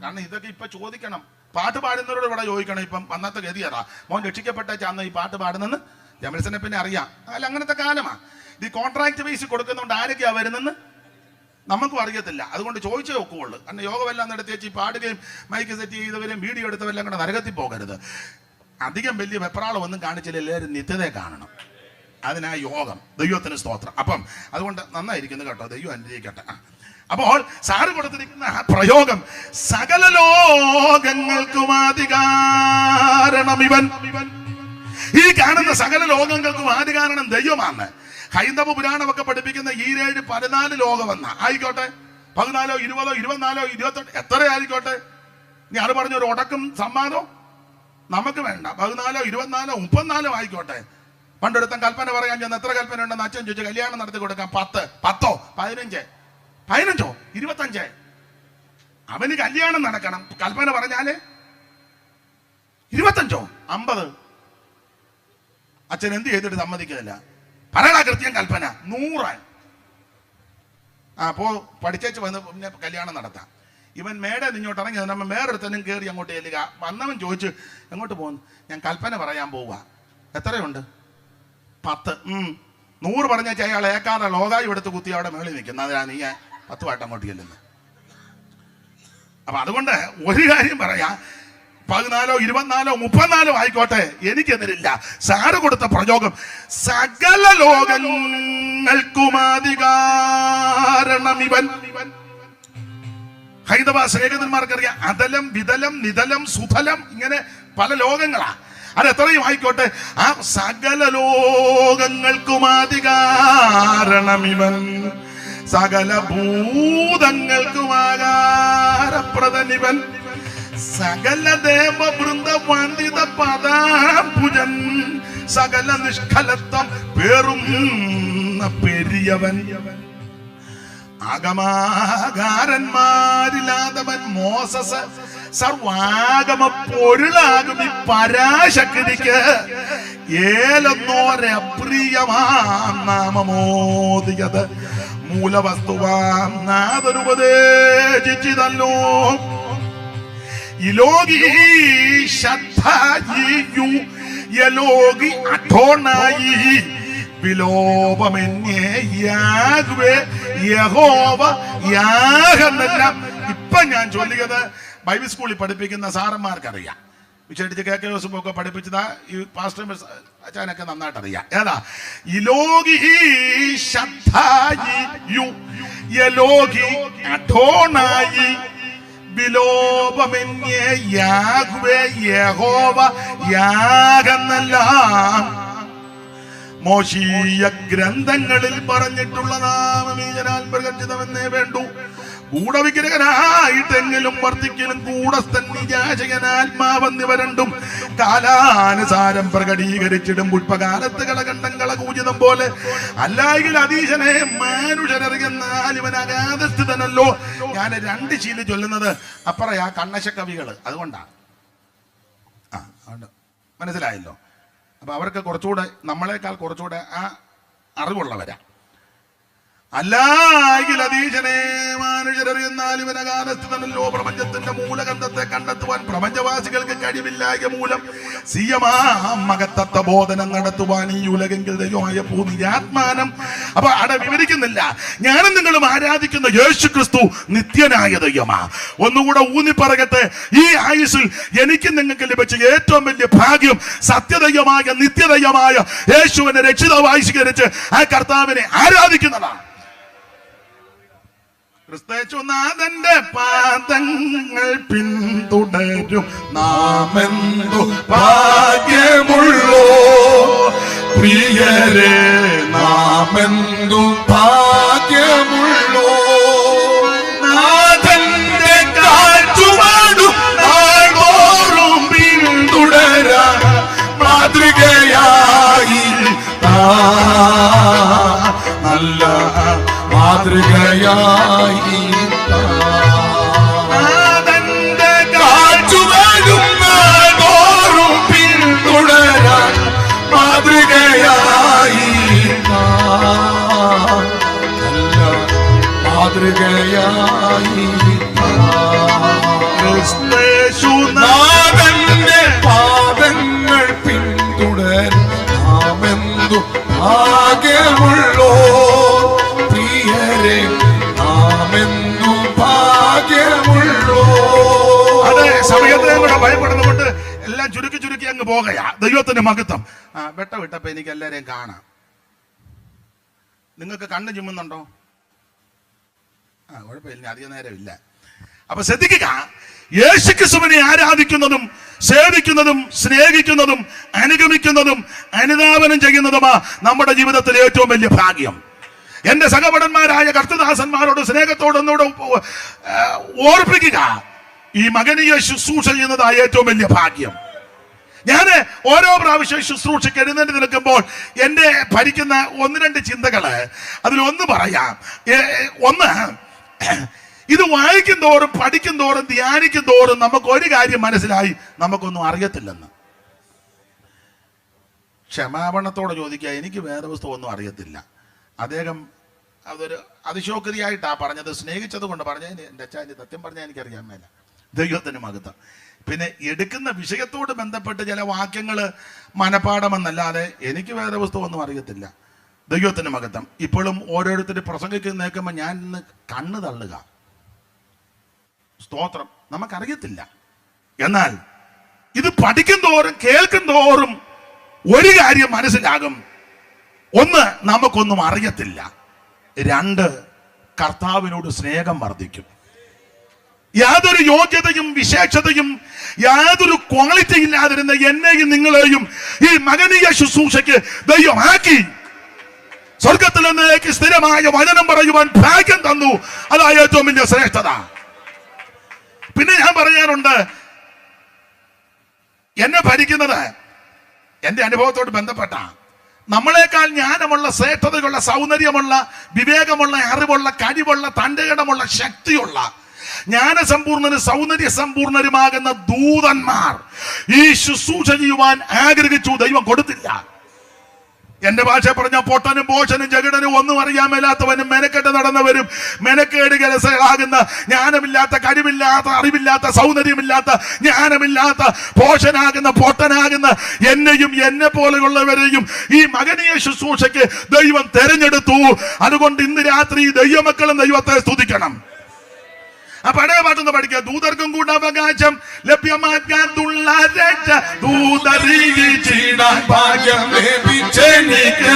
കാരണം ഇതൊക്കെ ഇപ്പൊ ചോദിക്കണം. പാട്ട് പാടുന്നവരോട് ഇവിടെ ചോദിക്കണം. ഇപ്പം അന്നത്തെ ഗതിയതാ, മോൻ രക്ഷിക്കപ്പെട്ട ഈ പാട്ട് പാടുന്നെന്ന് ജമൽസനെ പിന്നെ അറിയാം. അല്ല, അങ്ങനത്തെ കാലമാ. ഇത് കോൺട്രാക്ട് ബേസ് കൊടുക്കുന്നതുകൊണ്ട് ആരൊക്കെയാ വരുന്നെന്ന് നമുക്കും അറിയത്തില്ല. അതുകൊണ്ട് ചോദിച്ചേ ഒക്കുള്ളൂ. കാരണം യോഗമെല്ലാം നടത്തി വെച്ച് ഈ പാടുകയും മൈക്ക് സെറ്റ് ചെയ്തവരെയും വീഡിയോ എടുത്തവരെല്ലാം കൂടെ നരകത്തിൽ പോകരുത്. അധികം വലിയ വെപ്രാളം ഒന്നും കാണിച്ചില്ല. എല്ലാവരും നിത്യതയെ കാണണം. അതിനാ യോഗം. ദൈവത്തിന് സ്തോത്രം. അപ്പം അതുകൊണ്ട് നന്നായിരിക്കുന്നു കേട്ടോ, ദൈവം അനുഗ്രഹിക്കട്ടെ. അപ്പോൾ സാറ് കൊടുത്തിരിക്കുന്ന പ്രയോഗം സകല ലോകങ്ങൾക്കും ആദികാരണം ഇവൻ. ഈ കാണുന്ന സകല ലോകങ്ങൾക്കും ആദികാരണം ദൈവമാണ്. ഹൈന്ദവ പുരാണമൊക്കെ പഠിപ്പിക്കുന്ന ഈ 14 ലോകമെന്ന ആയിക്കോട്ടെ, 14, 20, 24, 28 എത്ര ആയിക്കോട്ടെ. ഇനി അത് പറഞ്ഞൊരു ഉടക്കും സമ്മാനവും നമുക്ക് വേണ്ട. 14, 24, 34 ആയിക്കോട്ടെ. പണ്ടൊരുത്തൻ കൽപ്പന പറയാൻ ചെന്ന് എത്ര കൽപ്പന ഉണ്ടെന്ന് അച്ഛൻ ചോദിച്ചു. കല്യാണം നടത്തി കൊടുക്കാം. 10, 15, 25. അവന് കല്യാണം നടക്കണം. കൽപ്പന പറഞ്ഞാല് 25, 50. അച്ഛൻ എന്ത് ചെയ്തിട്ട് സമ്മതിക്കുന്നില്ല. പറയണ കൃത്യം കൽപ്പന 100. അപ്പോ പഠിച്ചേച്ച് വന്ന് പിന്നെ കല്യാണം നടത്താം. ഇവൻ മേടെ നിങ്ങോട്ട് ഇറങ്ങി നമ്മൾ വേറൊരുത്തനും കയറി അങ്ങോട്ട് ചെല്ലുക. വന്നവൻ ചോദിച്ചു എങ്ങോട്ട് പോകുന്നു? ഞാൻ കൽപ്പന പറയാൻ പോവുക. എത്രയുണ്ട്? 10. 100 പറഞ്ഞേച്ച് അയാൾ ഏക്കാതെ ലോകായി എടുത്ത് കുത്തി അവിടെ മേളിൽ നിൽക്കുന്നത്. അതിനാ നീ 10 വാട്ട് അങ്ങോട്ട് ചെല്ലുന്നത്. അപ്പൊ അതുകൊണ്ട് ഒരു കാര്യം പറയാം, 14, 24, 34 ആയിക്കോട്ടെ, എനിക്കെതിരില്ല. സാറ് കൊടുത്ത പ്രയോഗം സകല ലോകങ്ങൾക്കും ആദികാരണം ഇവൻ. ഹൈന്ദവ സേകന്മാർക്കറിയാം, അതലം, വിതലം, നിതലം, സുതലം, ഇങ്ങനെ പല ലോകങ്ങളാ. അത് എത്രയും ആയിക്കോട്ടെ, ആ സകല ലോകങ്ങൾക്കും ആദികാരണം ഇവൻ. സകല ഭൂതങ്ങൾക്കും ആകാരപ്രദനിവൻ. സകല ദേവവൃന്ദ വന്ദിത പദാംബുജൻ. സകല നിഷ്കലത്വം പേറും പെരിയവൻ. ആഗമാകാരന്മാരില്ലാതവൻ മോസസ്. സർവാഗമ പൊരുളാകും ഈ പരാശക്തിക്ക് ഏലെന്നോരെ അപ്രിയമാം നാമമോദിയത്. മൂലവസ്തുവാം നാദനുപദേശിച്ചിതല്ലോ. ഇലോകി ശദ്ധായിയു യലോകി അഠോണായി. വിലോപമെന്നേ യാഗ്വേ യഹോവ യാഗെന്നെല്ലാം ഇപ്പൊ ഞാൻ ചൊല്ലിയത് ബൈബിൾ സ്കൂളിൽ പഠിപ്പിക്കുന്ന സാറന്മാർക്കറിയാം. വിശേഷിച്ച് KK ജോസഫൊക്കെ പഠിപ്പിച്ചതാ. ഈ പാസ്റ്റർ അച്ഛനൊക്കെ നന്നായിട്ട് അറിയാം. ഏതാ? ഇലോകി ശദ്ധായിയു യലോകി അഠോണായി. വിലോപമെന്നേ യാഗ്വേ യഹോവ യാഗെന്നെല്ലാം മോശീയ ഗ്രന്ഥങ്ങളിൽ പറഞ്ഞിട്ടുള്ള നാമം ഈ ജനാൽ പ്രകടിതമെന്നേ വേണ്ടു. ഗൂഢവിഗ്രഹനായിട്ടെങ്കിലും വർദ്ധിക്കലും കൂടസ്ഥൻ നിജാചകനാത്മാവെന്നിവ രണ്ടും കാലാനുസാരം പ്രകടീകരിച്ചിടും. പുഷ്പകാലത്ത് കളകണ്ഠം കളകൂചിതം പോലെ അല്ലായെങ്കിൽ അതീശനെ മാനുഷരറിയുന്നാൽ ഇവൻ അഗാധസ്ഥിതനല്ലോ. ഞാൻ 2 ശീലം ചൊല്ലുന്നത് അപ്പറയാ കണ്ണശ കവികള്, അതുകൊണ്ടാണ്. മനസ്സിലായല്ലോ. അപ്പൊ അവർക്ക് കുറച്ചുകൂടെ നമ്മളെക്കാൾ കുറച്ചുകൂടെ ആ അറിവുള്ളവരാ. അല്ലായെങ്കിൽ അതീശനെ മാനുഷരറിയുന്നാൽ ഇവനകാലസ്ഥിതനല്ലോ. പ്രപഞ്ചത്തിന്റെ മൂലഗന്ധത്തെ കണ്ടെത്തുവാൻ പ്രപഞ്ചവാസികൾക്ക് കഴിവില്ലായ മൂലം സിയമാമകത്തത്വ ബോധനം നടത്തുവാൻ ഈ ഉലകെങ്കിൽ ദൈവമായ പൂർണ്ണാത്മാനം. അപ്പൊ അവിടെ വിവരിക്കുന്നില്ല. ഞാനും നിങ്ങളും ആരാധിക്കുന്ന യേശു ക്രിസ്തു നിത്യനായ ദൈവമാ. ഒന്നുകൂടെ ഊന്നിപ്പറയട്ടെ, ഈ ആയുസ്സിൽ എനിക്ക് നിങ്ങൾക്ക് ലഭിച്ച ഏറ്റവും വലിയ ഭാഗ്യം സത്യദൈവമായ നിത്യദൈവമായ യേശുവിനെ രക്ഷിതാവായി സ്വീകരിച്ച് ആ കർത്താവിനെ ആരാധിക്കുന്നതാണ്. ക്രിസ്തുനാഥന്റെ പാദങ്ങൾ പിന്തുടരും നാമെന്തു ഭാഗ്യമുള്ളോ പ്രിയരെ, നാമെന്തു ഭാഗ്യമുള്ളോ. നാഥന്റെ കാറ്റുവാടും നാൾതോറും പിന്തുടരാൻ മാതൃകയായി നല്ല മാതൃകയായി നാഥന്റെ കാറ്റുവാടും നാൾതോറും പിന്തുടരാൻ മാതൃകയായി നല്ല മാതൃകയായി ക്രിസ്തുനാഥന്റെ പാദങ്ങൾ പിന്തുടരാൻ നാമെന്തു ഭാഗ്യമുള്ളോ പ്രിയരെ, നാമെന്തു ഭാഗ്യമുള്ളോ. അതെ, സമയത്തെ കൂടെ ഭയപ്പെടുന്നതുകൊണ്ട് എല്ലാം ചുരുക്കി അങ്ങ് പോകയാ. ദൈവത്തിന്റെ മഹത്വം. വെട്ട വിട്ടപ്പോ എനിക്ക് എല്ലാരെയും കാണാം. നിങ്ങൾക്ക് കണ്ണ് ചുമ്മുന്നുണ്ടോ? കുഴപ്പമില്ല, അധികം നേരമില്ല. അപ്പൊ ശ്രദ്ധിക്കുക, യേശുക്രിസ്തുവിനെ ആരാധിക്കുന്നതും സേവിക്കുന്നതും സ്നേഹിക്കുന്നതും അനുഗമിക്കുന്നതും അനുധാവനം ചെയ്യുന്നതുമാ നമ്മുടെ ജീവിതത്തിലെ ഏറ്റവും വലിയ ഭാഗ്യം. എന്റെ സഹപടന്മാരായ കർത്തദാസന്മാരോട് സ്നേഹത്തോടൊന്നുകൂടെ ഓർപ്പിക്കുക, ഈ മകനീയ ശുശ്രൂഷ ചെയ്യുന്നതായ ഏറ്റവും വലിയ ഭാഗ്യം. ഞാൻ ഓരോ പ്രാവശ്യം ശുശ്രൂഷയ്ക്ക് എഴുന്നേറ്റ് നിൽക്കുമ്പോൾ എന്റെ ഭരിക്കുന്ന 1-2 ചിന്തകള് അതിലൊന്ന് പറയാം. ഒന്ന്, ഇത് വായിക്കും തോറും പഠിക്കും തോറും ധ്യാനിക്കും തോറും നമുക്ക് ഒരു കാര്യം മനസ്സിലായി, നമുക്കൊന്നും അറിയത്തില്ലെന്ന്. ക്ഷമാപണത്തോടെ ചോദിക്കുക, എനിക്ക് വേദപുസ്തകം ഒന്നും അറിയത്തില്ല. അദ്ദേഹം അതൊരു അതിശോക്തിയായിട്ടാ പറഞ്ഞത്, സ്നേഹിച്ചത് കൊണ്ട് പറഞ്ഞതിന് എൻ്റെ അച്ഛൻ്റെ സത്യം പറഞ്ഞാൽ എനിക്കറിയാൻ മേല. ദൈവത്തിന് മഹത്വം. പിന്നെ എടുക്കുന്ന വിഷയത്തോട് ബന്ധപ്പെട്ട് ചില വാക്യങ്ങൾ മനപ്പാഠമെന്നല്ലാതെ എനിക്ക് വേദപുസ്തകം ഒന്നും അറിയത്തില്ല. ദൈവത്തിന് മഹത്വം. ഇപ്പോഴും ഓരോരുത്തർ പ്രസംഗിക്കുന്ന കേൾക്കുമ്പോൾ ഞാൻ ഇന്ന് കണ്ണ് തള്ളുക. സ്തോത്രം. നമുക്കറിയത്തില്ല. എന്നാൽ ഇത് പഠിക്കും തോറും കേൾക്കും തോറും ഒരു കാര്യം മനസ്സിലാകും. ഒന്ന്, നമുക്കൊന്നും അറിയത്തില്ല. 2, കർത്താവിനോട് സ്നേഹം വർദ്ധിക്കും. യാതൊരു യോഗ്യതയും വിശേഷതയും യാതൊരു ക്വാളിറ്റി ഇല്ലാതിരുന്ന എന്നെയും നിങ്ങളെയും ഈ മകനീയ ശുശ്രൂഷയ്ക്ക് ദൈവമാക്കി സ്വർഗത്തിൽ നിന്നേക്ക് സ്ഥിരമായ വചനം പറയുവാൻ ഭാഗ്യം തന്നു. അതാ ഏറ്റവും വലിയ ശ്രേഷ്ഠത. പിന്നെ ഞാൻ പറയാറുണ്ട്, എന്നെ ഭരിക്കുന്നത് എന്റെ അനുഭവത്തോട് ബന്ധപ്പെട്ട നമ്മളെക്കാൾ ജ്ഞാനമുള്ള, ശ്രേഷ്ഠതയുള്ള, സൗന്ദര്യമുള്ള, വിവേകമുള്ള, അറിവുള്ള, കഴിവുള്ള, തൻ്റെയിടമുള്ള, ശക്തിയുള്ള, ജ്ഞാനസമ്പൂർണനും സൗന്ദര്യ സമ്പൂർണരുമാകുന്ന ദൂതന്മാർ ഈ ശുശ്രൂഷ ചെയ്യുവാൻ ആഗ്രഹിച്ചു. ദൈവം കൊടുത്തില്ല. എന്റെ ഭാഷ പറഞ്ഞ പൊട്ടനും പോഷനും ജഗടനും ഒന്നും അറിയാൻ മേലാത്തവനും മെനക്കെട്ട് നടന്നവരും മെനക്കേട് കലസകളാകുന്ന ജ്ഞാനമില്ലാത്ത, കഴിവില്ലാത്ത, അറിവില്ലാത്ത, സൗന്ദര്യമില്ലാത്ത, ജ്ഞാനമില്ലാത്ത, പോഷനാകുന്ന, പൊട്ടനാകുന്ന എന്നെയും എന്നെ പോലെയുള്ളവരെയും ഈ മകനീയ ശുശ്രൂഷയ്ക്ക് ദൈവം തെരഞ്ഞെടുത്തു. അതുകൊണ്ട് ഇന്ന് രാത്രി ദൈവമക്കളും ദൈവത്തെ സ്തുതിക്കണം. ആ പഴയ പാട്ടൊന്ന് പഠിക്കുക. ദൂതർക്കും കൂടെ അവകാശം ലഭ്യമാക്കാത്തുള്ള രക്ഷ ദൂതറിയിച്ചിടാൻ ഭാഗ്യം ലഭിച്ചെനിക്ക്.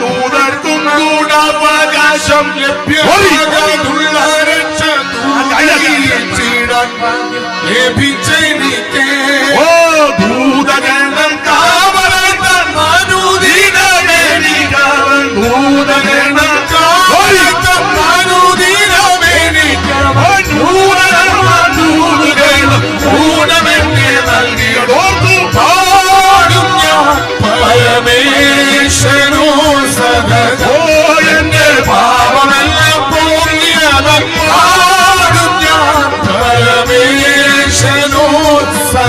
ദൂതർക്കും കൂടെ അവകാശം ലഭ്യമാക്കാത്തുള്ള രക്ഷ ദൂതറിയിച്ചിടാൻ ഭാഗ്യം ലഭിച്ചെനിക്ക്. ഓ ദൂതഗണം കാവലൻ മനുദിനമേനികവൻ. ദൂതഗണം കാവലൻ മനുദിനമേനികവൻ.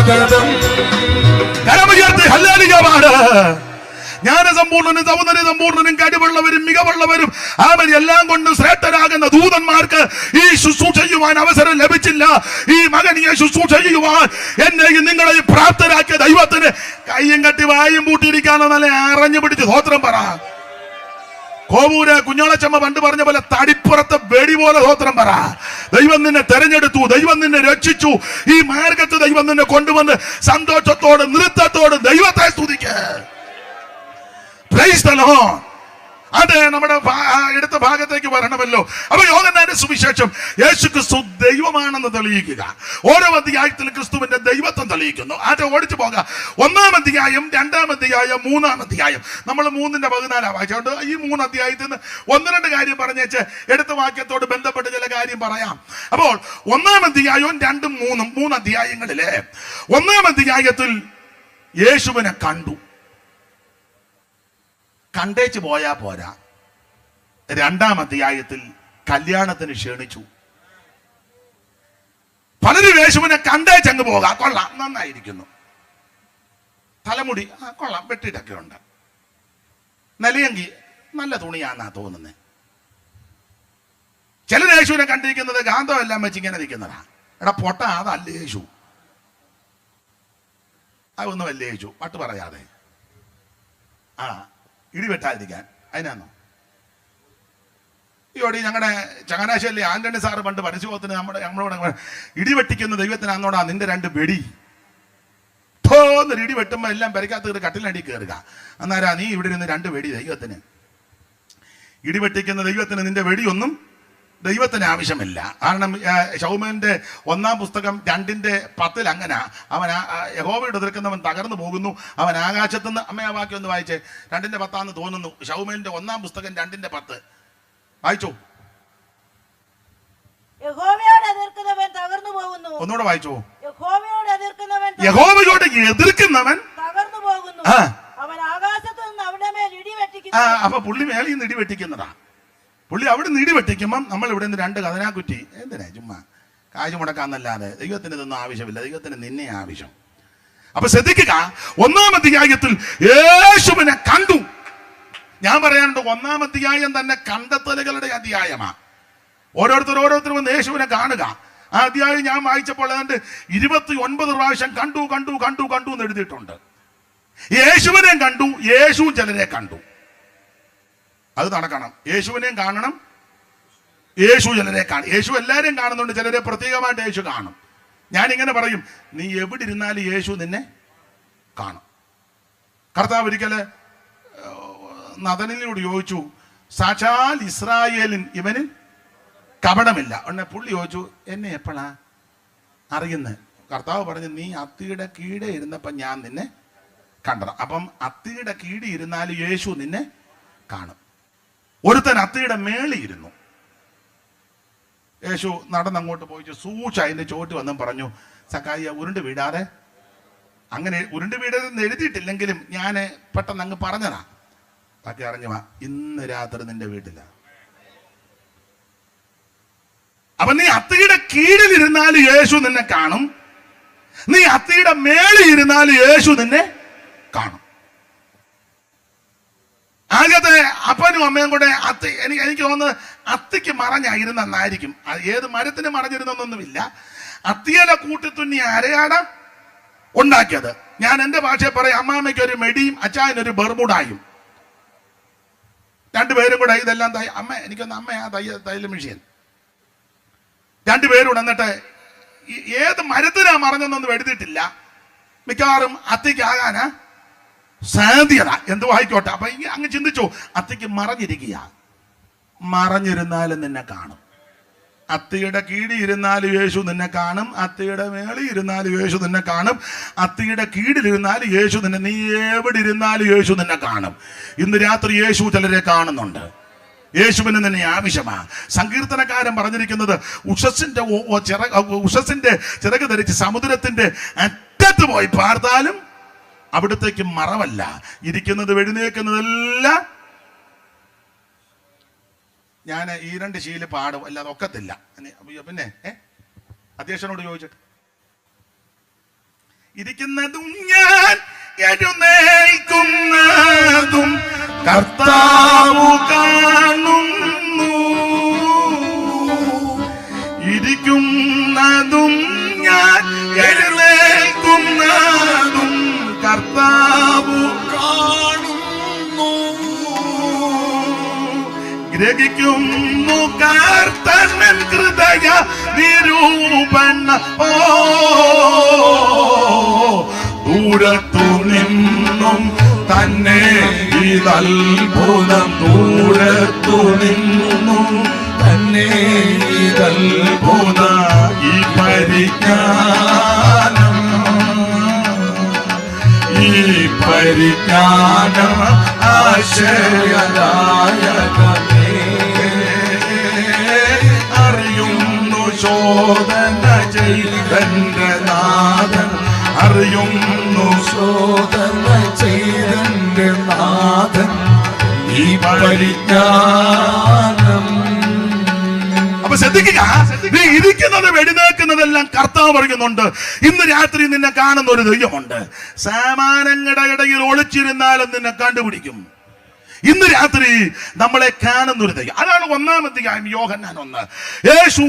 സ്വാഗതം. കരമുയർത്തി ഹല്ലേലൂയ പാട്. ജ്ഞാനസമ്പൂർണ്ണനും സൗന്ദര്യ സമ്പൂർണ്ണനും കഴിവുള്ളവരും മികവുള്ളവരും അവൻ എല്ലാം കൊണ്ടും ശ്രേഷ്ഠരാകുന്ന ദൂതന്മാർക്ക് ഈ ശുശ്രൂഷ ചെയ്യുവാൻ അവസരം ലഭിച്ചില്ല. ഈ മകൻ ഈ ശുശ്രൂഷ ചെയ്യുവാൻ എന്നെയും നിങ്ങളെ പ്രാപ്തരാക്കിയ ദൈവത്തിന് കയ്യും കട്ടി വായും പൂട്ടിയിരിക്കാനോ നല്ല അറിഞ്ഞു പിടിച്ച് സ്തോത്രം പറ. കോവൂര് കുഞ്ഞോളച്ചമ്മ പണ്ട് പറഞ്ഞ പോലെ തടിപ്പുറത്തെ വെടി പോലെ സ്തോത്രം പറ. ദൈവം നിന്നെ തെരഞ്ഞെടുത്തു, ദൈവം നിന്നെ രക്ഷിച്ചു. ഈ മാർഗത്ത് ദൈവം നിന്നെ കൊണ്ടുവന്ന് സന്തോഷത്തോട് നൃത്തത്തോട് ദൈവത്തെ സ്തുതിക്ക്. Praise the Lord. അത് നമ്മുടെ എടുത്ത ഭാഗത്തേക്ക് വരണമല്ലോ. അപ്പൊ യോഹന്നാന്റെ സുവിശേഷം യേശുക്രിസ്തു ദൈവമാണെന്ന് തെളിയിക്കുക. ഓരോ അധ്യായത്തിൽ ക്രിസ്തുവിന്റെ ദൈവത്വം തെളിയിക്കുന്നു. അത് ഓടിച്ചു പോകാം. 1-ാം അധ്യായം, 2-ാം അധ്യായം, 3-ാം അധ്യായം. നമ്മൾ 3-ന്റെ 14 വായിച്ചുകൊണ്ട് ഈ 3 അധ്യായത്തിൽ നിന്ന് 1-2 കാര്യം പറഞ്ഞേച്ച് എടുത്ത വാക്യത്തോട് ബന്ധപ്പെട്ട് ചില കാര്യം പറയാം. അപ്പോൾ 1-ാം അധ്യായവും 2-ഉം 3-ഉം 3 അധ്യായങ്ങളിലെ 1-ാം അധ്യായത്തിൽ യേശുവിനെ കണ്ടു. കണ്ടേച്ച് പോയാ പോരാ, 2-ാം അധ്യായത്തിൽ കല്യാണത്തിന് ക്ഷണിച്ചു. പലരും യേശുവിനെ കണ്ടേച്ചങ്ങ് പോകാം, കൊള്ളാം, നന്നായിരിക്കുന്നു, തലമുടി കൊള്ളാം, വെട്ടിയിട്ടൊക്കെ ഉണ്ട്, നിലയെങ്കിൽ നല്ല തുണിയാന്നാ തോന്നുന്നത്. ചില യേശുവിനെ കണ്ടിരിക്കുന്നത് ഗാന്ധം എല്ലാം വെച്ച് ഇങ്ങനെ നിൽക്കുന്നതാ. എടാ പൊട്ട, അതല്ല യേശു, അതൊന്നും അല്ലേ യേശു, പട്ട് പറയാതെ. ഇടിവെട്ടാതിരിക്കാൻ അതിനാന്നോ? ഈയോടി ഞങ്ങളുടെ ചങ്ങനാശ്ശേരി ആന്റണി സാറ് പണ്ട് പരസ്യത്തിന് നമ്മളോട് ഇടിവെട്ടിക്കുന്ന ദൈവത്തിനാന്നോടാ നിന്റെ 2 വെടി. ഇടി വെട്ടുമ്പോ എല്ലാം പെരക്കാത്ത കട്ടിലടി കയറുക. അന്നേരാ നീ ഇവിടെ ഇരുന്ന് 2 വെടി ദൈവത്തിന്. ഇടിവെട്ടിക്കുന്ന ദൈവത്തിന് നിന്റെ വെടിയൊന്നും ദൈവത്തിന് ആവശ്യമില്ല. കാരണം ശൗമേന്റെ 1-ാം പുസ്തകം 2-10 അങ്ങനെ അവൻ യഹോവയോട് എതിർക്കുന്നവൻ തകർന്നു പോകുന്നു, അവൻ ആകാശത്തുനിന്ന്. അമ്മ ആ വാക്യം ഒന്ന് വായിച്ചേ. 2-10 തോന്നുന്നു. ശൗമേന്റെ 1-ാം പുസ്തകം 2-10 വായിച്ചോ. യഹോവയോട് എതിർക്കുന്നവൻ തകർന്നു പോകുന്നു. ഒന്നുകൂടെ വായിച്ചോ. യഹോവയോട് എതിർക്കുന്നവൻ തകർന്നു പോകുന്നു. അവൻ ആകാശത്ത് നിന്ന് അവിടെ മേൽ ഇടി വെട്ടിക്കുന്നു. അപ്പൊ പുള്ളി മേളിൽ നിന്ന് ഇടി വെട്ടിക്കുന്നതാ. പുള്ളി അവിടെ നിന്ന് ഇടി വെട്ടിക്കുമ്പം നമ്മൾ ഇവിടെ നിന്ന് 2 കഥനാക്കുറ്റി എന്തിനാ ചുമ്മാ കാശ് മുടക്കാന്നല്ലാതെ. ദൈവത്തിന് ഇതൊന്നും ആവശ്യമില്ല, ദൈവത്തിന് നിന്നെ ആവശ്യം. അപ്പൊ ശ്രദ്ധിക്കുക, 1-ാം അധ്യായത്തിൽ യേശുവിനെ കണ്ടു. ഞാൻ പറയാനുണ്ട്, 1-ാം അധ്യായം തന്നെ കണ്ടെത്തലുകളുടെ അധ്യായമാ. ഓരോരുത്തരും വന്ന് യേശുവിനെ കാണുക. ആ അധ്യായം ഞാൻ വായിച്ചപ്പോൾ ഏതാണ്ട് 29 പ്രാവശ്യം കണ്ടു കണ്ടു കണ്ടു കണ്ടു എന്ന് എഴുതിയിട്ടുണ്ട്. യേശുവിനെ കണ്ടു, യേശു ചിലരെ കണ്ടു. അത് നടക്കണം. യേശുവിനെയും കാണണം, യേശു ചിലരെ കാണും. യേശു എല്ലാവരെയും കാണുന്നുണ്ട്, ചിലരെ പ്രത്യേകമായിട്ട് യേശു കാണും. ഞാനിങ്ങനെ പറയും, നീ എവിടെ ഇരുന്നാലും യേശു നിന്നെ കാണും. കർത്താവ് ഒരിക്കല് നദനിലൂടെ ചോദിച്ചു, സാക്ഷാൽ ഇസ്രായേലിൻ ഇവനിൽ കപടമില്ല. ഉടനെ പുള്ളി ചോദിച്ചു, എന്നെ എപ്പോഴാ അറിയുന്നത്? കർത്താവ് പറഞ്ഞു, നീ അത്തിയുടെ കീഴെ ഇരുന്നപ്പം ഞാൻ നിന്നെ കണ്ടണം. അപ്പം അത്തിയുടെ കീഴെ ഇരുന്നാലും യേശു നിന്നെ കാണും. ഒരുത്തൻ അത്തിയുടെ മേളി ഇരുന്നു. യേശു നടന്നങ്ങോട്ട് പോയി സൂക്ഷിച്ച് അതിന്റെ ചോട്ട് വന്നും പറഞ്ഞു, സക്കായിയ ഉരുണ്ട് വീടാതെ. അങ്ങനെ ഉരുണ്ട് വീടെന്ന് എഴുതിയിട്ടില്ലെങ്കിലും ഞാൻ പെട്ടെന്ന് അങ്ങ് പറഞ്ഞതാ. ബാക്കി അറിഞ്ഞു വാ, ഇന്ന് രാത്രി നിന്റെ വീട്ടില. അപ്പൊ നീ അത്തിയുടെ കീഴിലിരുന്നാലും യേശു നിന്നെ കാണും, നീ അത്തിയുടെ മേളിൽ ഇരുന്നാലും യേശു നിന്നെ കാണും. ആദ്യത്തെ അപ്പനും അമ്മയും കൂടെ എനിക്ക് തോന്നുന്നത് അത്തിക്ക് മറഞ്ഞായിരുന്നെന്നായിരിക്കും. ഏത് മരത്തിന് മറഞ്ഞിരുന്നൊന്നുമില്ല. അത്തിയിലെ കൂട്ടിത്തുന്നി അരയാട ഉണ്ടാക്കിയത്. ഞാൻ എന്റെ ഭാഷയെ പറയും, അമ്മാമ്മയ്ക്ക് ഒരു മെടിയും അച്ചായനൊരു ബർമുടായും. 2 പേരും കൂടെ ഇതെല്ലാം അമ്മ എനിക്കൊന്ന് അമ്മയാ തയ്യൽ മെഷീൻ. 2 പേരും എന്നിട്ട് ഏത് മരത്തിനാ മറഞ്ഞെന്നൊന്നും എഴുതിയിട്ടില്ല. മിക്കവാറും അത്തിക്കാകാനാ സാധ്യത. എന്ത് വായിക്കോട്ടെ. അപ്പൊ അങ്ങ് ചിന്തിച്ചു, അത്തിക്ക് മറഞ്ഞിരിക്കുക. മറഞ്ഞിരുന്നാലും നിന്നെ കാണും. അത്തിയുടെ കീഴിൽ ഇരുന്നാലും യേശു നിന്നെ കാണും, അത്തിയുടെ മേളിൽ ഇരുന്നാലും യേശു നിന്നെ കാണും, അത്തിയുടെ കീഴിലിരുന്നാലും യേശു നിന്നെ, നീ എവിടെ ഇരുന്നാലും യേശു നിന്നെ കാണും. ഇന്ന് രാത്രി യേശു ചിലരെ കാണുന്നുണ്ട്. യേശുവിന് നിന്നെ ആവശ്യമാ. സങ്കീർത്തനക്കാരൻ പറഞ്ഞിരിക്കുന്നത്, ഉഷസിന്റെ ചിറക് ധരിച്ച് സമുദ്രത്തിന്റെ അറ്റത്ത് പോയി പാർത്താലും അവിടത്തേക്ക് മറവല്ല. ഇരിക്കുന്നത് എഴുന്നേക്കുന്നതെല്ലാം ഞാൻ ഈ 2 ശീല പാടും, അല്ലാതെ ഒക്കത്തില്ല. പിന്നെ അധ്യക്ഷനോട് ചോദിച്ചിട്ട് ഇരിക്കുന്നതും ഞാൻ എഴുന്നേൽക്കുന്നതും കർത്താവു കാണുന്നു. ഇരിക്കുന്നതും ഞാൻ എഴുന്നേൽക്കുന്നതും കർത്താവു കാണുന്നു. ഗ്രഹിക്കുന്നു കർത്തൻ ഹൃദയ നിരൂപണ. ഓ ദൂരത്തു നിന്നും തന്നെ ഇതത്ഭുതം, ദൂരത്തു നിന്നും തന്നെ ഇതത്ഭുതം. ഈ പരിജ്ഞാനം, ഈ പരിജ്ഞാനം ആശ്രയദായകമേ. അറിയുന്നു ശോധന ചെയ്തന്റെ നാഥൻ, അറിയുന്നു ശോധന ചെയ്തന്റെ നാഥൻ. ഈ പരിജ്ഞാനം. അപ്പൊ ശ്രദ്ധിക്കുക, നീ ഇരിക്കുന്നതും എഴുന്നേൽക്കുന്നതെല്ലാം കർത്താവ് പറയുന്നുണ്ട്. ഇന്ന് രാത്രി നിന്നെ കാണുന്ന ഒരു ദൈവമുണ്ട്. സാമാനങ്ങളുടെ ഇടയിൽ ഒളിച്ചിരുന്നാലും നിന്നെ കണ്ടുപിടിക്കും. ഇന്ന് രാത്രി നമ്മളെ കാണുന്ന ഒരു ദൈവം. അതാണ് ഒന്നാമത്തെ കാര്യം. യോഹന്നാൻ 1. യേശു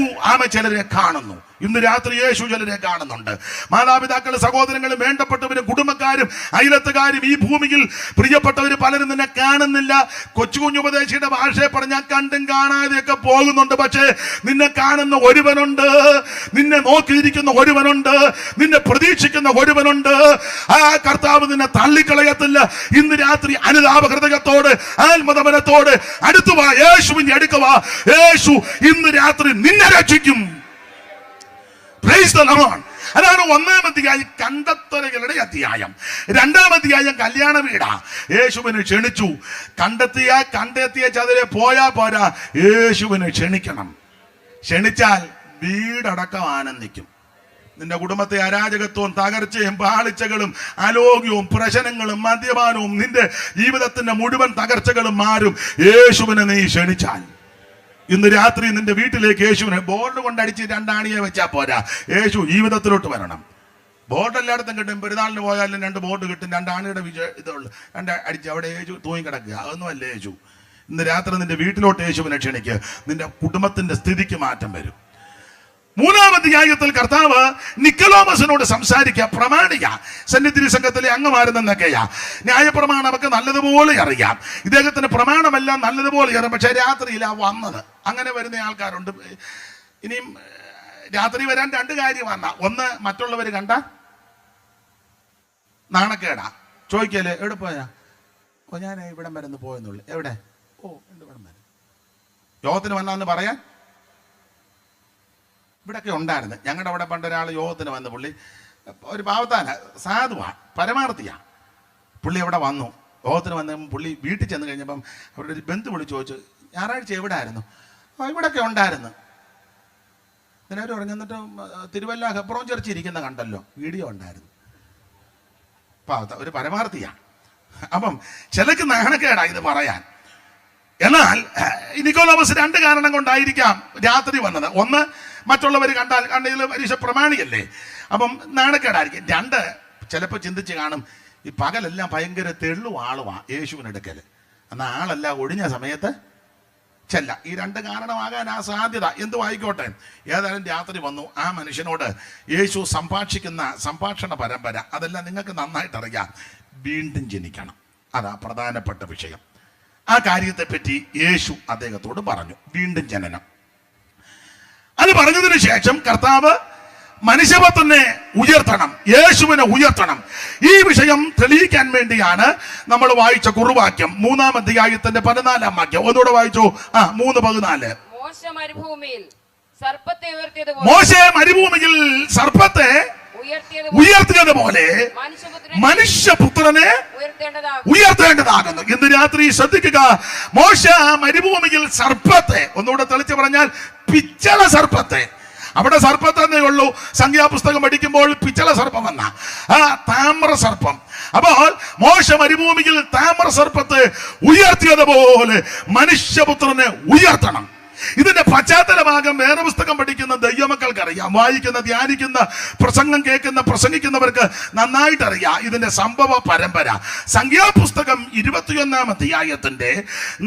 ചിലരെ കാണുന്നു. ഇന്ന് രാത്രി യേശു ചിലരെ കാണുന്നുണ്ട്. മാതാപിതാക്കളും സഹോദരങ്ങളും വേണ്ടപ്പെട്ടവരും കുടുംബക്കാരും അയലത്തുകാരും ഈ ഭൂമിയിൽ പ്രിയപ്പെട്ടവർ പലരും നിന്നെ കാണുന്നില്ല. കൊച്ചു കുഞ്ഞുപദേശിയുടെ ഭാഷയെ പറഞ്ഞാൽ കണ്ടും കാണാതെയൊക്കെ പോകുന്നുണ്ട്. പക്ഷേ നിന്നെ കാണുന്ന ഒരുവനുണ്ട്, നിന്നെ നോക്കിയിരിക്കുന്ന ഒരുവനുണ്ട്, നിന്നെ പ്രതീക്ഷിക്കുന്ന ഒരുവനുണ്ട്. ആ കർത്താവ് നിന്നെ തള്ളിക്കളയത്തില്ല. ഇന്ന് രാത്രി അനുതാപ ഹൃദയത്തോട് ആത്മതപനത്തോട് അടുത്തുവാ, യേശുവിന്റെ അടുക്കവാ. യേശു ഇന്ന് രാത്രി നിന്നെ രക്ഷിക്കും. അതാണ് ഒന്നാമത്തെ അധ്യായം, കണ്ടെത്തലുകളുടെ അധ്യായം. രണ്ടാമത്തെ അധ്യായം കല്യാണ വീടാ. യേശുവിനെ ക്ഷണിച്ചു. കണ്ടെത്തിയ ചതിരെ പോയാ പോരാ, യേശുവിനെ ക്ഷണിക്കണം. ക്ഷണിച്ചാൽ വീടടക്കം ആനന്ദിക്കും. നിന്റെ കുടുംബത്തെ അരാജകത്വവും തകർച്ചയും പാളിച്ചകളും അലോഗ്യവും പ്രശ്നങ്ങളും മദ്യപാനവും നിന്റെ ജീവിതത്തിന്റെ മുഴുവൻ തകർച്ചകളും മാറും യേശുവിനെ നീ ക്ഷണിച്ചാൽ. ഇന്ന് രാത്രി നിന്റെ വീട്ടിലേക്ക് യേശുവിനെ ബോർഡ് കൊണ്ടടിച്ച് 2 ആണിയെ വെച്ചാൽ പോരാ, യേശു ജീവിതത്തിലോട്ട് വരണം. ബോർഡ് എല്ലായിടത്തും കിട്ടും. പെരുന്നാളിന് പോയാലും 2 ബോർഡ് കിട്ടും. 2 ആണിയുടെ ഇതുള്ളു. 2 അടിച്ച് അവിടെ യേശു തൂങ്ങി കിടക്കുക. അതൊന്നും അല്ല യേശു. ഇന്ന് രാത്രി നിന്റെ വീട്ടിലോട്ട് യേശുവിനെ ക്ഷണിക്കുക. നിന്റെ കുടുംബത്തിന്റെ സ്ഥിതിക്ക് മാറ്റം വരും. മൂന്നാമത്തെ അധ്യായത്തിൽ കർത്താവ് നിക്കോളോമസിനോട് സംസാരിക്കുക. പ്രമാണിക സന്നിധി സംഘത്തിലെ അംഗമായിരുന്നെന്നൊക്കെയാ. ന്യായപ്രമാണം നമുക്ക് നല്ലതുപോലെ അറിയാം. ഇദ്ദേഹത്തിന് പ്രമാണമെല്ലാം നല്ലതുപോലെ അറിയാം. പക്ഷെ രാത്രിയിലാ വന്നത്. അങ്ങനെ വരുന്ന ആൾക്കാരുണ്ട്. ഇനിയും രാത്രി വരാൻ 2 കാര്യം വന്ന. ഒന്ന്, മറ്റുള്ളവർ കണ്ട നാണക്കേടാ. ചോദിക്കല്ലേ, എവിടെ പോയാ? ഓ, ഞാൻ ഇവിടം വരെ ഒന്ന് പോയെന്നുള്ളു. എവിടെ? ഓ, ഇവിടം വരെ. യോഗത്തിന് വന്നാന്ന് പറയാൻ ഇവിടെയൊക്കെ ഉണ്ടായിരുന്നു. ഞങ്ങളുടെ അവിടെ പണ്ട് ഒരാൾ യോഗത്തിന് വന്നു. പുള്ളി ഒരു പാവത്താന, സാധുവാ, പരമാർത്ഥിയാ. പുള്ളി അവിടെ വന്നു. യോഗത്തിന് വന്ന പുള്ളി വീട്ടിൽ ചെന്ന് കഴിഞ്ഞപ്പം അവരുടെ ഒരു ബന്ധു വിളിച്ച് ചോദിച്ചു, ഞായറാഴ്ച എവിടെ ആയിരുന്നു? ഇവിടെയൊക്കെ ഉണ്ടായിരുന്നു. ഇതിനവർ പറഞ്ഞു. എന്നിട്ട് തിരുവല്ല ഹെബ്രോൻ ചർച്ച് ഇരിക്കുന്ന കണ്ടല്ലോ, വീഡിയോ ഉണ്ടായിരുന്നു. പാവത്ത, ഒരു പരമാർത്ഥിയാ. അപ്പം ചിലക്ക് നാണക്കേടാ ഇത് പറയാൻ. എന്നാൽ നിക്കോളോമസ് 2 കാരണം കൊണ്ടായിരിക്കാം രാത്രി വന്നത്. ഒന്ന്, മറ്റുള്ളവർ കണ്ടതിൽ പരീക്ഷ പ്രമാണിയല്ലേ, അപ്പം നാണക്കേടായിരിക്കും. 2, ചിലപ്പോൾ ചിന്തിച്ച് കാണും, ഈ പകലെല്ലാം ഭയങ്കര തെള്ളും ആളുവാ യേശുവിനെടുക്കൽ. എന്നാൽ ആളല്ല ഒഴിഞ്ഞ സമയത്ത് ചെല്ല. ഈ 2 കാരണമാകാൻ ആ സാധ്യത. എന്തു ആയിക്കോട്ടെ, ഏതായാലും രാത്രി വന്നു. ആ മനുഷ്യനോട് യേശു സംഭാഷിക്കുന്ന സംഭാഷണ പരമ്പര അതെല്ലാം നിങ്ങൾക്ക് നന്നായിട്ട് അറിയാം. വീണ്ടും ജനിക്കണം, അതാ പ്രധാനപ്പെട്ട വിഷയം. ആ കാര്യത്തെപ്പറ്റി യേശു അദ്ദേഹത്തോട് പറഞ്ഞു, വീണ്ടും ജനനം. അത് പറഞ്ഞതിന് ശേഷം കർത്താവ് മനുഷ്യപുത്രനെ ഉയർത്തണം, യേശുവിനെ ഉയർത്തണം. ഈ വിഷയം തെളിയിക്കാൻ വേണ്ടിയാണ് നമ്മൾ വായിച്ച കുറുവാക്യം 3-ാം അധ്യായത്തിന്റെ 14-ാം വാക്യം. ഒന്നുകൂടെ വായിച്ചോ. 3:14. മോശെ മരുഭൂമിയിൽ സർപ്പത്തെ ഉയർത്തിയതുപോലെ മനുഷ്യപുത്രനെ ഉയർത്തേണ്ടതാകുന്നു. ഇന്ന് രാത്രി ശ്രദ്ധിക്കുക. മോശ മരുഭൂമിയിൽ സർപ്പത്തെ, ഒന്നുകൂടെ തെളിച്ച് പറഞ്ഞാൽ പിച്ചള സർപ്പത്തെ, അവിടെ സർപ്പത്തന്നേ ഉള്ളൂ. സംഖ്യാപുസ്തകം പഠിക്കുമ്പോൾ പിച്ചള സർപ്പം വന്ന താമ്ര സർപ്പം. അപ്പോൾ മോശ മരുഭൂമിയിൽ താമ്ര സർപ്പത്തെ ഉയർത്തിയതുപോലെ മനുഷ്യപുത്രനെ ഉയർത്തണം. ഇതിന്റെ പശ്ചാത്തല ഭാഗം വേറെ പുസ്തകം പഠിക്കുന്ന ദൈവമക്കൾക്കറിയാം, വായിക്കുന്ന, ധ്യാനിക്കുന്ന, പ്രസംഗം കേൾക്കുന്ന, പ്രസംഗിക്കുന്നവർക്ക് നന്നായിട്ട് അറിയാം ഇതിന്റെ സംഭവ പരമ്പര. സംഖ്യാപുസ്തകം 21-ാം അധ്യായത്തിന്റെ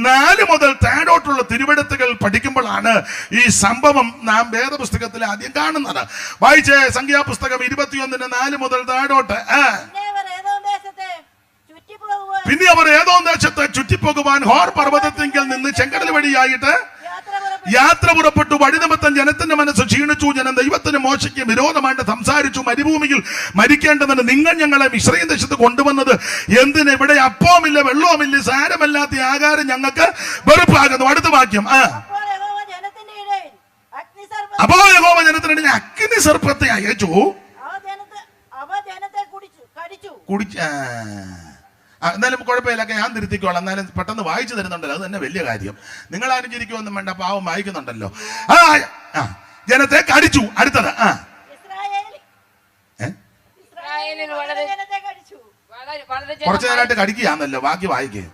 4 മുതൽ താഴോട്ടുള്ള തിരുവെഴുത്തുകൾ പഠിക്കുമ്പോഴാണ് ഈ സംഭവം നാം വേദപുസ്തകത്തിൽ ആദ്യം കാണുന്നത്. വായിച്ചേ, സംഖ്യാപുസ്തകം 21-4 മുതൽ താഴോട്ട്. പിന്നെ അവർ ഏതോ ദേശത്തെ ചുറ്റിപ്പോകുവാൻ ഹോർ പർവ്വതത്തിങ്കിൽ നിന്ന് ചെങ്കടൽ വഴിയായിട്ട് യാത്ര പുറപ്പെട്ടു. വഴി നിമിത്തം ജനത്തിന്റെ മനസ്സ് ക്ഷീണിച്ചു. ജനം ദൈവത്തിന് മോശയ്ക്ക് വിരോധമായിട്ട് സംസാരിച്ചു. മരുഭൂമിയിൽ മരിക്കേണ്ടതിന് നിങ്ങൾ ഞങ്ങളെ മിശ്രയും ദേശത്ത് കൊണ്ടുവന്നത് എന്തിന്? ഇവിടെ അപ്പവുമില്ല, വെള്ളവുമില്ല, സാരമല്ലാത്ത ആഹാരം ഞങ്ങൾക്ക് വെറുപ്പാകുന്നു. അടുത്ത വാക്യം. അപ്പോൾ യഹോവ ജനത്തിനിടയിൽ അഗ്നി സർപ്പത്തെ അയച്ചു. എന്നാലും കുഴപ്പമില്ല, ഞാൻ തിരുത്തിക്കോളാം. എന്നാലും പെട്ടെന്ന് വായിച്ചു തരുന്നുണ്ടല്ലോ, അത് തന്നെ വലിയ കാര്യം. നിങ്ങൾ ആരും ചിരിക്കുമൊന്നും വേണ്ട, പാവം വായിക്കുന്നുണ്ടല്ലോ. ജനത്തെ കടിച്ചു. അടുത്തത്. കുറച്ചു നേരമായിട്ട് കടിക്കുകയാണല്ലോ, ബാക്കി വായിക്കേ.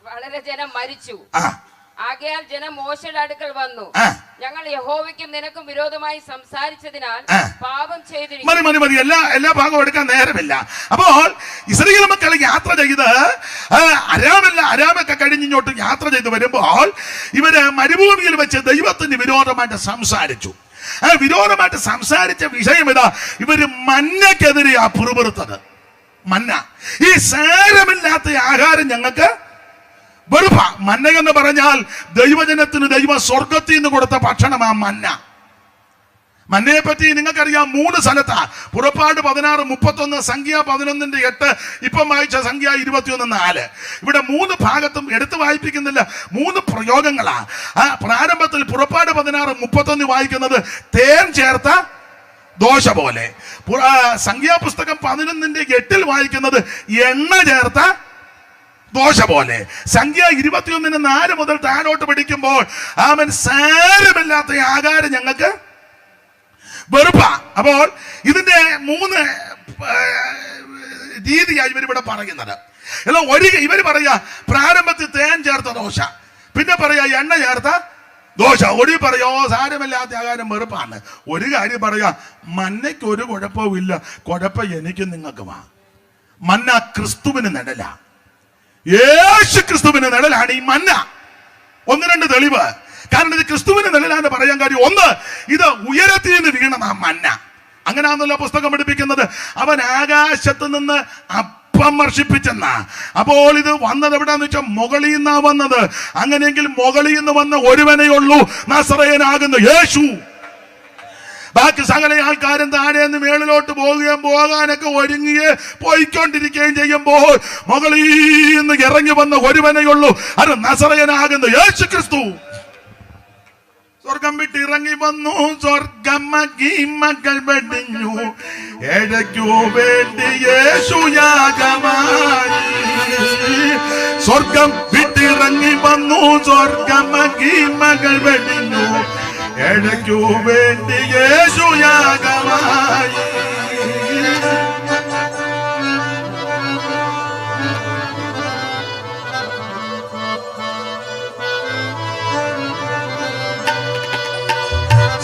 വളരെ ജനം മരിച്ചു. ആകയാൽ ജനം മോശയുടെ അടുക്കൽ വന്നു, ഞങ്ങൾ യഹോവയ്ക്കും നിനക്കും വിരോധമായി സംസാരിച്ചതിനാൽ പാപം ചെയ്തിരിക്കുന്നു. മതി, എല്ലാ ഭാഗവും എടുക്കാൻ നേരമില്ല. അപ്പോൾ ഇസ്രായേൽ മക്കൾ യാത്ര ചെയ്ത് അരാമൊക്കെ കഴിഞ്ഞിങ്ങോട്ട് യാത്ര ചെയ്ത് വരുമ്പോൾ ഇവര് മരുഭൂമിയിൽ വെച്ച് ദൈവത്തിന് വിരോധമായിട്ട് സംസാരിച്ചു. വിരോധമായിട്ട് സംസാരിച്ച വിഷയം ഇതാ, ഇവര് മന്നക്കെതിരെയാ പിറുപിറുത്തത്. മന്ന, ഈ സാരമില്ലാത്ത ആഹാരം ഞങ്ങൾക്ക് വെറുപ്പ. മന്ന എന്ന് പറഞ്ഞാൽ ദൈവജനത്തിന് ദൈവ സ്വർഗത്തിൽ നിന്ന് കൊടുത്ത ഭക്ഷണമാ മന്ന. മന്നയെ പറ്റി നിങ്ങൾക്കറിയാം, 3 സ്ഥലത്താ. പുറപ്പാട് 16:31, സംഖ്യ 11:8, ഇപ്പം വായിച്ച സംഖ്യ 21:4. ഇവിടെ 3 ഭാഗത്തും എടുത്തു വായിപ്പിക്കുന്നില്ല, 3 പ്രയോഗങ്ങളാ. പ്രാരംഭത്തിൽ പുറപ്പാട് 16:31 വായിക്കുന്നത് തേൻ ചേർത്ത ദോശ പോലെ. സംഖ്യാപുസ്തകം 11:8 വായിക്കുന്നത് എണ്ണ ചേർത്ത ദോശ പോലെ. സംഖ്യ 21:4 മുതൽ താഴോട്ട് പഠിക്കുമ്പോൾ അവൻ സാരമില്ലാത്ത ആഹാരം ഞങ്ങൾക്ക് വെറുപ്പ. അപ്പോൾ ഇതിന്റെ 3 രീതിയായി ഇവരിവിടെ പറയുന്നത്. എല്ലാം ഇവര് പറയാ പ്രാരംഭത്തിൽ തേൻ ചേർത്ത ദോശ, പിന്നെ പറയാ എണ്ണ ചേർത്ത ദോശ, ഒടി പറയോ സാരമില്ലാത്ത ആഹാരം വെറുപ്പാണ്. ഒരു കാര്യം പറയാ, മന്നയ്ക്ക് ഒരു കുഴപ്പവും ഇല്ല, കുഴപ്പം എനിക്കും നിങ്ങൾക്കുമാ. മന്ന ക്രിസ്തുവിന് നിഴല, യേശു ക്രിസ്തുവിന് നിഴലാണ് ഈ മന്ന. 1-2 തെളിവ്. കാരണം ഇത് ക്രിസ്തുവിന് നിഴലാന്ന് പറയാൻ കാര്യം, 1, ഇത് ഉയരത്തിൽ നിന്ന് വീണതാ മന്ന. അങ്ങനെയാണല്ലോ പുസ്തകം പഠിപ്പിക്കുന്നത്. അവൻ ആകാശത്ത് നിന്ന് അപ്പം വർഷിപ്പിച്ചെന്ന. അപ്പോൾ ഇത് വന്നത് എവിടാന്ന് വെച്ചാൽ മുകളിൽ നിന്നാ വന്നത്. അങ്ങനെയെങ്കിൽ മുകളിൽ നിന്ന് വന്ന ഒരുവനേ ഉള്ളൂ, നസറയനാകുന്ന യേശു. ബാക്കി സകല ആൾക്കാരും താഴെ നിന്ന് മേളിലോട്ട് പോകാനൊക്കെ പോയിക്കൊണ്ടിരിക്കുകയും ചെയ്യുമ്പോൾ മുകളിൽ നിന്ന് ഇറങ്ങി വന്ന ഒരുവനേ ഉള്ളൂ, അത് നസറയനാകുന്ന യേശു ക്രിസ്തു. സ്വർഗം വിട്ട് ഇറങ്ങി വന്നു, സ്വർഗമകി മകൾ വെടിഞ്ഞു, ഏഴയ്ക്കു വേണ്ടി യേശു യാഗമായി. സ്വർഗം വിട്ടിറങ്ങി വന്നു, സ്വർഗമകി മകൾ വെടിഞ്ഞു, ഏഴയ്ക്കു വേണ്ടി യേശു യാഗമായി.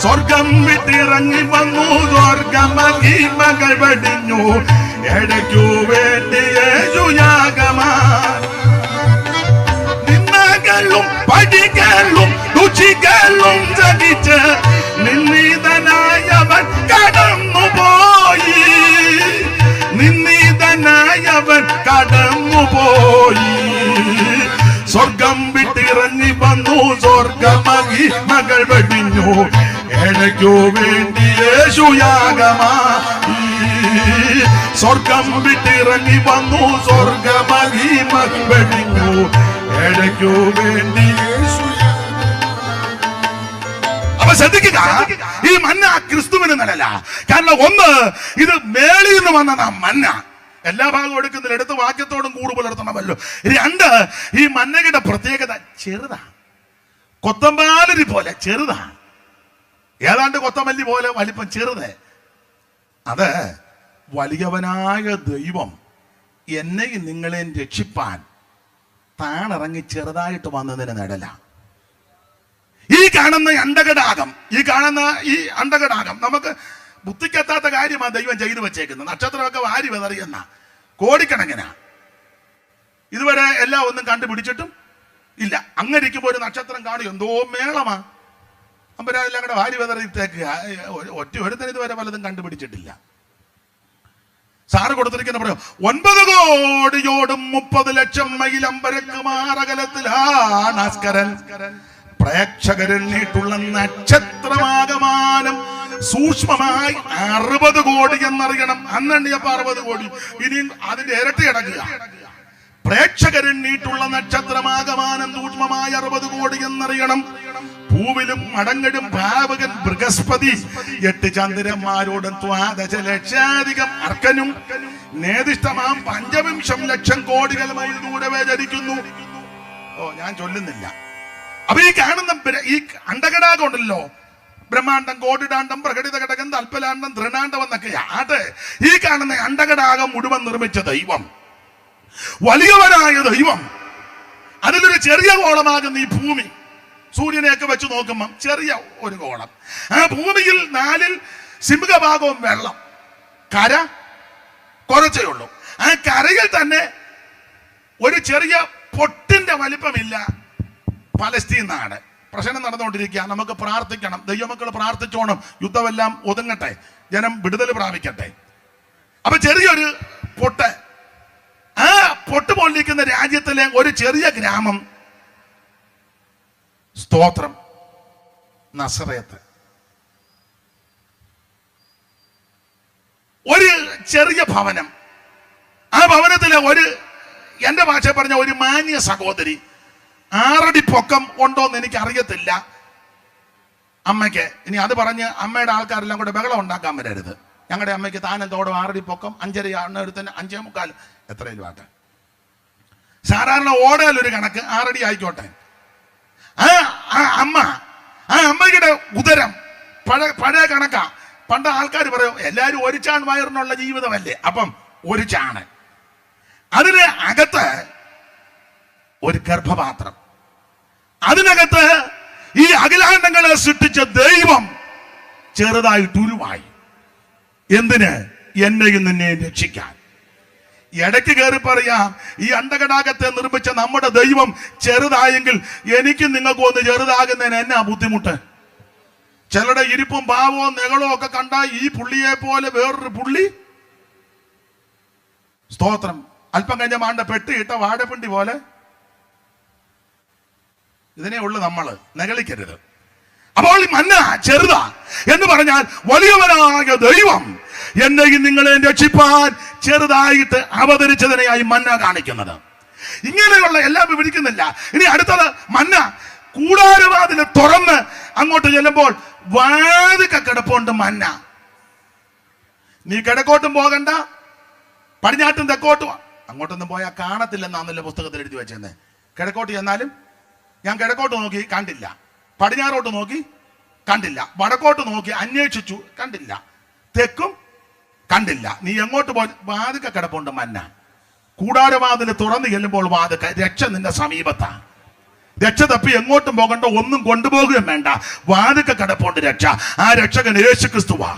സ്വർഗം വിട്ടിറങ്ങി വന്നു, സ്വർഗമകി മകൾ വെടിഞ്ഞു, ഏഴയ്ക്കു വേണ്ടി യേശു യാഗമായി. നിന്നകളും പടികളും രുചികളും സഹിച്ച് നിന്ദിതനായവൻ കടന്നുപോയി, നിന്ദിതനായവൻ കടന്നുപോയി. സ്വർഗം വിട്ടിറങ്ങി വന്നു, സ്വർഗമകി മകൾ വെടിഞ്ഞു, ഏഴയ്ക്കു വേണ്ടി യേശു യാഗമായി. സ്വർഗം വിട്ടിറങ്ങി വന്നു, സ്വർഗമകി മകൾ വെടിഞ്ഞു, ഏഴയ്ക്കു വേണ്ടി യേശു. അപ്പൊ ശ്രദ്ധിക്കുക, ഈ മന്ന ക്രിസ്തുവിന് നിഴല. കാരണം 1, ഇത് മേളിൽ നിന്ന് വന്നതാ മന്ന. എല്ലാ ഭാഗവും എടുക്കുന്നില്ല, എടുത്ത് വാക്യത്തോടും കൂട് പുലർത്തണമല്ലോ. 2, ഈ മന്നയുടെ പ്രത്യേകത ചെറുതാ, കൊത്തമ്പാലരി പോലെ ചെറുതാ. ഏതാണ്ട് കൊത്തമല്ലി പോലെ വലിപ്പം ചെറുത്. അത് വലിയവനായ ദൈവം എന്നെയും നിങ്ങളെയും രക്ഷിപ്പാൻ താണിറങ്ങി ചെറുതായിട്ട് വന്നതിന് നിഴല. ഈ കാണുന്ന അണ്ടകടാകം നമുക്ക് ബുദ്ധിക്കെത്താത്ത കാര്യമാണ് ദൈവം ചെയ്തു വെച്ചേക്കുന്നത്. നക്ഷത്രമൊക്കെ വാരി വെതറിയെന്ന കോടിക്കണക്കിനാ. ഇതുവരെ എല്ലാം ഒന്നും കണ്ടുപിടിച്ചിട്ടും ഇല്ല. അങ്ങനെ ഇരിക്കുമ്പോൾ ഒരു നക്ഷത്രം കാണും, എന്തോ മേളമാ. അമ്പരാതെല്ലാം കൂടെ വാരി വെതറിയിട്ടേക്കുക. ഒരുത്തന് ഇതുവരെ പലതും കണ്ടുപിടിച്ചിട്ടില്ല. സാറ് കൊടുത്തിരിക്കുന്ന പറയും 9 കോടിയോടും 30 ലക്ഷം മൈൽ അമ്പരക്കുമാറകലത്തിലാണ് അസ്കരൻ. പ്രേക്ഷകരിട്ടുള്ള നക്ഷത്രമാകമാനം സൂക്ഷ്മമായി 60 കോടി എന്നറിയണം. അന്നെണ്ണിയപ്പോ 60 കോടി, ഇനിയും അതിന്റെ ഇരട്ടി അടക്കുക. പ്രേക്ഷകരിട്ടുള്ള നക്ഷത്രമാകമാനം സൂക്ഷ്മമായ 60 കോടി എന്നറിയണം. പൂവിലും മടങ്ങടും ഭാവകൻ ബൃഹസ്പതി 8 ചന്ദ്രന്മാരോടും 12 ലക്ഷാധികം അർക്കനും നേദിഷ്ടമാം 5 ലക്ഷം കോടികൾ മൈൽ ദൂരവേ ചരിക്കുന്നു. ഞാൻ ചൊല്ലുന്നില്ല. അപ്പൊ ഈ കാണുന്ന ഈ അണ്ടകടാകം ഉണ്ടല്ലോ, ബ്രഹ്മാണ്ടം, കോടിടാണ്ടം, പ്രകടിത ഘടകം, തൽപ്പലാണ്ടം, ധൃണാണ്ടം എന്നൊക്കെയാ. അത് ഈ കാണുന്ന അണ്ടകടാകം മുഴുവൻ നിർമ്മിച്ച ദൈവം, വലിയവനായ ദൈവം, അതിലൊരു ചെറിയ ഗോളമാകുന്ന ഈ ഭൂമി, സൂര്യനെയൊക്കെ വെച്ച് നോക്കുമ്പം ചെറിയ ഒരു ഗോളം. ആ ഭൂമിയിൽ 4 സിംഹഭാഗവും വെള്ളം, കര കുറച്ചേ ഉള്ളൂ. ആ കരയിൽ തന്നെ ഒരു ചെറിയ പൊട്ടിന്റെ വലിപ്പമില്ല പലസ്തീൻ നാട്. പ്രശ്നം നടന്നുകൊണ്ടിരിക്കുക. നമുക്ക് പ്രാർത്ഥിക്കണം, ദൈവമക്കൾ പ്രാർത്ഥിച്ചോണം, യുദ്ധമെല്ലാം ഒതുങ്ങട്ടെ, ജനം വിടുതൽ പ്രാപിക്കട്ടെ. അപ്പൊ ചെറിയൊരു പൊട്ട്, ആ പൊട്ട് പോലിരിക്കുന്ന രാജ്യത്തിലെ ഒരു ചെറിയ ഗ്രാമം, സ്തോത്രം, നസറേത്ത്. ഒരു ചെറിയ ഭവനം. ആ ഭവനത്തിലെ എന്റെ ഭാഷ പറഞ്ഞ ഒരു മാന്യ സഹോദരി, 6 അടി പൊക്കം ഉണ്ടോന്ന് എനിക്ക് അറിയത്തില്ല അമ്മയ്ക്ക്. ഇനി അത് പറഞ്ഞ് അമ്മയുടെ ആൾക്കാരെല്ലാം കൂടെ ബഹളം ഉണ്ടാക്കാൻ വരരുത്. ഞങ്ങളുടെ അമ്മയ്ക്ക് താനെന്തോടും 6 അടി പൊക്കം, 5.5 എടുത്തിന് 5.25 എത്രയും ആട്ടെ. സാധാരണ ഓടാലൊരു കണക്ക് 6 അടി ആയിക്കോട്ടെ. ആ അമ്മയുടെ ഉദരം പഴയ കണക്കാ. പണ്ട് ആൾക്കാർ പറയും എല്ലാരും ഒരു ചാൺ വയറിനുള്ള ജീവിതമല്ലേ, അപ്പം ഒരു ചാണ്. അതിന് അകത്ത് ഒരു ഗർഭപാത്രം, അതിനകത്ത് ഈ അഖിലാണ്ടങ്ങളെ സൃഷ്ടിച്ച ദൈവം ചെറുതായിട്ട് ഉരുവായി. എന്തിന്? എന്നെയും നിന്നെയും രക്ഷിക്കാൻ. ഇടയ്ക്ക് കയറി പറയാം, ഈ അണ്ടകടാകത്തെ നിർമ്മിച്ച നമ്മുടെ ദൈവം ചെറുതായെങ്കിൽ എനിക്കും നിങ്ങൾക്കും ഒന്ന് ചെറുതാകുന്നതിന് എന്നാ ബുദ്ധിമുട്ട്? ചിലരുടെ ഇരിപ്പും ഭാവവും നെകളോ ഒക്കെ കണ്ട ഈ പുള്ളിയെ പോലെ വേറൊരു പുള്ളി, സ്തോത്രം, അല്പം കഴിഞ്ഞ മാണ്ട പെട്ടിയിട്ട വാഴപ്പിണ്ടി പോലെ. ഇതിനെ ഉള്ളു നമ്മള്, നെകളിക്കരുത്. അപ്പോൾ മന്ന ചെറുതാ എന്ന് പറഞ്ഞാൽ വലിയവനായ ദൈവം എന്നെയും നിങ്ങളെയും രക്ഷിപ്പാൻ ചെറുതായിട്ട് അവതരിച്ചതിനെയായി മന്ന കാണിക്കുന്നത്. ഇങ്ങനെയുള്ള എല്ലാം വിവരിക്കുന്നില്ല. ഇനി അടുത്തത് മന്ന കൂടാരവാതിൽ തുറന്ന് അങ്ങോട്ട് ചെല്ലുമ്പോൾ വാതിക്ക കിടപ്പുണ്ട് മന്ന. നീ കിഴക്കോട്ടും പോകണ്ട, പടിഞ്ഞാട്ടും തെക്കോട്ടും. അങ്ങോട്ടൊന്നും പോയാൽ കാണത്തില്ലെന്നാണല്ലോ പുസ്തകത്തിൽ എഴുതി വെച്ചെന്ന്. കിഴക്കോട്ട് ചെന്നാലും ഞാൻ കിഴക്കോട്ട് നോക്കി കണ്ടില്ല, പടിഞ്ഞാറോട്ട് നോക്കി കണ്ടില്ല, വടക്കോട്ട് നോക്കി അന്വേഷിച്ചു കണ്ടില്ല, തെക്കും കണ്ടില്ല. നീ എങ്ങോട്ട് പോയി? വാതിക്ക കിടപ്പുണ്ട് മന്ന. കൂടാരവാതിൽ തുറന്നു ചെല്ലുമ്പോൾ വാതിക്ക, രക്ഷ നിന്റെ സമീപത്താ. രക്ഷ തപ്പി എങ്ങോട്ടും പോകണ്ട, ഒന്നും കൊണ്ടുപോകുകയും വേണ്ട. വാതിക്ക കിടപ്പുണ്ട് രക്ഷ. ആ രക്ഷകൻ യേശു ക്രിസ്തുവാ.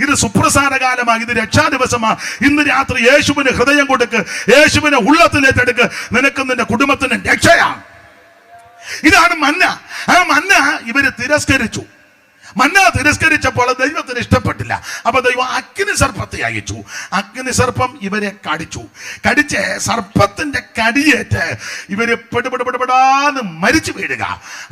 ഇത് സുപ്രസാര കാലമാണ്, ഇത് രക്ഷാ ദിവസമാ. ഇന്ന് രാത്രി യേശുവിന് ഹൃദയം കൊടുക്ക്, യേശുവിനെ ഉള്ളത്തിലേക്കെടുക്ക്, നിനക്കും നിന്റെ കുടുംബത്തിന് രക്ഷയാണ്. ഇതാണ് മന്ന. ആ മന്ന ഇവര് തിരസ്കരിച്ചു. മന്ന തിരസ്കരിച്ചപ്പോൾ ദൈവത്തിന് ഇഷ്ടപ്പെട്ടില്ല. അപ്പൊ ദൈവം അഗ്നി സർപ്പത്തെ അയച്ചു. അഗ്നി സർപ്പം ഇവരെ കടിച്ച് സർപ്പത്തിന്റെ കടിയേറ്റ് ഇവര് പെടുപെടാന്ന് മരിച്ചു വീഴുക.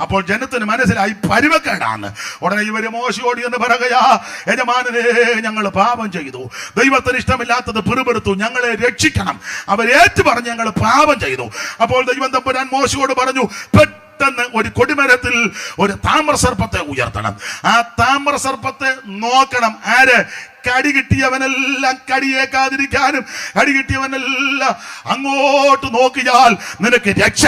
അപ്പോൾ ജനത്തിന് മനസ്സിലായി പരുവക്കേടാണ്. ഉടനെ ഇവര് മോശയോടി എന്ന് പറയുകയാ, യജമാനനെ ഞങ്ങൾ പാപം ചെയ്തു, ദൈവത്തിന് ഇഷ്ടമില്ലാത്തത് പിറുപെടുത്തു, ഞങ്ങളെ രക്ഷിക്കണം. അവരേറ്റു പറഞ്ഞ് ഞങ്ങൾ പാപം ചെയ്തു. അപ്പോൾ ദൈവം തമ്പുരാൻ മോശയോട് പറഞ്ഞു, പെട്ടെന്ന് ഒരു കൊടിമരത്തിൽ ഒരു താമ്രസർപ്പത്തെ ഉയർത്തണം. ആ താമ്രസർപ്പത്തെ നോക്കണം. ആര്? കടി കിട്ടിയവനെല്ലാം കടിയേക്കാതിരിക്കാനും കടി കിട്ടിയവനെല്ലാം അങ്ങോട്ട് നോക്കിയാൽ നിനക്ക് രക്ഷ.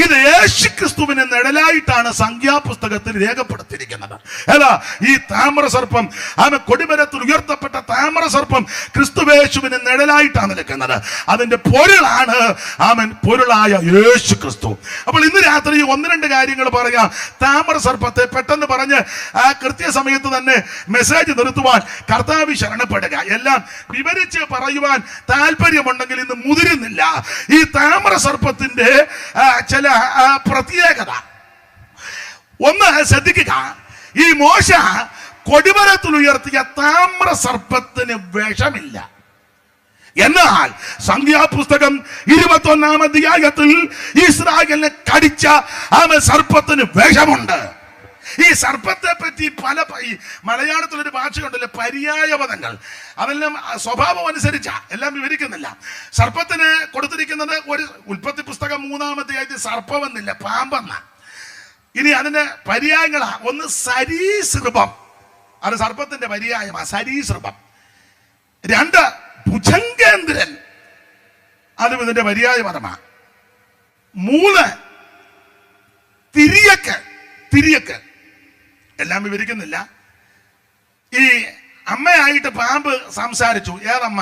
ഇത് യേശുക്രിസ്തുവിനെ നിഴലായിട്ടാണ് സംഖ്യാപുസ്തകത്തിൽ രേഖപ്പെടുത്തിയിരിക്കുന്നത്. അല്ല, ഈ താമ്രസർപ്പം, അവൻ കൊടിമരത്തിൽ ഉയർത്തപ്പെട്ട താമ്രസർപ്പം ക്രിസ്തുവേശുവിന് നിഴലായിട്ടാണ് നിൽക്കുന്നത്. അതിന്റെ പൊരുളാണ് അവൻ പൊരുളായ യേശു ക്രിസ്തു. അപ്പോൾ ഇന്ന് രാത്രി ഒന്ന് രണ്ട് കാര്യങ്ങൾ പറയാം. താമ്രസർപ്പത്തെ പെട്ടെന്ന് പറഞ്ഞ് ആ കൃത്യസമയത്ത് തന്നെ മെസ്സേജ് നിർത്തുവാൻ കർത്താവ് ശരണപ്പെടുക. എല്ലാം വിവരിച്ച് പറയുവാൻ താല്പര്യമുണ്ടെങ്കിൽ ഇന്ന് മുതിരുന്നില്ല. ഈ താമ്രസർപ്പത്തിന്റെ ചില പ്രത്യേകത ഒന്ന് ശ്രദ്ധിക്കുക. ഈ മോശ കൊടിമരത്തിൽ ഉയർത്തിയ താമ്രസർപ്പത്തിന് വിഷമില്ല. എന്നാൽ സംഖ്യാപുസ്തകം 21-ാം അധ്യായത്തിൽ ഇസ്രായേലിനെ കടിച്ച ആ സർപ്പത്തിന് വിഷമുണ്ട്. ഈ സർപ്പത്തെ പറ്റി ഈ മലയാളത്തിലൊരു ഭാഷയുണ്ടല്ലോ, പര്യായ പദങ്ങൾ, അതെല്ലാം സ്വഭാവം അനുസരിച്ച എല്ലാം വിവരിക്കുന്നില്ല. സർപ്പത്തിന് കൊടുത്തിരിക്കുന്നത് ഒരു ഉൽപ്പത്തി പുസ്തകം 3-ാം അധ്യായത്തിൽ സർപ്പമെന്നില്ല, പാമ്പെന്ന. ഇനി അതിന്റെ പര്യായങ്ങളാ. ഒന്ന് സരീസൃപം, അത് സർപ്പത്തിന്റെ പര്യായമാ, സരീസൃപം. 2 ഭുജങ്കേന്ദ്രൻ, അതും ഇതിന്റെ പര്യായ പദമാണ്. 3 തിരിയക്ക്, എല്ലാം വിവരിക്കുന്നില്ല. ഈ അമ്മയായിട്ട് പാമ്പ് സംസാരിച്ചു. ഏതമ്മ?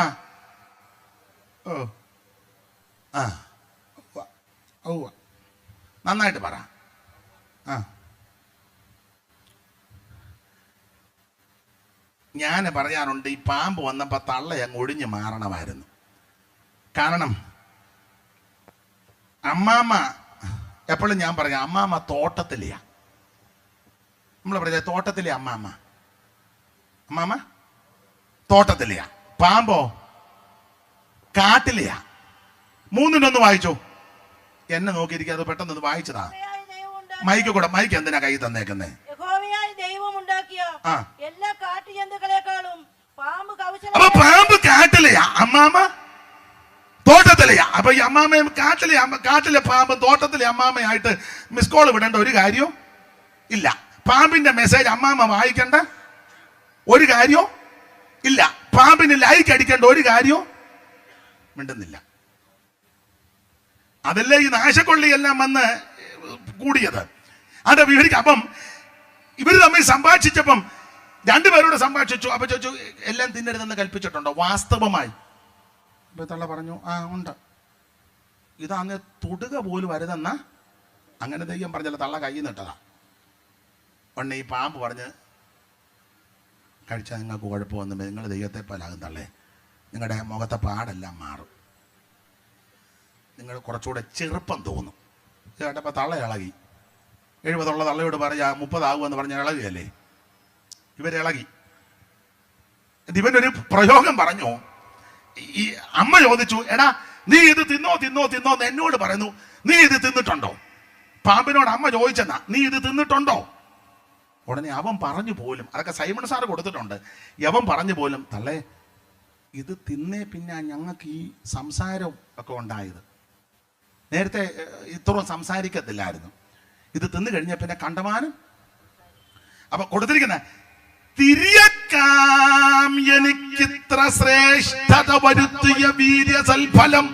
നന്നായിട്ട് പറ. ഞാൻ പറയാറുണ്ട്, ഈ പാമ്പ് വന്നപ്പോൾ തള്ള അങ്ങ് ഒഴിഞ്ഞു മാറണമായിരുന്നു. കാരണം അമ്മാമ്മ എപ്പോഴും ഞാൻ പറയാം, അമ്മാമ്മ തോട്ടത്തിലെയാ. നമ്മൾ പറയാ തോട്ടത്തിലെ അമ്മാമ്മ തോട്ടത്തിലെയാ, പാമ്പോ കാട്ടിലെയാ. 3-ന്റെ വായിച്ചോ. എന്നെ നോക്കിയിരിക്കുക, അത് പെട്ടെന്ന് വായിച്ചതാ. മൈക്ക് എന്തിനാ കൈ തന്നേക്കുന്നേ? എല്ലാ കാട്ടുജന്തുക്കളെക്കാളും അപ്പൊ പാമ്പ് കാട്ടിലെയാ, അമ്മാമ്മ തോട്ടത്തിലെയാ. അപ്പൊ ഈ അമ്മാമ്മയും കാട്ടിലെ പാമ്പ് തോട്ടത്തിലെ അമ്മാമ്മയായിട്ട് മിസ് കോൾ വിടേണ്ട ഒരു കാര്യവും ഇല്ല. പാമ്പിന്റെ മെസ്സേജ് അമ്മാമ്മ വായിക്കേണ്ട ഒരു കാര്യവും ഇല്ല. പാമ്പിന് ലൈക്ക് അടിക്കേണ്ട ഒരു കാര്യവും മിണ്ടുന്നില്ല. അതല്ലേ ഈ നാശക്കൊള്ളിയെല്ലാം വന്ന് കൂടിയത്. അത് വിവരിക്കാം. അപ്പം ഇവർ തമ്മിൽ സംഭാഷിച്ചപ്പം 2 പേരോട് സംഭാഷിച്ചു. അപ്പൊ ചോദിച്ചു, എല്ലാം തിന്നരുതെന്ന് കൽപ്പിച്ചിട്ടുണ്ടോ? വാസ്തവമായി ഇപ്പൊ തള്ള പറഞ്ഞു, ഉണ്ട്. ഇതങ്ങ് തൊടുക പോലും വരുതെന്ന അങ്ങനെ ദൈവം പറഞ്ഞല്ല, തള്ള കയ്യിൽ നിട്ടതാ. ഉടനെ ഈ പാമ്പ് പറഞ്ഞ്, കഴിച്ചാൽ നിങ്ങൾക്ക് കുഴപ്പമൊന്നും, നിങ്ങൾ ദൈവത്തെ പോലാകും തള്ളേ, നിങ്ങളുടെ മുഖത്തെ പാടെല്ലാം മാറും, നിങ്ങൾ കുറച്ചുകൂടെ ചെറുപ്പം തോന്നും. കേട്ടപ്പോൾ തള്ള ഇളകി. 70 തള്ളയോട് പറയാ 30 ആകുമെന്ന് പറഞ്ഞ ഇളകിയല്ലേ, ഇവരിളകി. ഇവനൊരു പ്രയോഗം പറഞ്ഞു. ഈ അമ്മ ചോദിച്ചു, എടാ നീ ഇത് തിന്നോ എന്ന് എന്നോട് പറയുന്നു, നീ ഇത് തിന്നിട്ടുണ്ടോ? പാമ്പിനോട് അമ്മ ചോദിച്ചെന്നാ, നീ ഇത് തിന്നിട്ടുണ്ടോ? ഉടനെ അവൻ പറഞ്ഞു പോലും, അതൊക്കെ സൈമൺ സാറ് കൊടുത്തിട്ടുണ്ട്, യവൻ പറഞ്ഞു പോലും, തള്ളേ ഇത് തിന്നേ പിന്നെ ഞങ്ങൾക്ക് ഈ സംസാരം ഒക്കെ ഉണ്ടായത്. നേരത്തെ ഇത്രയും സംസാരിക്കത്തില്ലായിരുന്നു, ഇത് തിന്നു കഴിഞ്ഞ പിന്നെ കണ്ടമാനം. അപ്പൊ കൊടുത്തിരിക്കുന്ന തിരിയക്കാം എനിക്കിത്ര ശ്രേഷ്ഠത വരുത്തിയ വീര്യസൽഫലം.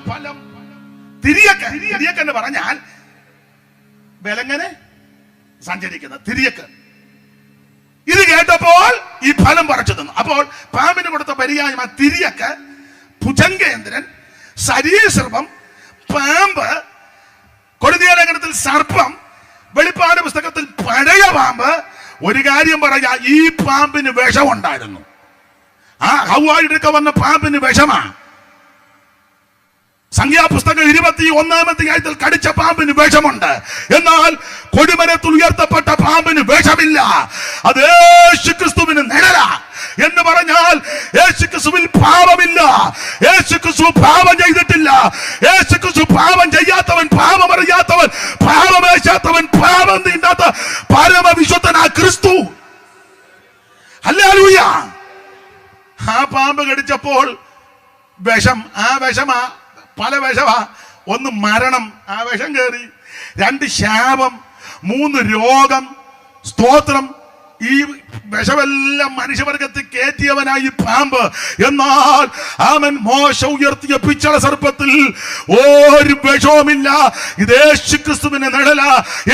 തിരിയക്കെന്ന് പറഞ്ഞാൽ വിലങ്ങനെ സഞ്ചരിക്കുന്ന തിരിയക്ക്. ഇത് കേട്ടപ്പോൾ ഈ ഫലം പറിച്ചു തന്നു. അപ്പോൾ പാമ്പിന് കൊടുത്ത പര്യായം തിരിയക്ക്, ഭുജങ്കേന്ദ്രൻ, സരീസൃപം, പാമ്പ്, കൊടിയ ലേഖനത്തിൽ സർപ്പം, വെളിപ്പാട് പുസ്തകത്തിൽ പഴയ പാമ്പ്. ഒരു കാര്യം പറയാ, ഈ പാമ്പിന് വിഷമുണ്ടായിരുന്നു. ആ ഹവ്വായിട്ടൊക്കെ വന്ന പാമ്പിന് വിഷമാ. സംഖ്യാപുസ്തകം 21-ാം അധ്യായത്തിൽ കടിച്ച പാമ്പിന് വിഷമുണ്ട്. എന്നാൽ കൊടിമരത്തിൽ ഉയർത്തപ്പെട്ട പാമ്പിന് വിഷമില്ല. അത് യേശുക്രിസ്തുവിന് നിഴലാ. എന്ന് പറഞ്ഞാൽ യേശുക്രിസ്തുവിൽ പാപമില്ല. യേശുക്രിസ്തു പാപം ചെയ്തിട്ടില്ല. യേശുക്രിസ്തു പാപം ചെയ്യാത്തവൻ, പാപമറിയാത്തവൻ, പാപമേശാത്തവൻ, പാപം തീണ്ടാത്ത പരമവിശുദ്ധനാ ക്രിസ്തു. ഹല്ലേലൂയ. ആ പാമ്പ് കടിച്ചപ്പോൾ വിഷം, ആ വിഷമാ, പല വിഷമാ. 1 മരണം, ആ വിഷം കയറി. 2 ശാപം, 3 രോഗം. സ്തോത്രം. ഈ വിഷമെല്ലാം മനുഷ്യവർഗത്തിൽ കയറ്റിയവനായി പാമ്പ്. എന്നാൽ അവൻ മോശ ഉയർത്തിയ പിച്ചള സർപ്പത്തിൽ ഒരു വിഷവുമില്ല. ഇത് യേശുക്രിസ്തുവിന്റെ നിഴല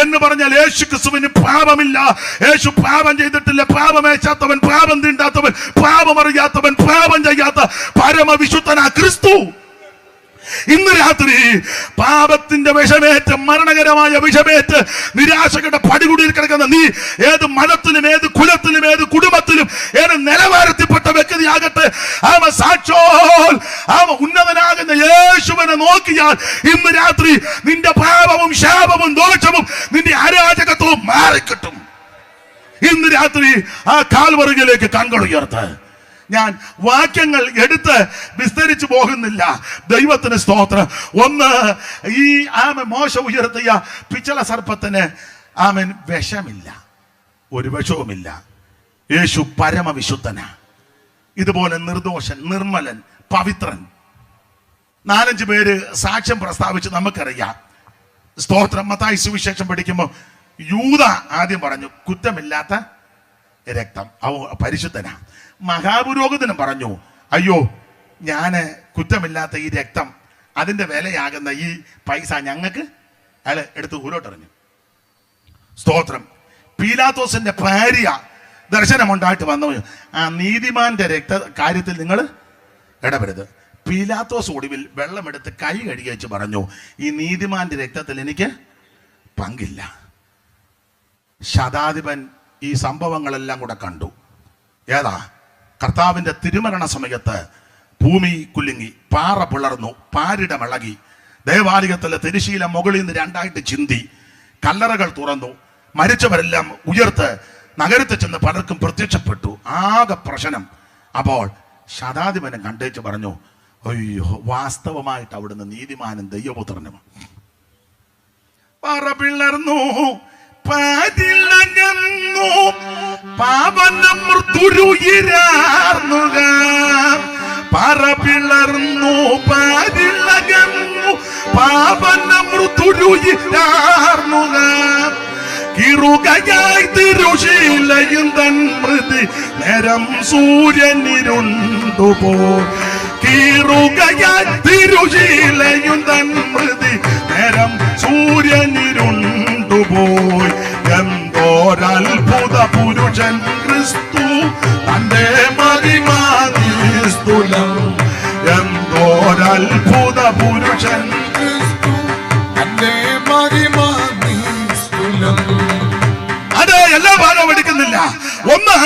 എന്ന് പറഞ്ഞാൽ യേശുക്രിസ്തുവിന് പാപമില്ല. യേശു പാപം ചെയ്തിട്ടില്ല. പാപമേച്ചാത്തവൻ, പാപം തീണ്ടാത്തവൻ, പാപമറിയാത്തവൻ, പാപം ചെയ്യാത്ത പരമവിശുദ്ധനാ ക്രിസ്തു. ഇന്ന് രാത്രി പാപത്തിന്റെ വിഷമേറ്റ്, മരണകരമായ വിഷമേറ്റ് നിരാശകളുടെ പടികുടിയിൽ കിടക്കുന്ന നീ ഏത് മതത്തിലും, ഏത് കുലത്തിലും, ഏത് കുടുംബത്തിലും, ഏത് നിലവാരത്തിൽപ്പെട്ട വ്യക്തിയാകട്ടെ, അവൻ സാക്ഷാൽ അവൻ ഉന്നതനാകുന്ന യേശുവിനെ നോക്കിയാൽ ഇന്ന് രാത്രി നിന്റെ പാപവും ശാപവും ദോഷവും നിന്റെ അരാജകത്വവും മാറിക്കിട്ടും. ഇന്ന് രാത്രി ആ കാൽവറുകിലേക്ക് കൺകൾ ഉയർത്ത്. ഞാൻ വാക്യങ്ങൾ എടുത്ത് വിസ്തരിച്ചു പോകുന്നില്ല. ദൈവത്തിന് സ്തോത്രം. ഒന്ന്, ഈ മോശ ഉയർത്തിയ പിച്ചള സർപ്പത്തിന് വിഷമില്ല, ഒരു വിഷവുമില്ല. യേശു പരമവിശുദ്ധനാ. ഇതുപോലെ നിർദോഷൻ, നിർമ്മലൻ, പവിത്രൻ. 4-5 പേര് സാക്ഷ്യം പ്രസ്താവിച്ച് നമുക്കറിയാം. സ്തോത്രം. മത്തായി സുവിശേഷം പഠിക്കുമ്പോൾ യൂദ ആദ്യം പറഞ്ഞു കുറ്റമില്ലാത്ത രക്തം, പരിശുദ്ധനാ. മഹാപുരോഹിതനും പറഞ്ഞു അയ്യോ, ഞാന് കുറ്റമില്ലാത്ത ഈ രക്തം, അതിന്റെ വിലയാകുന്ന ഈ പൈസ ഞങ്ങൾക്ക് അയാൾ എടുത്ത് ഊരോട്ടെറിഞ്ഞു. സ്തോത്രം. പീലാത്തോസിന്റെ ഭാര്യ ദർശനമുണ്ടായിട്ട് വന്നു, ആ നീതിമാന്റെ കാര്യത്തിൽ നിങ്ങൾ ഇടപെടരുത്. പീലാത്തോസ് ഒടുവിൽ വെള്ളമെടുത്ത് കൈ കഴുകി വെച്ച് പറഞ്ഞു, ഈ നീതിമാന്റെ രക്തത്തിൽ എനിക്ക് പങ്കില്ല. ശതാധിപൻ ഈ സംഭവങ്ങളെല്ലാം കൂടെ കണ്ടു. ഏതാ? കർത്താവിന്റെ തിരുമരണ സമയത്ത് ഭൂമി കുലുങ്ങി, പാറ പിളർന്നു, പാരിടം ഇളകി, ദേവാലയത്തിലെ തിരുശീല മുകളിൽ നിന്ന് 2ആയിട്ട് ചിന്തി, കല്ലറകൾ തുറന്നു, മരിച്ചവരെല്ലാം ഉയർത്ത് നഗരത്തിൽ ചെന്ന് പലർക്കും പ്രത്യക്ഷപ്പെട്ടു. ആകെ പ്രശ്നം. അപ്പോൾ ശതാധിപനെ കണ്ടേച്ച് പറഞ്ഞു, അയ്യോ, വാസ്തവമായിട്ട് അവിടുന്ന് നീതിമാനും ദൈവപുത്രനും. പാറ പിളർന്നു, പാതിലകന്നു, പാവനമൃതുരുയിരാർന്നുക. പാറ പിളർന്നു, പാതിലകന്നു, പാവനമൃതുരുയിരാർന്നുക. കിറുകയായി തിരുശീലയും തൻ മൃതി നേരം സൂര്യനിരുണ്ടുപോയി. കിറുകയായി തിരുശീലയും തൻ മൃതി നേരം സൂര്യനിരുണ്ടുപോയി. എന്തോരത്ഭുത പുരുഷൻ ക്രിസ്തു, തന്റെ മഹിമാനിസ്തുലം. എന്തോരത്ഭുത പുരുഷൻ ക്രിസ്തു, തന്റെ മഹിമാനിസ്തുലം. അത് എല്ലാ ഭാഗവും എടുക്കുന്നില്ല. ഒന്ന്,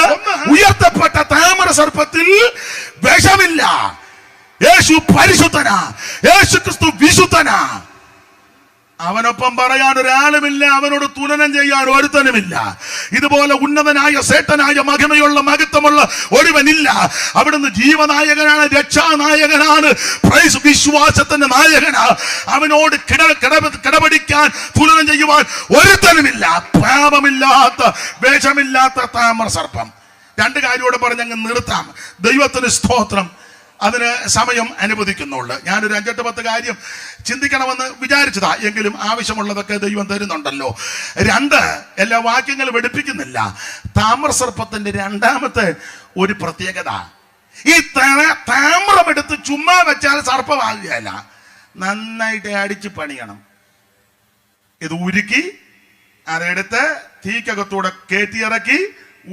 ഉയർത്തപ്പെട്ട താമര സർപ്പത്തിൽ വിഷമില്ല. യേശു പരിശുദ്ധനാ. യേശു ക്രിസ്തു വിശുദ്ധനാ. അവനൊപ്പം പറയാൻ ഒരാളുമില്ല, അവനോട് തുലനം ചെയ്യാൻ ഒരുത്തനുമില്ല. ഇതുപോലെ ഉന്നതനായ, സേട്ടനായ, മഹിമയുള്ള, മഹത്വമുള്ള ഒരുവനില്ല. അവിടുന്ന് ജീവനായകനാണ്, രക്ഷാനായകനാണ്, വിശ്വാസത്തിന്റെ നായകനാ. അവനോട് കിടപിടിക്കാൻ, തുലനം ചെയ്യുവാൻ ഒരുത്തനുമില്ല. പാപമില്ലാത്ത, വേഷമില്ലാത്ത താമര സർപ്പം. 2 കാര്യോടെ പറഞ്ഞങ്ങ് നിർത്താം. ദൈവത്തിന് സ്തോത്രം. അതിന് സമയം അനുവദിക്കുന്നുള്ളു. ഞാനൊരു 5-10 കാര്യം ചിന്തിക്കണമെന്ന് വിചാരിച്ചതാ. എങ്കിലും ആവശ്യമുള്ളതൊക്കെ ദൈവം തരുന്നുണ്ടല്ലോ. 2, എല്ലാ വാക്യങ്ങളും എടുപ്പിക്കുന്നില്ല. താമ്ര സർപ്പത്തിന്റെ 2ാമത്തെ ഒരു പ്രത്യേകത, ഈ താമ്രം എടുത്ത് ചുമ്മാ വെച്ചാൽ സർപ്പമാകുകയല്ല, നന്നായിട്ട് അടിച്ച് പണിയണം. ഇത് ഉരുക്കി അതെടുത്ത് തീക്കകത്തൂടെ കയറ്റിയിറക്കി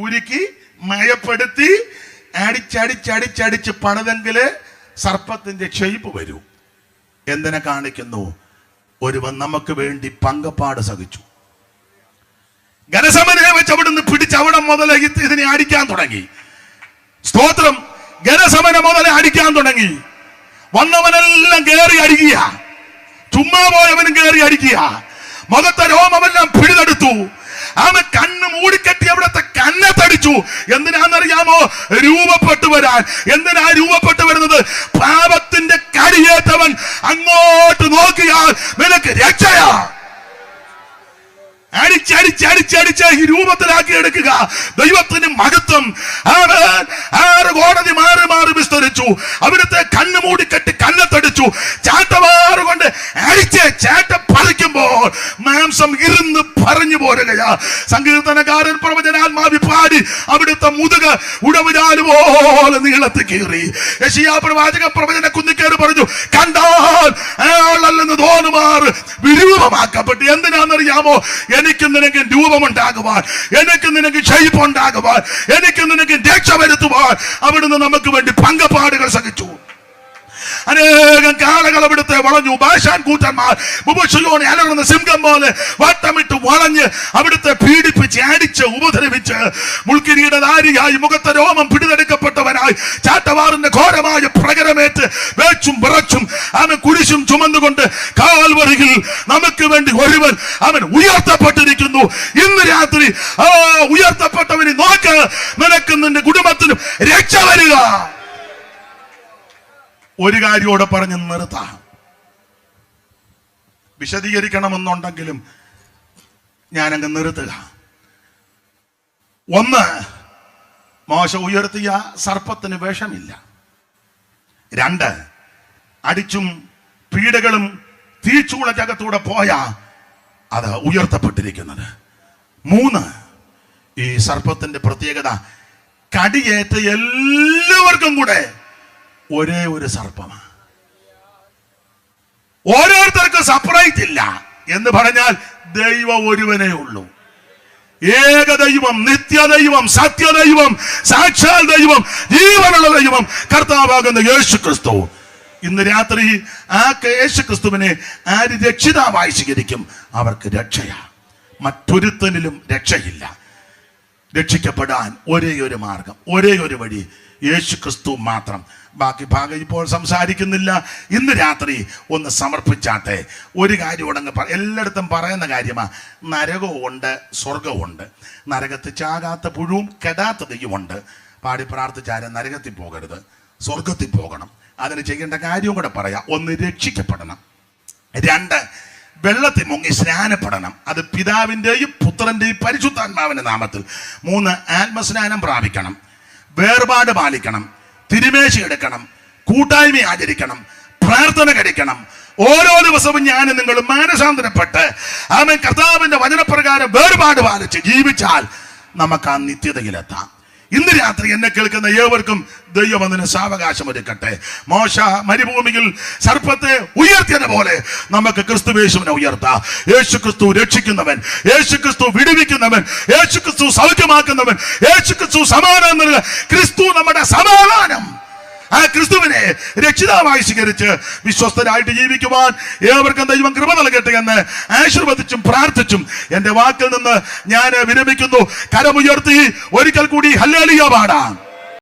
ഉരുക്കി മയപ്പെടുത്തി അടിച്ചടിച്ചടിച്ചടിച്ച് പണിതെങ്കില് സർപ്പത്തിന്റെ ഷേപ്പ് വരൂ. എന്തിനെ കാണിക്കുന്നു? ഒരുവൻ നമുക്ക് വേണ്ടി പങ്കപ്പാട് സഹിച്ചു. ഗനസമനെ വെച്ച് അവിടുന്ന് പിടിച്ച് അവിടെ മുതൽ ഇതിനെ അടിക്കാൻ തുടങ്ങി. സ്തോത്രം. ഗനസമന മുതലേ അടിക്കാൻ തുടങ്ങി. വന്നവനെല്ലാം കയറി അടിക്കുക, ചുമ്മാ പോയവനും കയറി അടിക്കുക. മുഖത്തെ രോമമെല്ലാം പിടിതെടുത്തു. അവൻ കണ്ണ് മൂടിക്കെട്ടി അവിടത്തെ കന്നത്തടിച്ചു. എന്തിനാണെന്നറിയാമോ? രൂപപ്പെട്ടു വരാൻ. എന്തിനാ രൂപപ്പെട്ടു വരുന്നത്? പാപത്തിന്റെ കടിയേറ്റവൻ അങ്ങോട്ട് നോക്കിയാൽ നിനക്ക് രക്ഷയാ. അടിച്ചടിച്ചടിച്ചടിച്ച് ഈ രൂപത്തിലാക്കി എടുക്കുക. ദൈവത്തിന് മഹത്വം. അവൻ 6 കോടതി മാറി മാറി വിസ്തരിച്ചു. അവിടുത്തെ കണ്ണ് മൂടിക്കെട്ടി കന്നത്തടിച്ചു. ചാട്ടവാറ് കൊണ്ട് അടിച്ച് ചാട്ട പറിക്കുമ്പോൾ മാംസം ഇരുന്ന് പറഞ്ഞു പോരുകയാ. സങ്കീർത്തനക്കാരൻ പ്രവചനാത്മാവി പാടി അവിടുത്തെ മുതുക് ഉടവുചാല് പോലെ നീളത്തിൽ കീറി. യെശയ്യാ പ്രവാചകൻ പ്രവചന കുന്നിക്കേറി പറഞ്ഞു, കണ്ടാൽ അയാളല്ലെന്ന് തോന്നുമാറ് വിരൂപമാക്കപ്പെട്ടു. എന്തിനാണെന്നറിയാമോ? എനിക്ക് നിനക്ക് രൂപമുണ്ടാകുവാൻ, എനിക്ക് നിനക്ക് ക്ഷയിപ്പുണ്ടാകുവാൻ, എനിക്ക് നിനക്ക് രക്ഷ വരുത്തുവാൻ അവിടുന്ന് നമുക്ക് വേണ്ടി പങ്കപ്പാടുകൾ സഹിച്ചു. അനേകം കാളകൾ അവിടുത്തെ വളഞ്ഞു. ബാശാൻ കൂറ്റന്മാർ മുബുശിയോനെ അലറുന്ന സിംഹം പോലെ വട്ടമിട്ട് വളഞ്ഞ് അവിടുത്തെ പീഡിപ്പിച്ച് അടിച്ച് ഉപദ്രവിച്ച് മുൾക്കിരീടധാരിയായി മുഖത്തെ രോമം പിടിതെടുക്കപ്പെട്ടവനായി ചാട്ടവാറിന്റെ ഘോരമായ പ്രകരമേറ്റ് വേച്ചും വിറച്ചും അവൻ കുരിശും ചുമന്നുകൊണ്ട് കാൽവരിയിൽ നമുക്ക് വേണ്ടി ഒരുവൻ അവൻ ഉയർത്തപ്പെട്ടിരിക്കുന്നു. ഇന്ന് രാത്രി ആ ഉയർത്തപ്പെട്ടവനെ നോക്ക്, നിനക്കും നിന്റെ കുടുംബത്തിനും രക്ഷ വരിക. ഒരു കാര്യോടെ പറഞ്ഞ് നിർത്താം. വിശദീകരിക്കണമെന്നുണ്ടെങ്കിലും ഞാനങ്ങ് നിർത്തുക. ഒന്ന്, മോശ ഉയർത്തിയ സർപ്പത്തിന് വിഷമില്ല. രണ്ട്, അടിച്ചും പീഡകളും തീച്ചൂളക്കകത്തൂടെ പോയ അത് ഉയർത്തപ്പെട്ടിരിക്കുന്നത്. മൂന്ന്, ഈ സർപ്പത്തിന്റെ പ്രത്യേകത കടിയേറ്റ എല്ലാവർക്കും കൂടെ ഒരേ ഒരു സർപ്പമാണ്. ഓരോരുത്തർക്കും സെപ്പറേറ്റ് ഇല്ല എന്ന് പറഞ്ഞാൽ ദൈവം ഒരുവനേ ഉള്ളൂ. ഏകദൈവം, നിത്യദൈവം, സത്യദൈവം, സാക്ഷാൽ ദൈവം, ജീവനുള്ള ദൈവം, കർത്താവാകുന്ന യേശു ക്രിസ്തു. ഇന്ന് രാത്രി ആ യേശു ക്രിസ്തുവിനെ ആര് രക്ഷിതാവായി സ്വീകരിക്കും അവർക്ക് രക്ഷയാ. മറ്റൊരുത്തനിലും രക്ഷയില്ല. രക്ഷിക്കപ്പെടാൻ ഒരേ ഒരു മാർഗം, ഒരേ ഒരു വഴി യേശു ക്രിസ്തു മാത്രം. ബാക്കി ഭാഗം ഇപ്പോൾ സംസാരിക്കുന്നില്ല. ഇന്ന് രാത്രി ഒന്ന് സമർപ്പിച്ചാട്ടെ. ഒരു കാര്യം ഉടങ്ങ് എല്ലായിടത്തും പറയുന്ന കാര്യമാണ്, നരകവും ഉണ്ട്, സ്വർഗവും ഉണ്ട്. നരകത്തിൽ ചാകാത്ത പുഴുവും കെടാത്ത ദൈവമുണ്ട്. പാടി പ്രാർത്ഥിച്ചാലും നരകത്തിൽ പോകരുത്, സ്വർഗത്തിൽ പോകണം. അതിന് ചെയ്യേണ്ട കാര്യവും കൂടെ പറയാം. ഒന്ന്, രക്ഷിക്കപ്പെടണം. രണ്ട്, വെള്ളത്തിൽ മുങ്ങി സ്നാനപ്പെടണം. അത് പിതാവിൻ്റെയും പുത്രൻ്റെയും പരിശുദ്ധാത്മാവിൻ്റെ നാമത്തിൽ. മൂന്ന്, ആത്മസ്നാനം പ്രാപിക്കണം. വേർപാട് പാലിക്കണം. തിരുമേശി എടുക്കണം. കൂട്ടായ്മ ആചരിക്കണം. പ്രാർത്ഥന കഴിക്കണം. ഓരോ ദിവസവും ഞാൻ നിങ്ങൾ മാനസാന്തരപ്പെട്ട് അവൻ കർത്താവിന്റെ വചനപ്രകാരം വേർപാട് പാലിച്ച് ജീവിച്ചാൽ നമുക്ക് ആ നിത്യതയിലെത്താം. ഇന്ന് രാത്രി എന്നെ കേൾക്കുന്ന ഏവർക്കും ദൈവം അതിന് സാവകാശം ഒരുക്കട്ടെ. മോശ മരുഭൂമിയിൽ സർപ്പത്തെ ഉയർത്തിയതുപോലെ നമുക്ക് ക്രിസ്തുവേശുവിനെ ഉയർത്താം. യേശു ക്രിസ്തു രക്ഷിക്കുന്നവൻ, യേശു ക്രിസ്തു വിടുവിക്കുന്നവൻ, യേശു ക്രിസ്തു സൗഖ്യമാക്കുന്നവൻ, യേശു ക്രിസ്തു സമാധാനം നൽകുക. ക്രിസ്തു നമ്മുടെ സമാധാനം. ആ ക്രിസ്തുവിനെ രക്ഷിതാവായി സ്വീകരിച്ച് വിശ്വസ്തരായിട്ട് ജീവിക്കുവാൻ ഏവർക്കും ദൈവം കൃപ നൽകട്ടെ എന്ന് ആശീർവദിച്ചും പ്രാർത്ഥിച്ചും എന്റെ വാക്കിൽ നിന്ന് ഞാൻ വിരമിക്കുന്നു. കരമുയർത്തി ഒരിക്കൽ കൂടി ഹല്ലേലൂയ പാടാം.